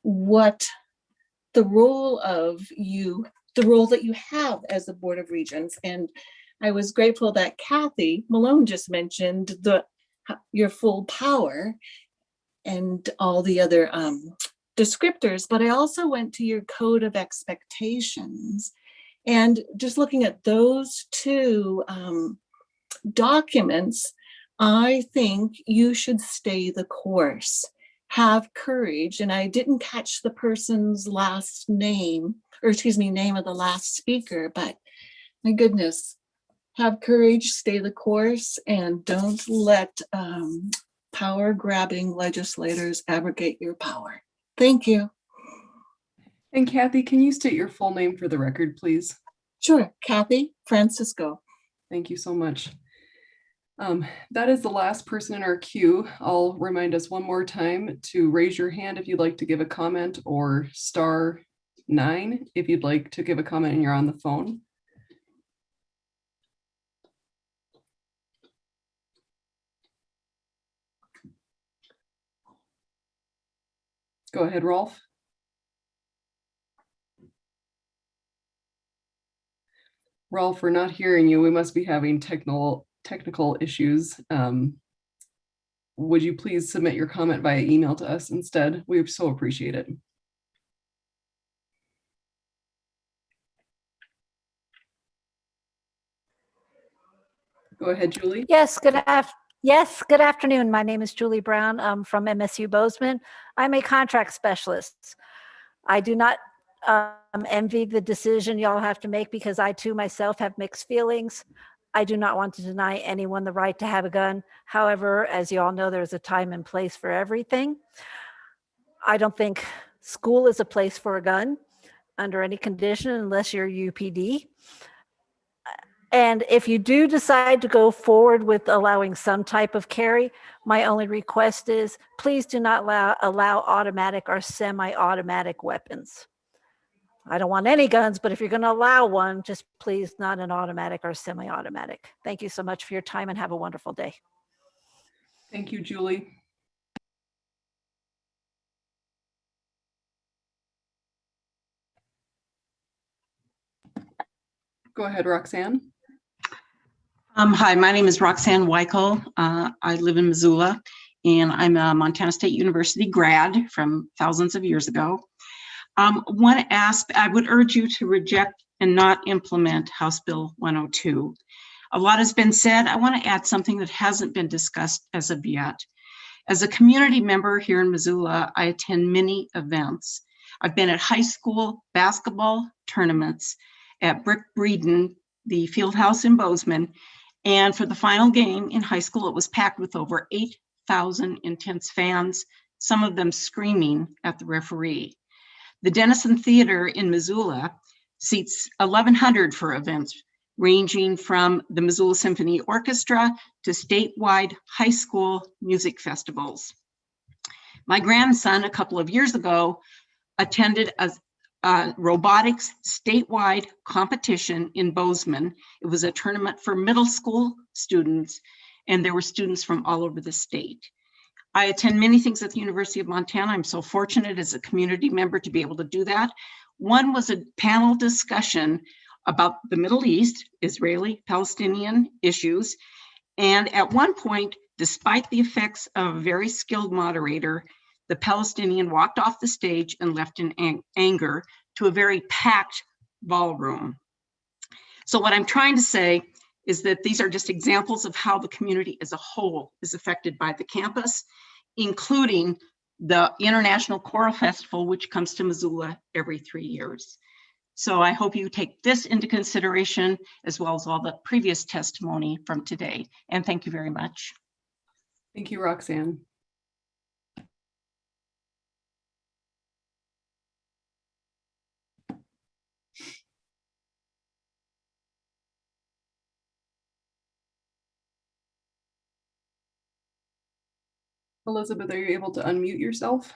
what the role of you the role that you have as a Board of Regents. And I was grateful that Kathy Malone just mentioned your full power and all the other descriptors, but I also went to your code of expectations. And just looking at those two documents, I think you should stay the course. Have courage. And I didn't catch the person's last name, or excuse me, name of the last speaker, but my goodness, have courage, stay the course, and don't let power grabbing legislators abrogate your power. Thank you. And Kathy, can you state your full name for the record, please? Sure, Kathy Francisco. Thank you so much. That is the last person in our queue. I'll remind us one more time to raise your hand if you'd like to give a comment, or *9 if you'd like to give a comment and you're on the phone. Go ahead, Rolf. Rolf, we're not hearing you. We must be having technical issues. Would you please submit your comment via email to us instead? We so appreciate it. Go ahead, Julie. Yes, good afternoon. My name is Julie Brown. I'm from MSU Bozeman. I'm a contract specialist. I do not envy the decision y'all have to make, because I too myself have mixed feelings. I do not want to deny anyone the right to have a gun. However, as you all know, there's a time and place for everything. I don't think school is a place for a gun under any condition unless you're UPD. And if you do decide to go forward with allowing some type of carry, my only request is please do not allow automatic or semi-automatic weapons. I don't want any guns, but if you're going to allow one, just please not an automatic or semi-automatic. Thank you so much for your time and have a wonderful day. Thank you, Julie. Go ahead, Roxanne. Hi, my name is Roxanne Weichel. I live in Missoula, and I'm a Montana State University grad from thousands of years ago. One aspect, I would urge you to reject and not implement House Bill 102. A lot has been said. I want to add something that hasn't been discussed as of yet. As a community member here in Missoula, I attend many events. I've been at high school basketball tournaments at Brick Breeden, the field house in Bozeman, and for the final game in high school, it was packed with over 8,000 intense fans, some of them screaming at the referee. The Denison Theater in Missoula seats 1,100 for events ranging from the Missoula Symphony Orchestra to statewide high school music festivals. My grandson, a couple of years ago, attended a robotics statewide competition in Bozeman. It was a tournament for middle school students, and there were students from all over the state. I attend many things at the University of Montana. I'm so fortunate as a community member to be able to do that. One was a panel discussion about the Middle East, Israeli-Palestinian issues. And at one point, despite the effects of a very skilled moderator, the Palestinian walked off the stage and left in anger to a very packed ballroom. So what I'm trying to say is that these are just examples of how the community as a whole is affected by the campus, including the International Choral Festival, which comes to Missoula every 3 years. So I hope you take this into consideration, as well as all the previous testimony from today. And thank you very much. Thank you, Roxanne. Elizabeth, are you able to unmute yourself?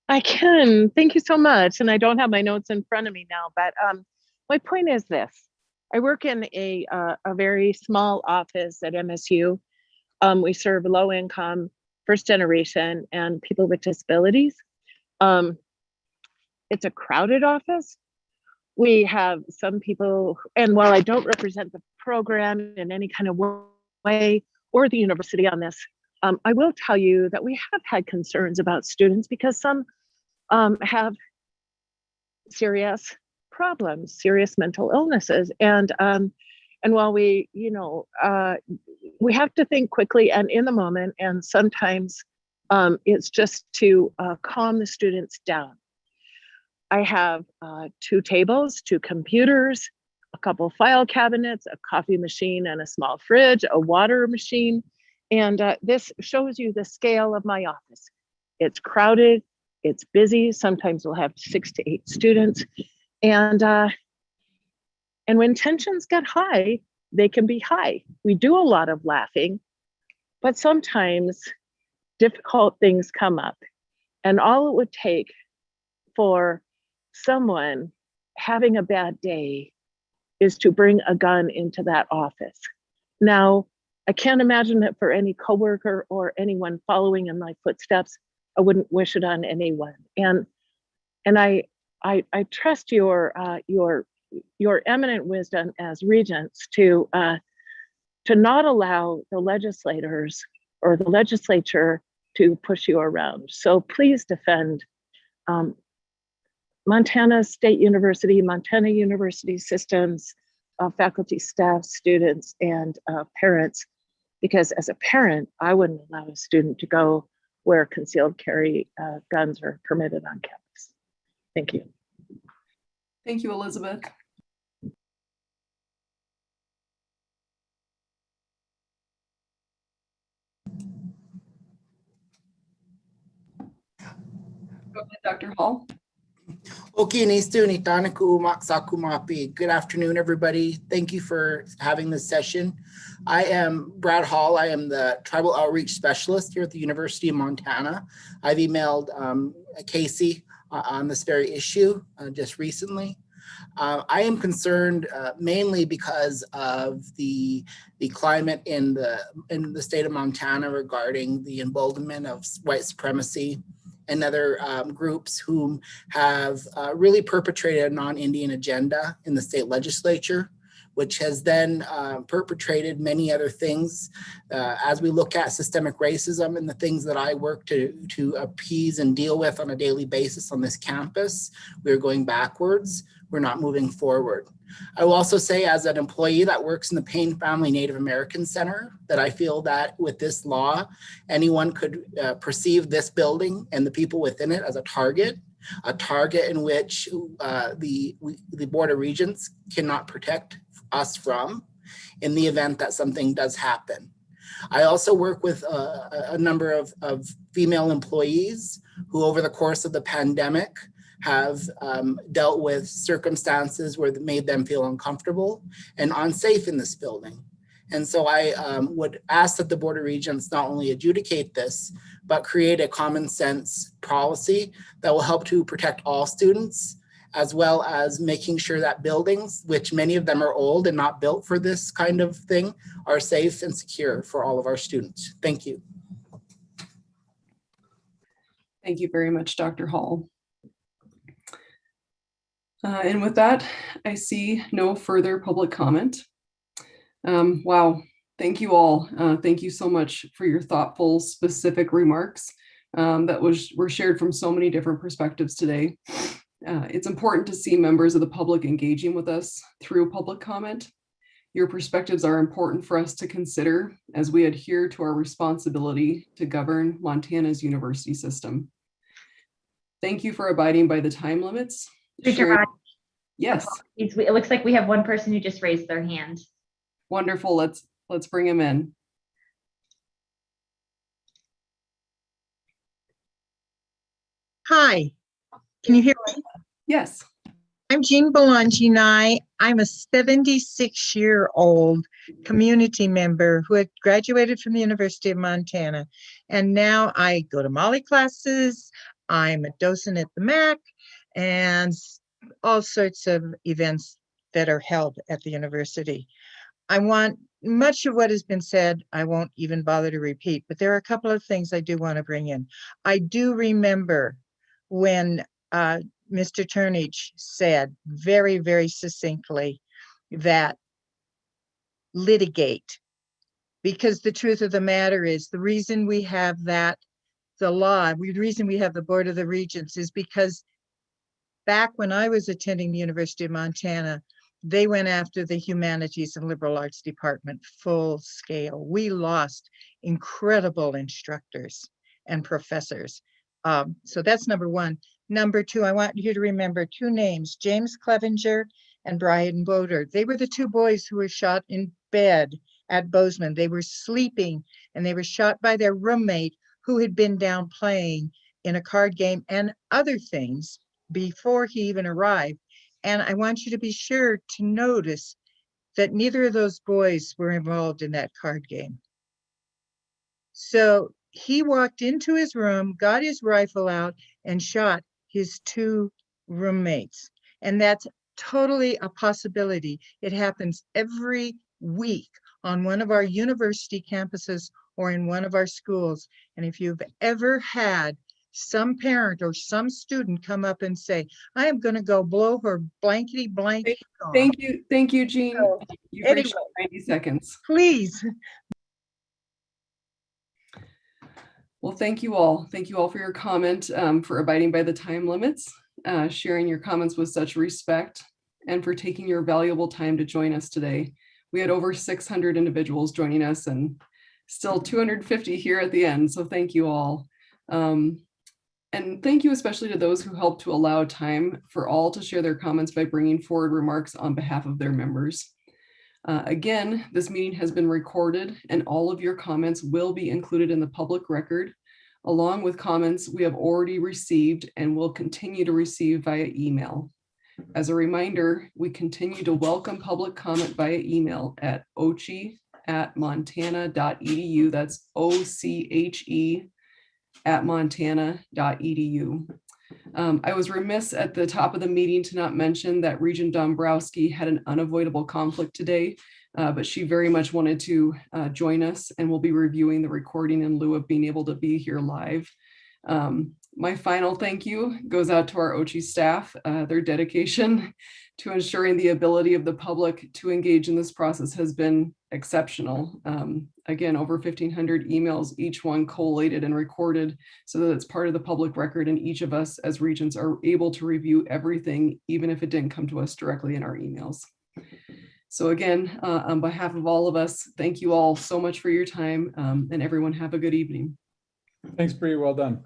I can. Thank you so much. And I don't have my notes in front of me now, but my point is this. I work in a very small office at MSU. We serve low income, first generation, and people with disabilities. It's a crowded office. we have some people, and while I don't represent the program in any kind of way or the university on this, I will tell you that we have had concerns about students because some have serious problems, serious mental illnesses. And while we, we have to think quickly and in the moment, and sometimes it's just to calm the students down. I have 2 tables, 2 computers, a couple file cabinets, a coffee machine and a small fridge, a water machine. And this shows you the scale of my office. It's crowded, it's busy. Sometimes we'll have 6 to 8 students. And when tensions get high, they can be high. We do a lot of laughing, but sometimes difficult things come up. And all it would take for someone having a bad day is to bring a gun into that office. Now, I can't imagine that for any coworker or anyone following in my footsteps, I wouldn't wish it on anyone. And I trust your eminent wisdom as regents to not allow the legislators or the legislature to push you around. So please defend Montana State University, Montana University systems, faculty, staff, students, and parents, because as a parent, I wouldn't allow a student to go where concealed carry guns are permitted on campus. Thank you. Thank you, Elizabeth. Go ahead, Dr. Hall. Good afternoon, everybody. Thank you for having this session. I am Brad Hall. I am the Tribal Outreach Specialist here at the University of Montana. I've emailed Casey on this very issue just recently. I am concerned mainly because of the climate in the state of Montana regarding the emboldenment of white supremacy and other groups whom have really perpetrated a non-Indian agenda in the state legislature, which has then perpetrated many other things. As we look at systemic racism and the things that I work to appease and deal with on a daily basis on this campus, we're going backwards. We're not moving forward. I will also say, as an employee that works in the Payne Family Native American Center, that I feel that with this law, anyone could perceive this building and the people within it as a target in which the Board of Regents cannot protect us from in the event that something does happen. I also work with a number of female employees who over the course of the pandemic have dealt with circumstances where it made them feel uncomfortable and unsafe in this building. And so I would ask that the Board of Regents not only adjudicate this, but create a common sense policy that will help to protect all students, as well as making sure that buildings, which many of them are old and not built for this kind of thing, are safe and secure for all of our students. Thank you. Thank you very much, Dr. Hall. And with that, I see no further public comment. Wow, thank you all. Thank you so much for your thoughtful, specific remarks that were shared from so many different perspectives today. It's important to see members of the public engaging with us through public comment. Your perspectives are important for us to consider as we adhere to our responsibility to govern Montana's university system. Thank you for abiding by the time limits. Yes. It looks like we have one person who just raised their hand. Wonderful. Let's bring him in. Hi, can you hear me? Yes. I'm Jean Belonginai. I'm a 76-year-old community member who had graduated from the University of Montana. And now I go to Molly classes. I'm a docent at the MAC and all sorts of events that are held at the university. I want much of what has been said, I won't even bother to repeat, but there are a couple of things I do want to bring in. I do remember when Mr. Turnage said very, very succinctly that litigate. Because the truth of the matter is, the reason we have that, the reason we have the Board of the Regents is because back when I was attending the University of Montana, they went after the humanities and liberal arts department full scale. We lost incredible instructors and professors. So that's number one. Number two, I want you to remember two names, James Clevenger and Brian Boder. They were the two boys who were shot in bed at Bozeman. They were sleeping and they were shot by their roommate who had been down playing in a card game and other things before he even arrived. And I want you to be sure to notice that neither of those boys were involved in that card game. So he walked into his room, got his rifle out, and shot his two roommates. And that's totally a possibility. It happens every week on one of our university campuses or in one of our schools. And if you've ever had some parent or some student come up and say, I am going to go blow her blankety blank. Thank you, Jean. You've reached 90 seconds. Please. Well, thank you all. Thank you all for your comment, for abiding by the time limits, sharing your comments with such respect, and for taking your valuable time to join us today. We had over 600 individuals joining us and still 250 here at the end. So thank you all. And thank you especially to those who helped to allow time for all to share their comments by bringing forward remarks on behalf of their members. Again, this meeting has been recorded and all of your comments will be included in the public record, along with comments we have already received and will continue to receive via email. As a reminder, we continue to welcome public comment via email at oche@montana.edu. That's OCHE@montana.edu. I was remiss at the top of the meeting to not mention that Regent Dombrowski had an unavoidable conflict today, but she very much wanted to join us and will be reviewing the recording in lieu of being able to be here live. My final thank you goes out to our OCHE staff. Their dedication to ensuring the ability of the public to engage in this process has been exceptional. Again, over 1,500 emails, each one collated and recorded so that it's part of the public record, and each of us as regents are able to review everything, even if it didn't come to us directly in our emails. So again, on behalf of all of us, thank you all so much for your time, and everyone have a good evening. Thanks, Bree. Well done.